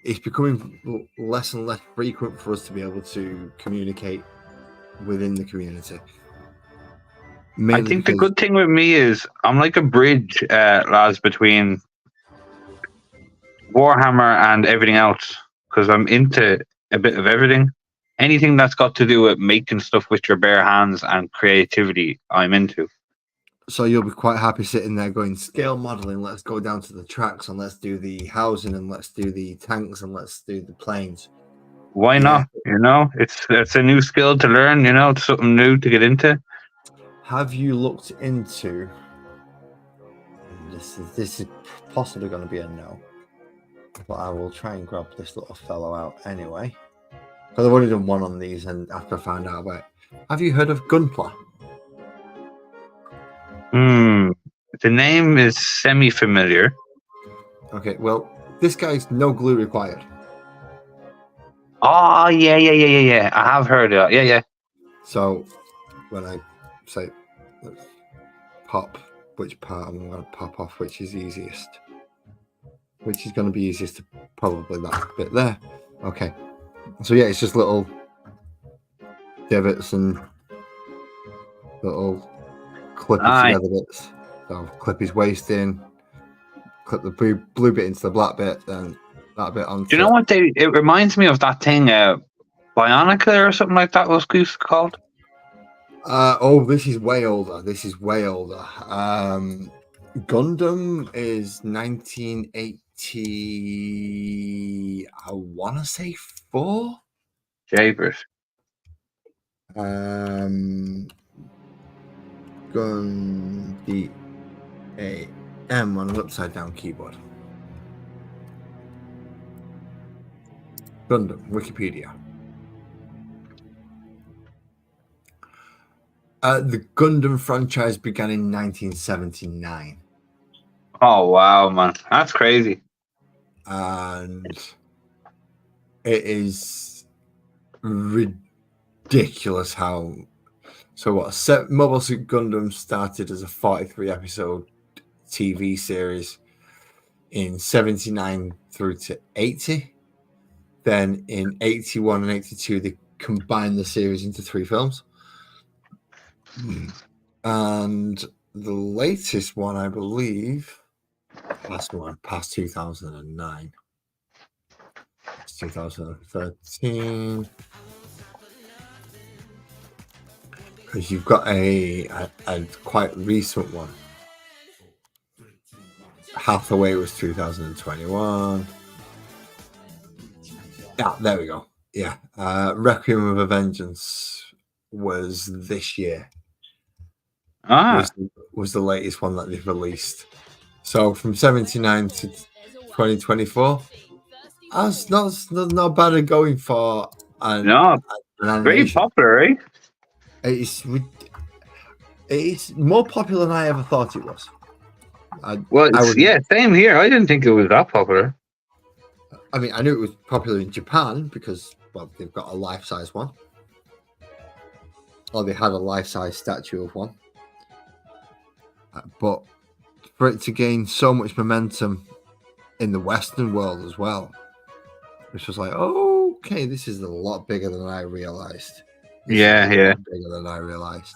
it's becoming less and less frequent for us to be able to communicate within the community. I think the good thing with me is I'm like a bridge, lads, between Warhammer and everything else because I'm into a bit of everything. Anything that's got to do with making stuff with your bare hands and creativity, I'm into. So you'll be quite happy sitting there going scale modeling. Let's go down to the tracks and let's do the housing and let's do the tanks and let's do the planes. Why not? You know, it's a new skill to learn. You know, it's something new to get into. Have you looked into? This is possibly going to be a no, but I will try and grab this little fellow out anyway. Because I've only done one on these, and after I found out about it, have you heard of Gunpla? The name is semi-familiar. Okay, well, this guy's no glue required. Oh, yeah. I have heard of it. Yeah. So, when I say let's pop which part I'm going to pop off, which is easiest, which is going to be easiest to probably that bit there. Okay, so yeah, it's just little divots and little clip it together bits. So clip his waist in, clip the blue bit into the black bit, then that bit on. Do you know what it reminds me of that thing, Bionica or something like that was called? This is way older. Gundam is 1980. I want to say 4. Japers. Gun D A M on an upside down keyboard. Gundam Wikipedia. The Gundam franchise began in 1979. Oh wow, man, that's crazy. And it is ridiculous how. So what? Mobile Suit Gundam started as a 43 episode TV series in 79 through to 80. Then in 81 and 82, they combined the series into 3 films. And the latest one, I believe, last one past 2009. It's 2013. Because you've got a quite recent one. Hathaway was 2021. Yeah, there we go. Yeah. Requiem of a Vengeance was this year. Was the latest one that they've released. So from 79 to 2024, that's not bad at going for an very animation. popular, eh? It's more popular than I ever thought it was. Same here. I didn't think it was that popular. I mean, I knew it was popular in Japan because, well, they've got a life-size one. Or they had a life-size statue of one. But for it to gain so much momentum in the Western world as well, it's just like, oh, okay, this is a lot bigger than I realized. Yeah. Bigger than I realized.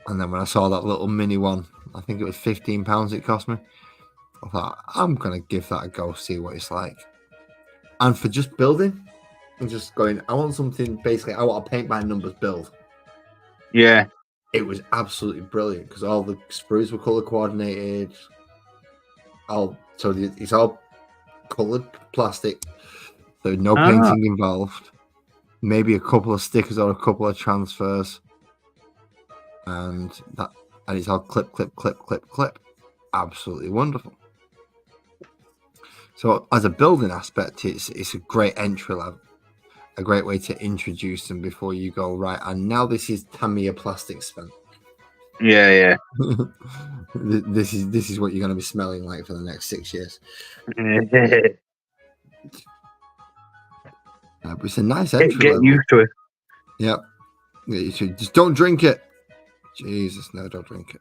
And then when I saw that little mini one, I think it was £15 it cost me. I thought, I'm going to give that a go, see what it's like. And for just building, and just going, I want something, basically, I want a paint by numbers build. Yeah. It was absolutely brilliant because all the sprues were color coordinated. It's all colored plastic. So no painting involved. Maybe a couple of stickers or a couple of transfers. And it's all clip. Absolutely wonderful. So as a building aspect, it's a great entry level, a great way to introduce them before you go right. And now this is Tamiya plastic spent. Yeah. This is what you're going to be smelling like for the next 6 years. But it's a nice entry Get level. used to it. Yep. Just don't drink it. Jesus, no, don't drink it.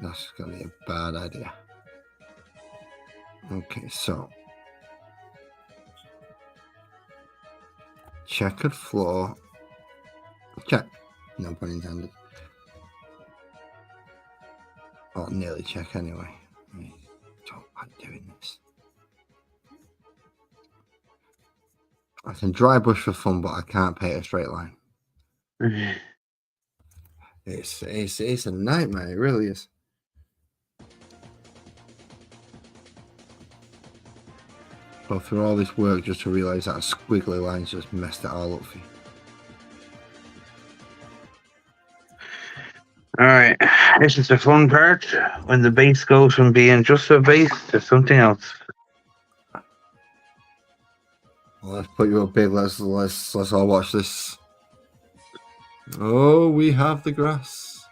That's going to be a bad idea. Okay, so checkered floor. Check. No pun intended. Or nearly check anyway. I don't like doing this. I can dry brush for fun, but I can't paint a straight line. It's a nightmare. It really is. Go through all this work just to realise that a squiggly line's just messed it all up for you. Alright, this is the fun part, when the base goes from being just a base to something else. Well, let's put you up big. Let's all watch this. Oh, we have the grass.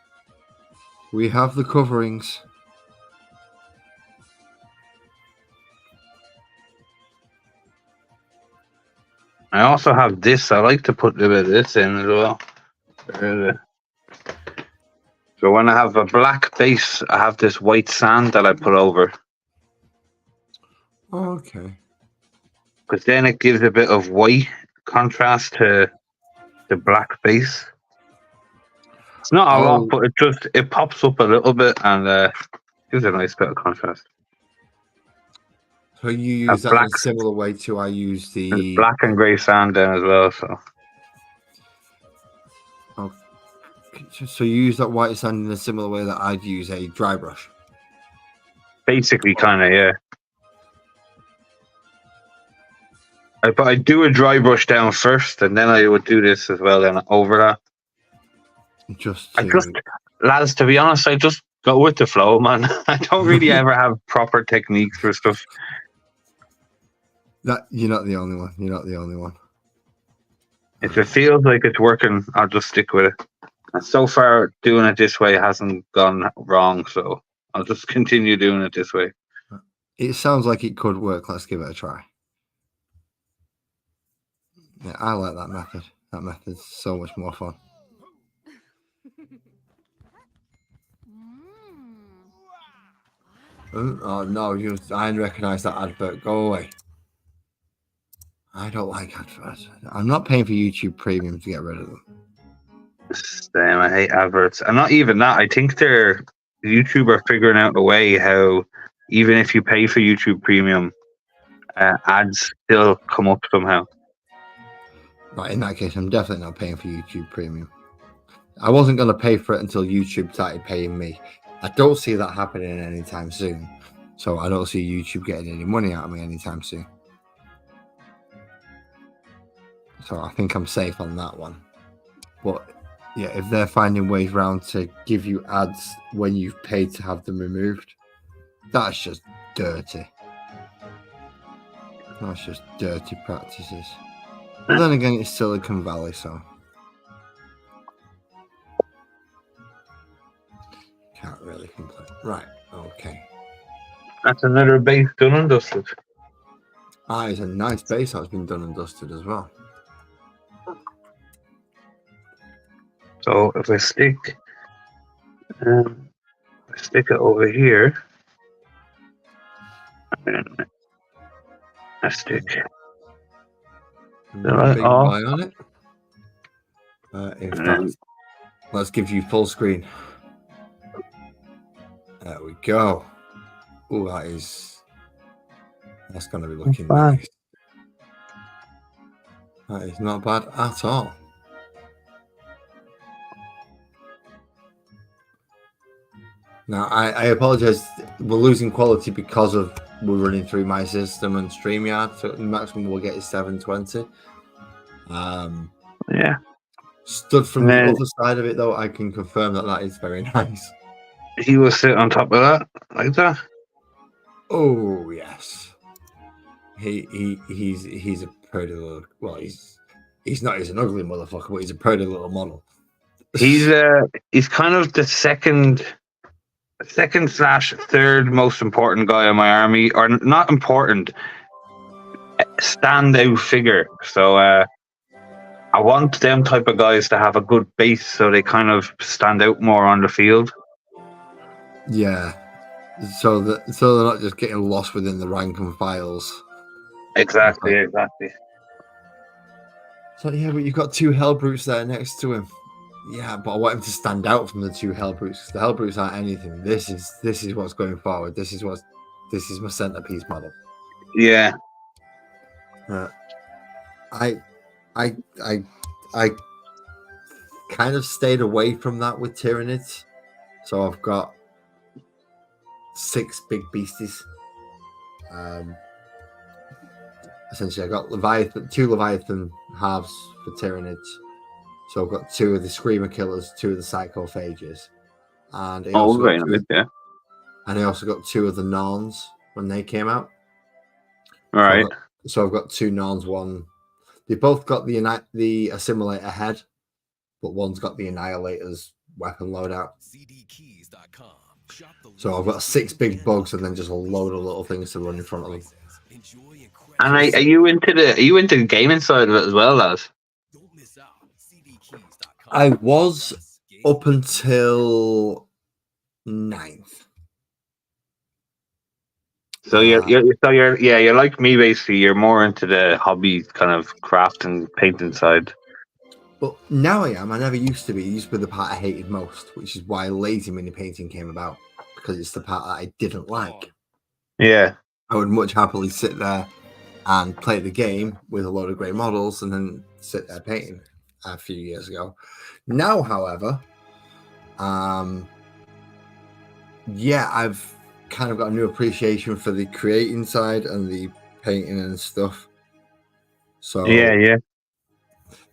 We have the coverings. I also have this. I like to put a bit of this in as well. So when I have a black base, I have this white sand that I put over. Okay. Because then it gives a bit of white contrast to the black base. It's not a lot, but it pops up a little bit and gives a nice bit of contrast. So you use that in a similar way to I use the black and grey sand then as well. So you use that white sand in a similar way that I'd use a dry brush. Basically, kind of, yeah. But I do a dry brush down first, and then I would do this as well. Then over that, lads, to be honest, I just go with the flow, man. I don't really ever have proper techniques for stuff. That you're not the only one. You're not the only one. If it feels like it's working, I'll just stick with it. And so far, doing it this way hasn't gone wrong, so I'll just continue doing it this way. It sounds like it could work. Let's give it a try. Yeah, I like that method. That method's so much more fun. Oh no, I recognise that advert. Go away. I don't like adverts. I'm not paying for YouTube Premium to get rid of them. Damn, I hate adverts. And not even that. I think YouTube are figuring out a way how even if you pay for YouTube Premium, ads still come up somehow. Right, in that case, I'm definitely not paying for YouTube Premium. I wasn't going to pay for it until YouTube started paying me. I don't see that happening anytime soon. So I don't see YouTube getting any money out of me anytime soon. So I think I'm safe on that one. But yeah, if they're finding ways around to give you ads when you've paid to have them removed, that's just dirty. That's just dirty practices. But then again, it's Silicon Valley, so can't really complain. Right, okay. That's another base done and dusted. Ah, it's a nice base that's been done and dusted as well. So if I stick it over here, and I stick. Big Oh. buy on it. In fact, let's give you full screen. There we go. Oh, that's going to be looking nice. That is not bad at all. Now, I apologize. We're losing quality because we're running through my system and StreamYard. So the maximum we'll get is 720. Yeah. Stood from the other side of it, though, I can confirm that is very nice. He will sit on top of that, like that. Oh yes. He's a pretty little. Well, he's not. He's an ugly motherfucker, but he's a pretty little model. He's kind of the second/third most important guy in my army, or not important, standout figure. So I want them type of guys to have a good base, so they kind of stand out more on the field. Yeah, so they're not just getting lost within the rank and files. Exactly. So yeah, but you've got two Hellbrutes there next to him. Yeah, but I want him to stand out from the two Hellbrutes. The Hellbrutes aren't anything. This is what's going forward. This is my centerpiece model. Yeah. I kind of stayed away from that with Tyranids. So I've got 6 big beasties. Essentially, I got two Leviathan halves for Tyranids. So I've got 2 of the Screamer Killers, 2 of the Psychophages, and I also got 2 of the Norns when they came out. All right. So I've got 2 Norns. One, they both got the Assimilator head, but one's got the Annihilator's weapon loadout. So I've got 6 big bugs and then just a load of little things to run in front of them. And are you into the gaming side of it as well, lads? I was up until 9th. So you're like me basically. You're more into the hobby kind of craft and painting side. But now I am. I never used to be. It used to be the part I hated most, which is why lazy mini painting came about, because it's the part that I didn't like. Yeah. I would much happily sit there and play the game with a load of great models and then sit there painting a few years ago. Now, however, I've kind of got a new appreciation for the creating side and the painting and stuff. So yeah.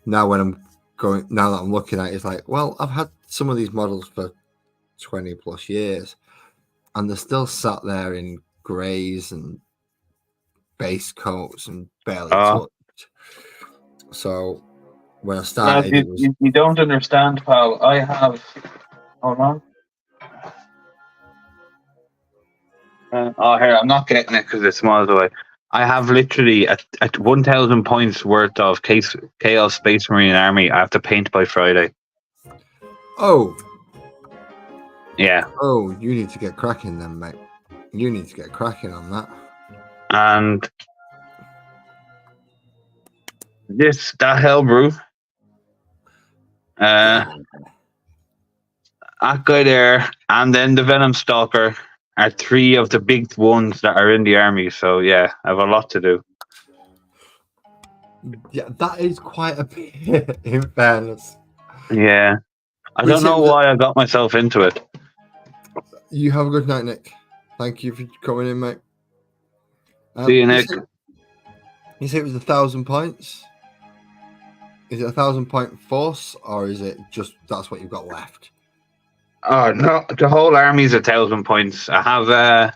Now that I'm looking at it, it's like, well, I've had some of these models for 20 plus years and they're still sat there in greys and base coats and barely touched. So when I started, you don't understand, pal. I have. Hold on. Here, I'm not getting it because it's miles away. I have literally at 1,000 points worth of Chaos Space Marine Army. I have to paint by Friday. Oh. Yeah. Oh, you need to get cracking then, mate. You need to get cracking on that. And that Hellbrew. That guy there, and then the Venom Stalker are 3 of the big ones that are in the army. So yeah, I have a lot to do. Yeah, that is quite a bit, in fairness. Yeah. I don't know why I got myself into it. You have a good night, Nick. Thank you for coming in, mate. See you, Nick. You say it was 1,000 points? Is it 1,000 point force, or is it just that's what you've got left? Oh no, the whole army's 1,000 points. I have the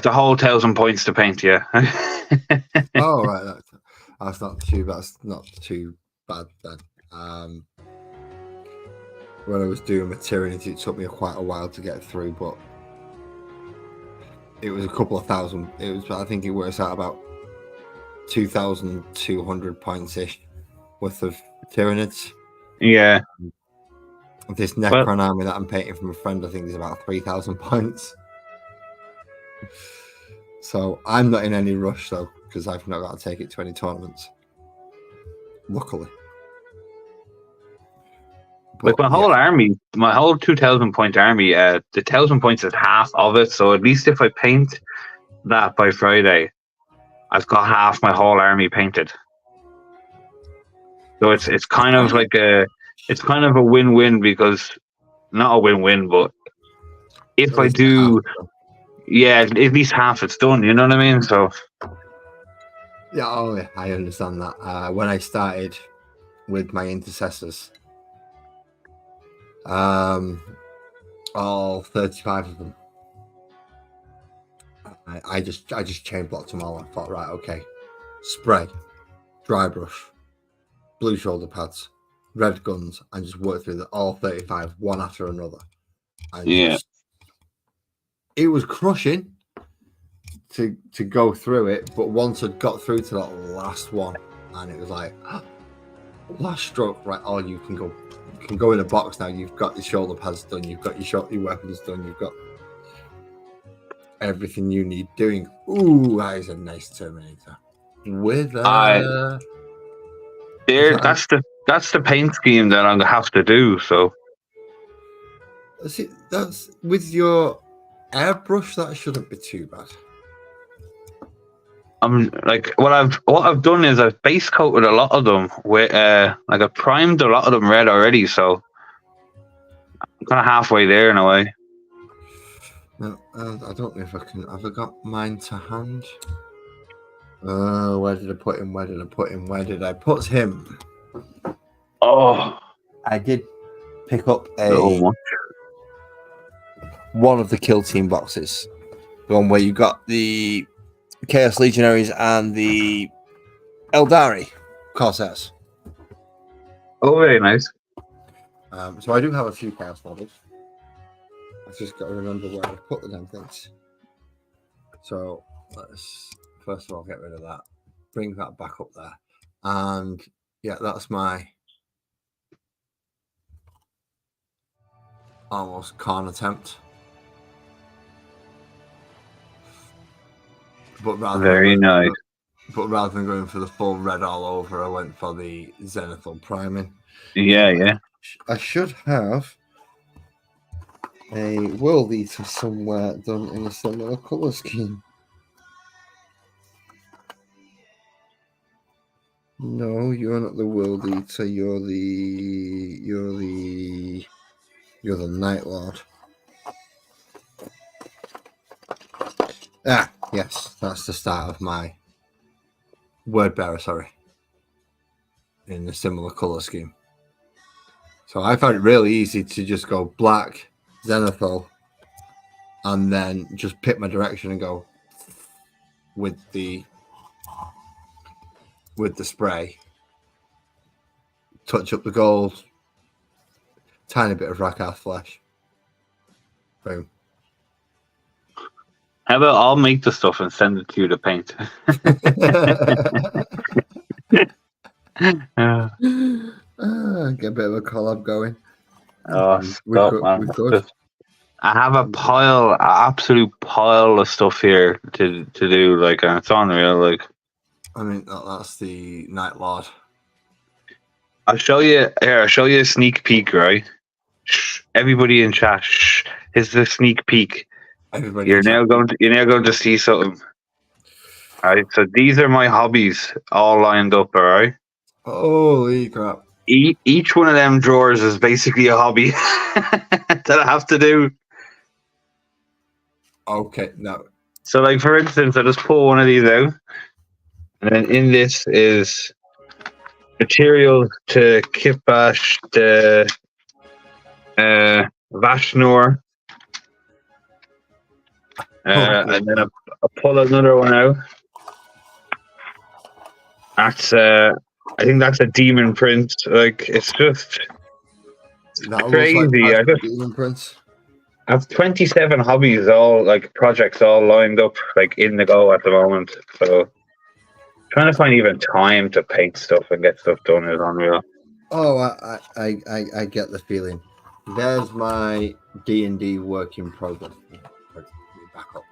whole 1,000 points to paint. Yeah. Oh right, that's not too. That's not too bad then. When I was doing my Tyranids, it took me quite a while to get through, but it was a couple of thousand. It was, I think, it works out about 2,200 points ish worth of Tyranids. Yeah. This Necron army that I'm painting from a friend, I think, is about 3,000 points. So I'm not in any rush though, because I've not got to take it to any tournaments. Luckily. Like my whole army, my whole 2,000 point army, the 1,000 points is half of it. So at least if I paint that by Friday, I've got half my whole army painted. So it's kind of like a win-win, because not a win-win, but if I do, yeah, at least half it's done. You know what I mean? So yeah, I understand that. When I started with my intercessors, all 35 of them, I just chain blocked them all. I thought, right, okay, spray, dry brush, blue shoulder pads, red guns, and just work through all 35 one after another. And it was crushing to go through it, but once I got through to that last one, and it was like last stroke, right? Oh, you can go in a box now. You've got your shoulder pads done. You've got your weapons done. You've got everything you need doing. Ooh, that is a nice Terminator. With that's the paint scheme that I'm gonna have to do. So see, that's with your airbrush. That shouldn't be too bad. I'm like what I've done is I've base coated a lot of them with like I primed a lot of them red already. So I'm kind of halfway there in a way. No, I don't know if I can. Have I got mine to hand? Where did I put him? Where did I put him? Oh, I did pick up so one of the kill team boxes, the one where you got the Chaos Legionaries and the Eldari Corsairs. Oh, very nice. So I do have a few Chaos models. I've just got to remember where I put the damn things. So let's first of all get rid of that. Bring that back up there. And yeah, that's my almost Khan attempt. But rather than going for the full red all over, I went for the zenithal priming. Yeah. I should have a World Eater somewhere done in a similar colour scheme. No, you're not the World Eater. You're the Night Lord. Ah, yes, that's the start of my word bearer. Sorry, in a similar color scheme. So I found it really easy to just go black, zenithal, and then just pick my direction and go with the spray. Touch up the gold, tiny bit of Rakarth flesh. Boom. How about I'll make the stuff and send it to you to paint? Get a bit of a collab going. We could. I have a absolute pile of stuff here to do. Like, and it's unreal. Like, I mean, that's the Night Lord. I'll show you here. I'll show you a sneak peek, right? Shh, everybody in chat. Shh, here's the sneak peek. You're now going to see something. All right. So these are my hobbies all lined up. All right. Holy crap! Each one of them drawers is basically a hobby that I have to do. Okay, no. So, like for instance, I just pull one of these out, and then in this is material to kitbash the Vashnor, Okay, and then I pull another one out. That's I think that's a demon print. Like it's just that looks crazy. like I Demon Prince. have 27 hobbies, all like projects, all lined up, like in the go at the moment. So trying to find even time to paint stuff and get stuff done is unreal. Oh, I get the feeling. There's my D&D work in progress. Back up.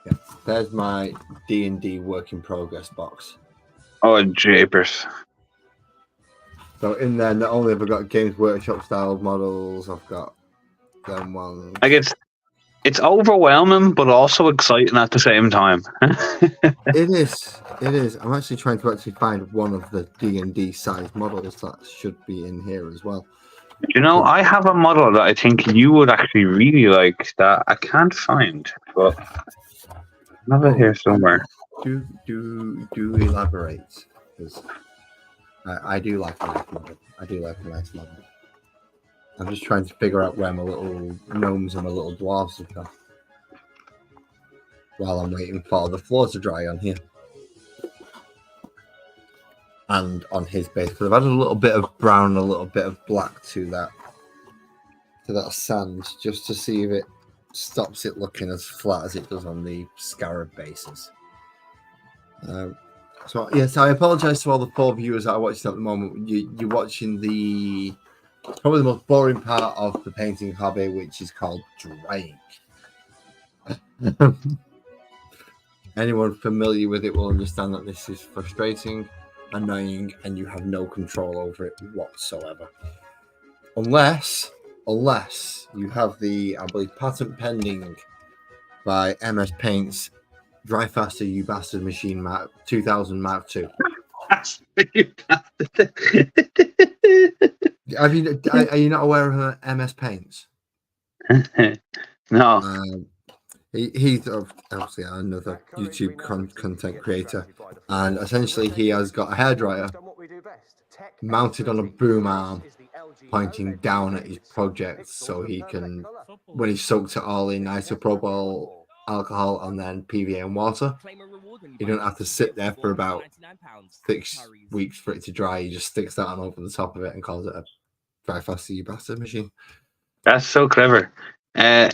Yeah, there's my D&D work in progress box. Oh, japers. So in there, not only have I got Games Workshop style models, I've got them ones. Like it's overwhelming, but also exciting at the same time. It is. It is. I'm actually trying to find one of the D&D size models that should be in here as well. You know, I have a model that I think you would actually really like that I can't find, but I have it here somewhere. Do elaborate, because I do like a nice model. I do like a nice model. I'm just trying to figure out where my little gnomes and my little dwarves have gone while I'm waiting for the floor to dry on here and on his base, because I've added a little bit of brown and a little bit of black to that sand just to see if it stops it looking as flat as it does on the Scarab bases. So yes, I apologize to all the 4 viewers that are watching at the moment. You're watching probably the most boring part of the painting hobby, which is called drying. Anyone familiar with it will understand that this is frustrating, annoying, and you have no control over it whatsoever. Unless you have the, I believe, patent pending by MS Paint's Dry Faster You Bastard Machine 2000 Mark II. Are you not aware of MS Paints? No. He's obviously another YouTube content creator, and essentially he has got a hairdryer mounted on a boom arm pointing down at his project, so he can, when he's soaked it all in isopropyl alcohol and then PVA and water, you don't have to sit there for about 6 weeks for it to dry. He just sticks that on over the top of it and calls it a Dry Faster You Bastard machine. That's so clever. Yeah.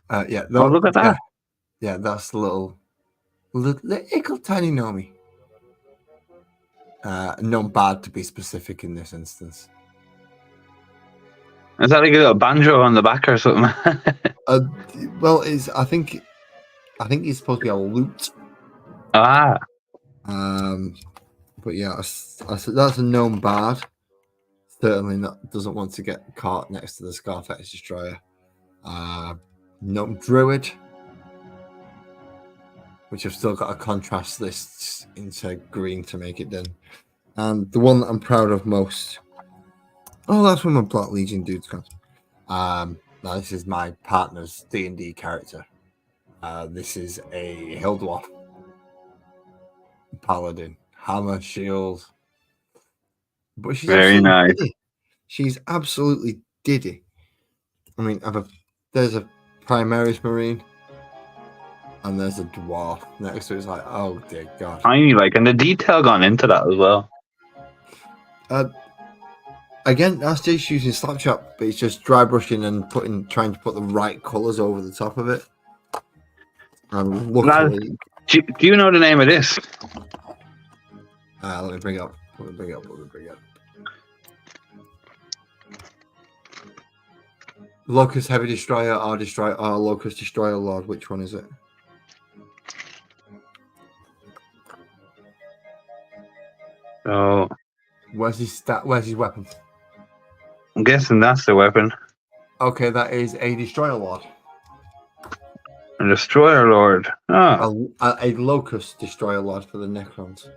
Oh, look at that. Yeah, that's the little tiny Nomi. No bad to be specific in this instance. Is that like a little banjo on the back or something? Well, I think he's supposed to be a lute. Ah. But yeah, that's a known bard. Certainly doesn't want to get caught next to the Scarface Destroyer. Gnome Druid, which I've still got to contrast this into green to make it done. And the one that I'm proud of most. Oh, that's where my Black Legion dude's gone. Now this is my partner's D&D character. This is a Hill Dwarf Paladin, hammer, shield. But she's very nice. Diddy. She's absolutely diddy. I mean, there's a Primaris Marine, and there's a dwarf next to it. It's like, oh dear God. Tiny, like, and the detail gone into that as well. Again, that's just using Slapshot, but it's just dry brushing and trying to put the right colours over the top of it. And luckily, do you know the name of this? let me bring it up. Locust Heavy Destroyer or Locust Destroyer Lord. Which one is it? Oh, Where's his weapon? I'm guessing that's the weapon. Okay, that is a Destroyer Lord. A Destroyer Lord. Ah. A Locust Destroyer Lord for the Necrons.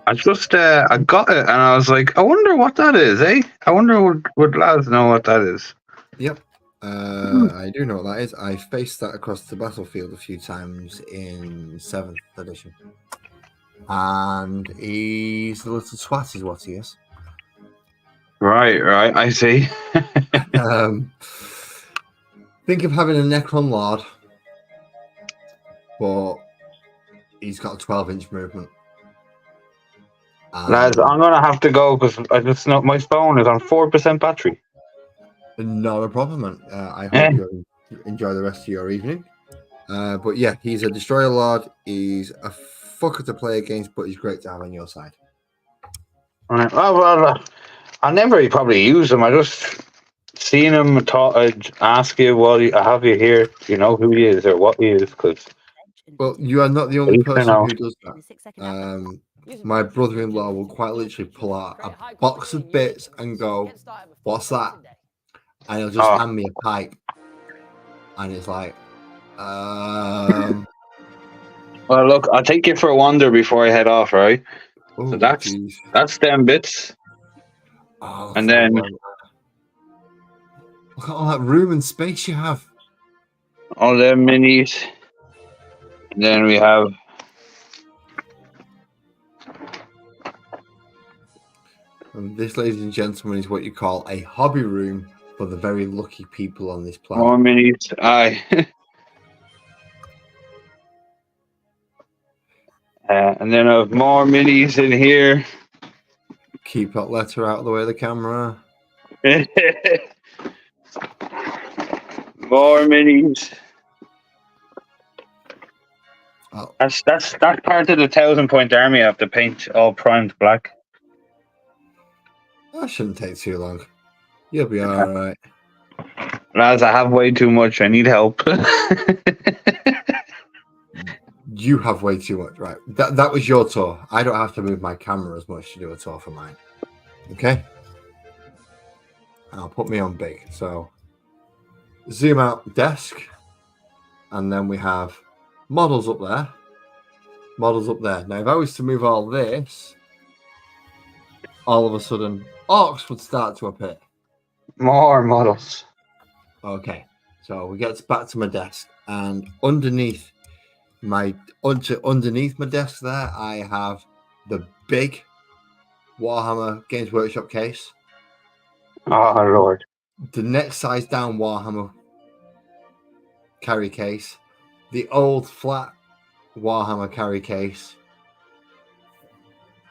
I got it and I was like, I wonder what that is, eh? I wonder would lads know what that is. Yep. I do know what that is. I faced that across the battlefield a few times in 7th edition. And he's a little swat is what he is. Right, I see. Think of having a Necron Lord, but he's got a 12-inch movement. Lads, I'm gonna have to go because I just know my phone is on 4% battery. Not a problem, man. I Eh. hope you enjoy the rest of your evening. But yeah, he's a Destroyer Lord. He's a fucker to play against, but he's great to have on your side. Right. Well, I never probably use him. I just seen him. I'd ask you I have you here. You know who he is or what he is, because Well, you are not the only Please person know. who does that. My brother-in-law will quite literally pull out a box of bits and go, "What's that?" And he'll just hand me a pipe, and it's like, Well, look, I'll take you for a wander before I head off, right? oh, So that's them bits. Oh, And then look at all that room and space you have. all them minis. And then we have And this, ladies and gentlemen, is what you call a hobby room for the very lucky people on this planet. more minis. Aye. And then I have more minis in here. Keep that letter out of the way of the camera. More minis. Oh, That's part of the 1,000-point army. I have to paint all primed black. that shouldn't take too long. You'll be all right. Lads, I have way too much. I need help. You have way too much, right? That was your tour. I don't have to move my camera as much to do a tour for mine. Okay? I'll put me on big. So zoom out desk, and then we have models up there. Models up there. Now, if I was to move all this, all of a sudden, orcs would start to appear. More models. Okay, so we get back to my desk, and underneath my desk there, I have the big Warhammer Games Workshop case. Oh Lord. The next size down Warhammer carry case, the old flat Warhammer carry case,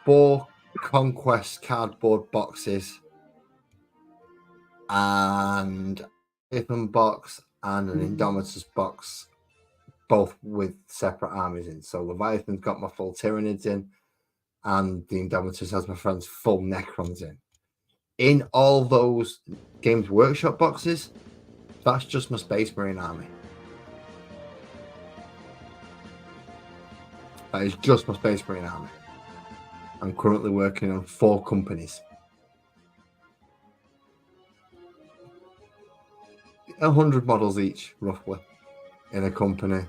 4 Conquest cardboard boxes, and Open box and an Indomitus box, both with separate armies in. So Leviathan's got my full Tyranids in, and the Indomitus has my friend's full Necrons in. In all those Games Workshop boxes, that's just my Space Marine army. That is just my Space Marine army. I'm currently working on 4 companies. 100 models each, roughly, in a company. To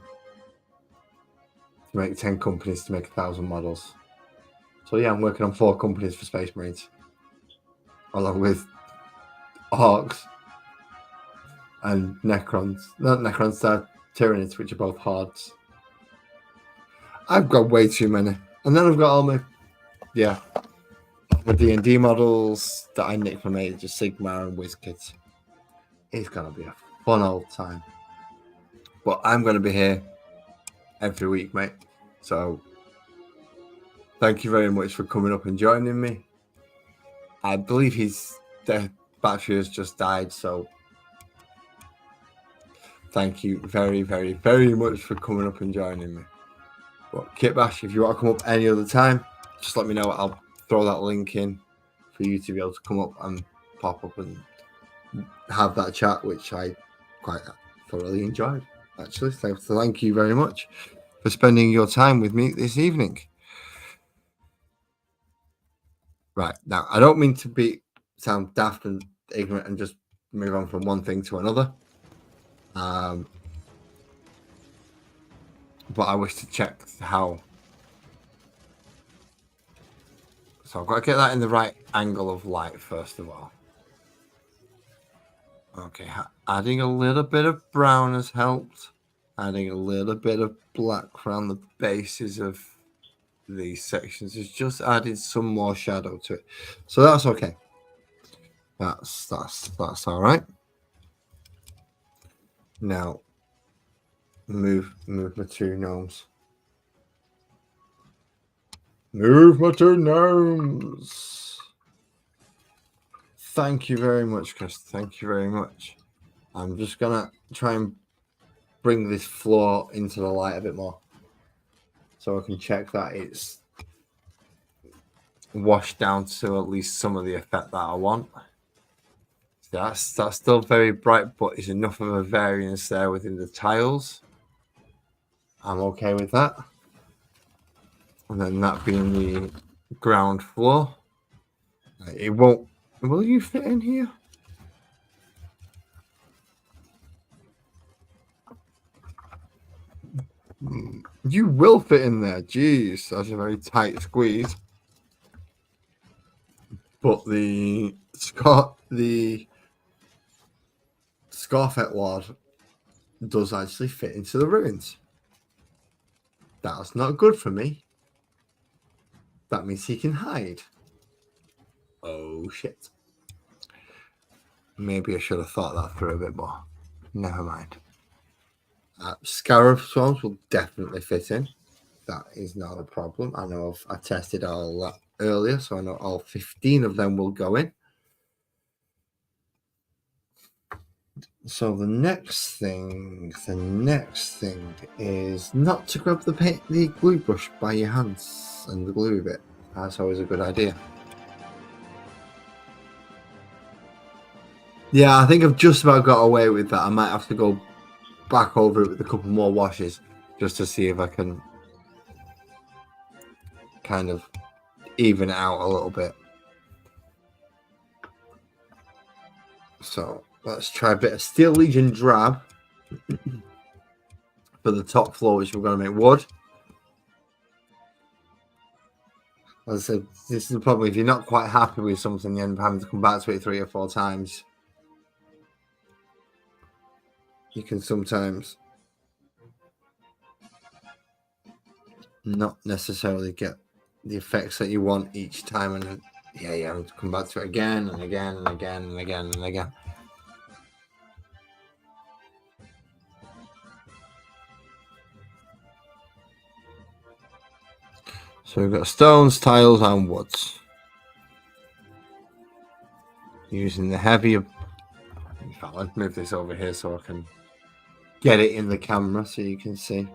make 10 companies to make 1,000 models. So yeah, I'm working on 4 companies for Space Marines, along with Orcs and Necrons. Not Necrons, they're Tyranids, which are both Hordes. I've got way too many. And then I've got all my D&D models that I nicked from Age of Sigmar and WizKids. It's going to be a fun old time. But I'm going to be here every week, mate. So thank you very much for coming up and joining me. I believe the battery has just died, so thank you very, very, very much for coming up and joining me. But Kitbash, if you want to come up any other time, just let me know. I'll throw that link in for you to be able to come up and pop up and have that chat, which I quite thoroughly enjoyed, actually. So thank you very much for spending your time with me this evening. Right, now, I don't mean to sound daft and ignorant and just move on from one thing to another. But I wish to check how. So I've got to get that in the right angle of light, first of all. Okay, Adding a little bit of brown has helped. Adding a little bit of black around the bases of these sections has just added some more shadow to it. So that's okay. That's all right. Now move my two gnomes. Move my two gnomes. Thank you very much, Chris. Thank you very much. I'm just gonna try and bring this floor into the light a bit more, so I can check that it's washed down to at least some of the effect that I want. That's still very bright, but it's enough of a variance there within the tiles. I'm okay with that. And then that being the ground floor. It won't. Will you fit in here? You will fit in there. Jeez, that's a very tight squeeze. But the Scarfet Lord does actually fit into the ruins. That's not good for me. That means he can hide. Oh shit. Maybe I should have thought that through a bit more. Never mind. Scarab swarms will definitely fit in. That is not a problem. I know I tested all that earlier, so I know all 15 of them will go in. So the next thing is not to grab the glue brush by your hands and glue it. That's always a good idea. Yeah, I think I've just about got away with that. I might have to go back over it with a couple more washes just to see if I can kind of even it out a little bit. So let's try a bit of Steel Legion drab for the top floor, which we're going to make wood. As I said, this is the problem. If you're not quite happy with something, you end up having to come back to it 3 or 4 times. You can sometimes not necessarily get the effects that you want each time, and yeah, you have to come back to it again and again and again and again and again. So we've got stones, tiles, and woods. Using the heavier. In fact, let's move this over here so I can get it in the camera so you can see.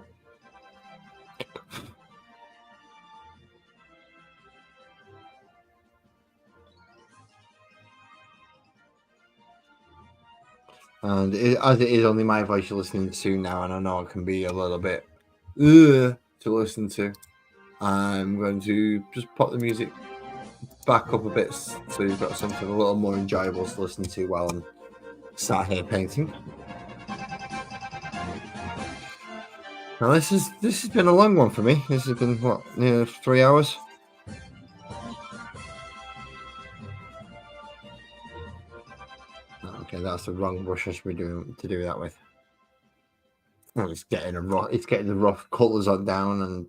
And as it is only my voice you're listening to now, and I know it can be a little bit to listen to, I'm going to just pop the music back up a bit so you've got something a little more enjoyable to listen to while I'm sat here painting. Now this has been a long one for me. This has been what, near 3 hours. Okay, that's the wrong brush I should be doing to do that with. Well, it's getting the rough colours on down and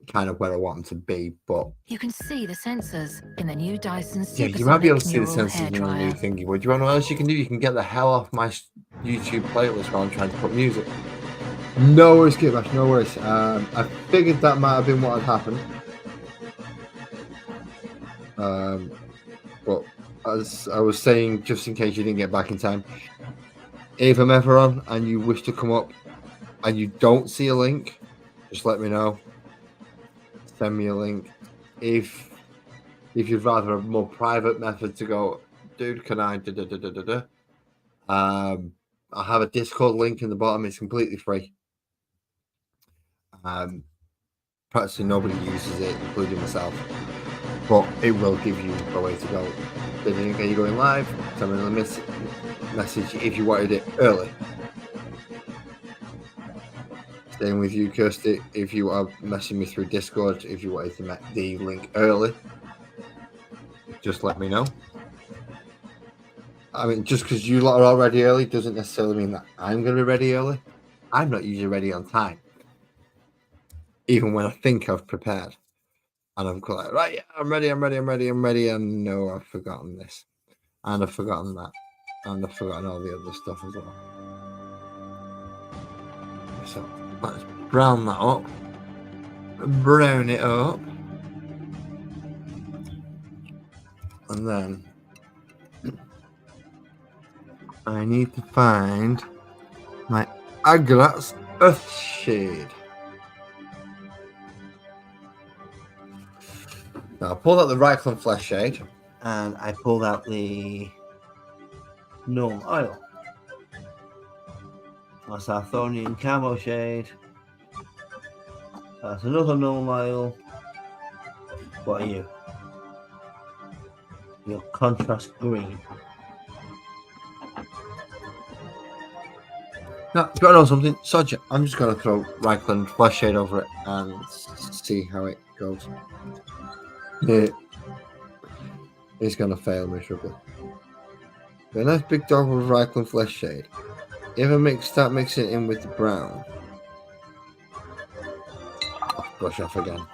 kind of where I want them to be, but you can see the sensors in the new Dyson yeah, you might be able to see the Neural sensors in the hairdryer. new thingy. What do you want to know else you can do? You can get the hell off my YouTube playlist while I'm trying to put music. No worries, Kibash, no worries. I figured that might have been what had happened. But as I was saying, just in case you didn't get back in time, if I'm ever on and you wish to come up and you don't see a link, just let me know. Send me a link. If you'd rather a more private method to go, dude, can I I have a Discord link in the bottom. It's completely free. Practically nobody uses it, including myself, but it will give you a way to go. Then are you going live? Send me a message if you wanted it early. Same with you, Kirsty. If you are messaging me through Discord, if you wanted to make the link early, just let me know. I mean, just because you lot are already early doesn't necessarily mean that I'm going to be ready early. I'm not usually ready on time, even when I think I've prepared. And I'm like, right, yeah, I'm ready, and no, I've forgotten this. And I've forgotten that. And I've forgotten all the other stuff as well. So, let's brown that up. Brown it up. And then I need to find my Agrat's Earthshade. Now I pulled out the Reichland Flesh Shade and I pulled out the Gnome Oil. That's our Thornian Camo Shade. That's another Gnome Oil. What are you? Your contrast green. Now, do you know something? Sodja, I'm just going to throw Reichland Flesh Shade over it and see how it goes. It's going to fail miserably. A nice big dog with Reichland Flesh Shade. If I start mixing it in with the brown, I'll brush off again.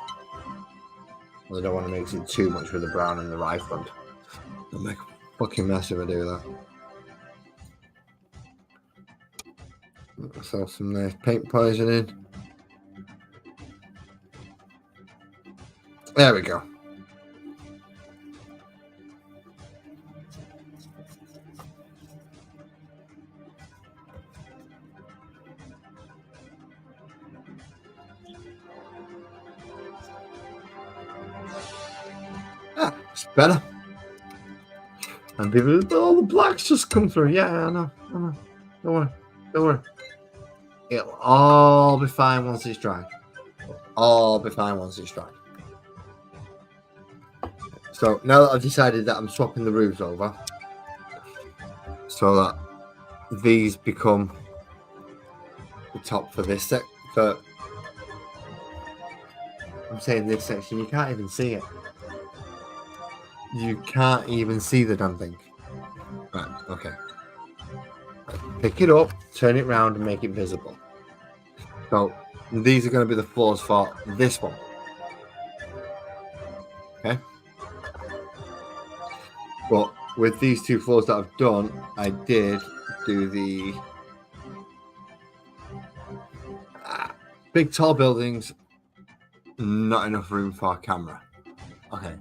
I don't want to mix it too much with the brown and the Reichland. I'll make a fucking mess if I do that. Get myself some nice paint poisoning. There we go. It's better. And people, oh, the blacks just come through. Yeah, I know. Don't worry. It'll all be fine once it's dry. So now that I've decided that I'm swapping the roofs over, so that these become the top for this set. I'm saying this section, you can't even see it. You can't even see the damn thing. Right, okay. Pick it up, turn it round, and make it visible. So these are going to be the floors for this one. Okay. But with these two floors that I've done, I did do the big tall buildings, not enough room for a camera. Okay.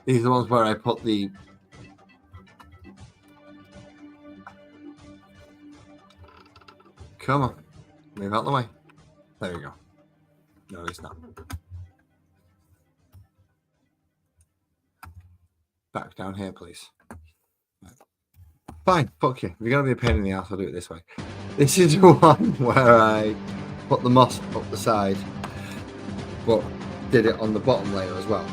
These are the ones where I put the come on, move out the way. There we go. No, it's not. Back down here, please. Fine, fuck you. If you're gonna be a pain in the ass, I'll do it this way. This is the one where I put the moss up the side, but did it on the bottom layer as well.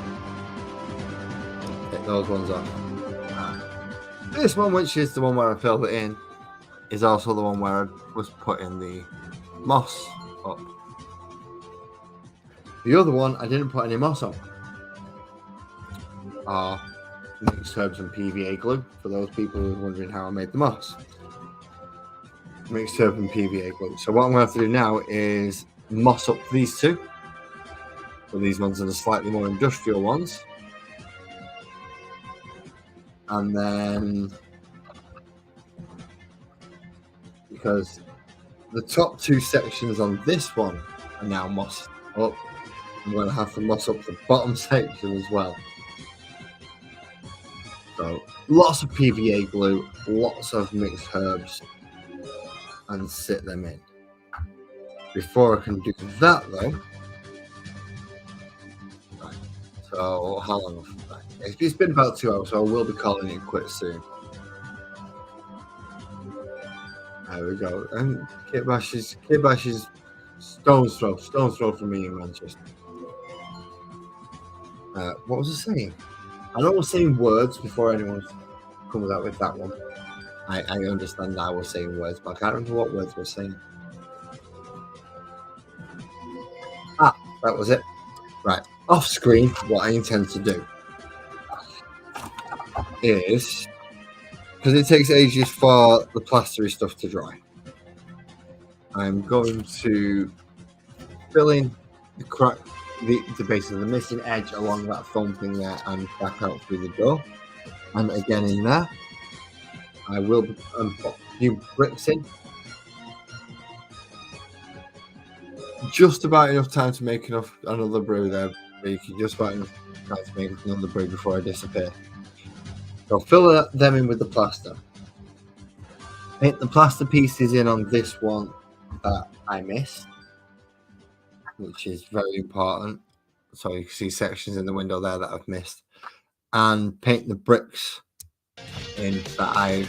Take those ones off. This one, which is the one where I filled it in, is also the one where I was putting the moss up. The other one, I didn't put any moss on. Mixed herbs and PVA glue, for those people who are wondering how I made the moss. Mixed herb and PVA glue. So what I'm going to have to do now is moss up these two. So these ones are the slightly more industrial ones. And then, because the top two sections on this one are now mossed up, I'm going to have to moss up the bottom section as well. So lots of PVA glue, lots of mixed herbs, and sit them in. Before I can do that though, right, so how long? Right, it's been about 2 hours, so I will be calling it quits soon. There we go. And Kit Bash is stone's throw from me in Manchester. What was I saying? I know I was saying words before anyone comes out with that one. I understand that I was saying words, but I can't remember what words I was saying. That was it. Right. Off screen, what I intend to do is because it takes ages for the plastery stuff to dry, I'm going to fill in the crack, the base of the missing edge along that foam thing there, and back out through the door. And again in there, I will put new bricks in. Just about enough time to make another brew there, Beaky. Just about enough time to make another brew before I disappear. So fill them in with the plaster. Hit the plaster pieces in on this one that I missed, which is very important. So you can see sections in the window there that I've missed. And paint the bricks in that I've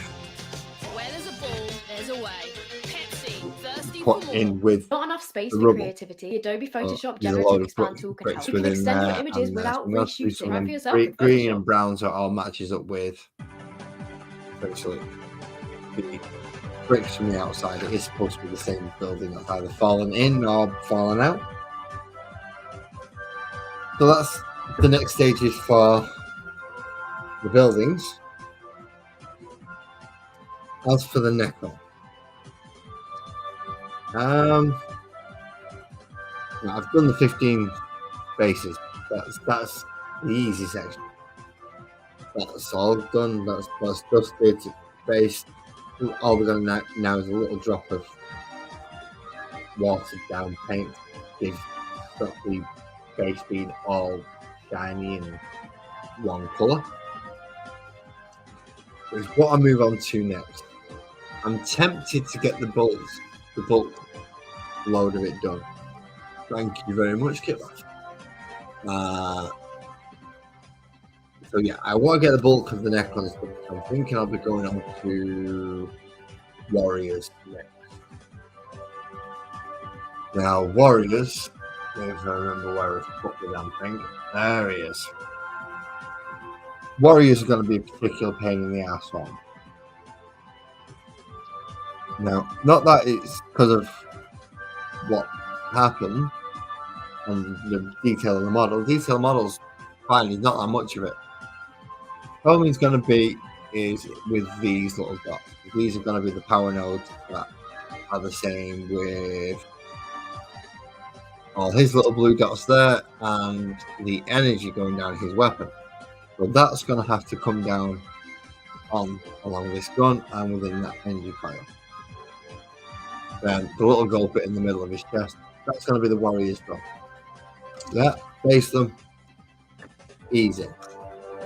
Where there's a ball, there's a way. Pepsi, thirsty put for in with Not enough space the for rubble. creativity. Adobe Photoshop There's a generative load of expand tool can bricks help. You can within extend your there, images and without I'm going to do reshooting. some Right for yourself with green and Photoshop. brown, so it all matches up with essentially the bricks from the outside. It is supposed to be the same building that's either fallen in or fallen out. So that's the next stages for the buildings. As for the Necron, I've done the 15 bases. That's the easy section. That's all done. That's dusted, based. All we're going to now is a little drop of watered down paint. Give the base being all shiny and one colour. Is what I move on to next. I'm tempted to get the bulk load of it done. Thank you very much, Kitlash. So yeah, I want to get the bulk of the Necrons. I'm thinking I'll be going on to Warriors next. Now, Warriors, if I remember where I've put the damn thing, there he is. Warriors are going to be a particular pain in the ass one. Now, not that it's because of what happened and the detail of the model. Detail models, fine, there's not that much of it. All it's going to be is with these little dots. These are going to be the power nodes that are the same with all his little blue dots there and the energy going down his weapon. So that's going to have to come down along this gun and within that energy pile. Then the little gold bit in the middle of his chest, that's going to be the warrior's dot. That, base them, easy.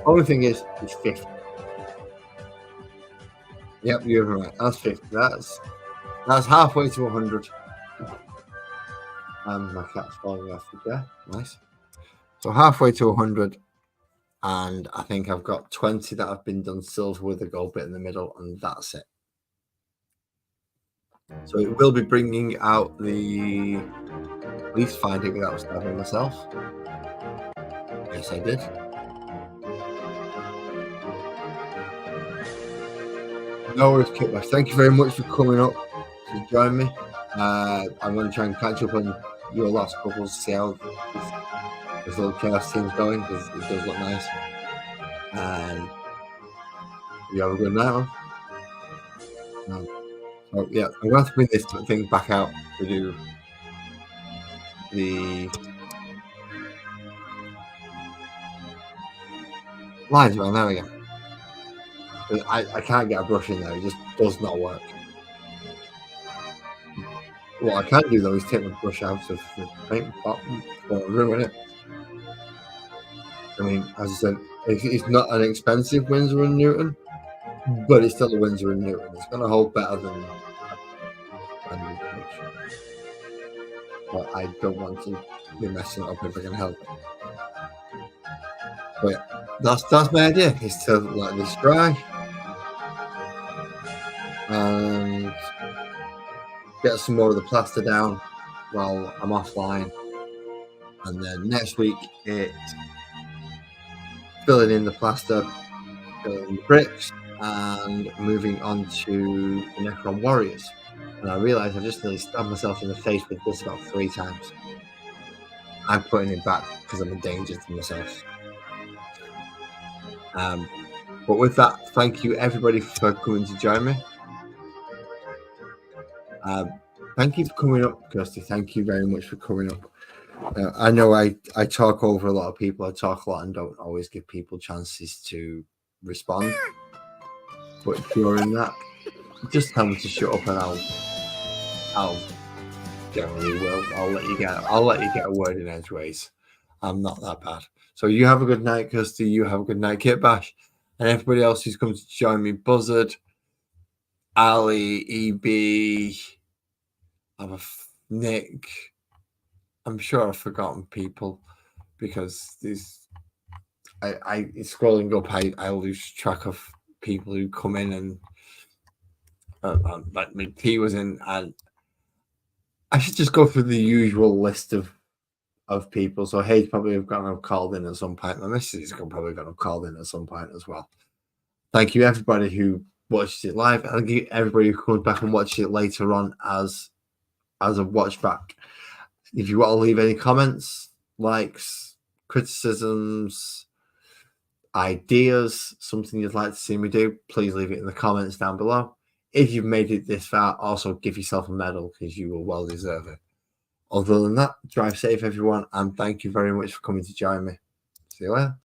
Only thing is, it's 50. Yep, you're right. That's 50. That's halfway to 100. And my cat's falling off the chair. Nice. So halfway to 100. And I think I've got 20 that have been done silver with a gold bit in the middle, and that's it. So it will be bringing out the at least find it without stabbing myself. Yes, I did. No worries, Kitlash. Thank you very much for coming up to join me. I'm going to try and catch up on your last couple to see how this little chaos team's going, because it does look nice. And you have a good night, man. So yeah, I'm going to have to bring this thing back out to do the lines around. There we go. I can't get a brush in there. It just does not work. What I can do though is take my brush out of the paint pot before I ruin it. I mean, as I said, it's not an expensive Winsor & Newton, but it's still a Winsor & Newton. It's going to hold better than a brand new brush. But I don't want to be messing it up if I can help it. But yeah, that's my idea, is to let this dry and get some more of the plaster down while I'm offline. And then next week it's filling in the plaster, filling in the bricks, and moving on to the Necron Warriors. And I realised I just nearly stabbed myself in the face with this about 3 times. I'm putting it back because I'm a danger to myself. But with that, thank you everybody for coming to join me. Thank you for coming up, Kirsty. Thank you very much for coming up. I know I talk over a lot of people. I talk a lot and don't always give people chances to respond. But during that, just tell me to shut up and I'll generally will. I'll let you get a word in edgeways. I'm not that bad. So you have a good night, Kirsty. You have a good night, Kit Bash, and everybody else who's come to join me. Buzzard, Ali, EB, Nick. I'm sure I've forgotten people because I scrolling up. I lose track of people who come in and like McT was in, and I should just go through the usual list of people. So Hayes probably have gone and called in at some point. My missus is probably going to have called in at some point as well. Thank you everybody who watched it live. Thank you everybody who comes back and watches it later on as a watch back. If you want to leave any comments, likes, criticisms, ideas, something you'd like to see me do, please leave it in the comments down below. If you've made it this far, also give yourself a medal because you will well deserve it. Other than that, drive safe, everyone, and thank you very much for coming to join me. See you later.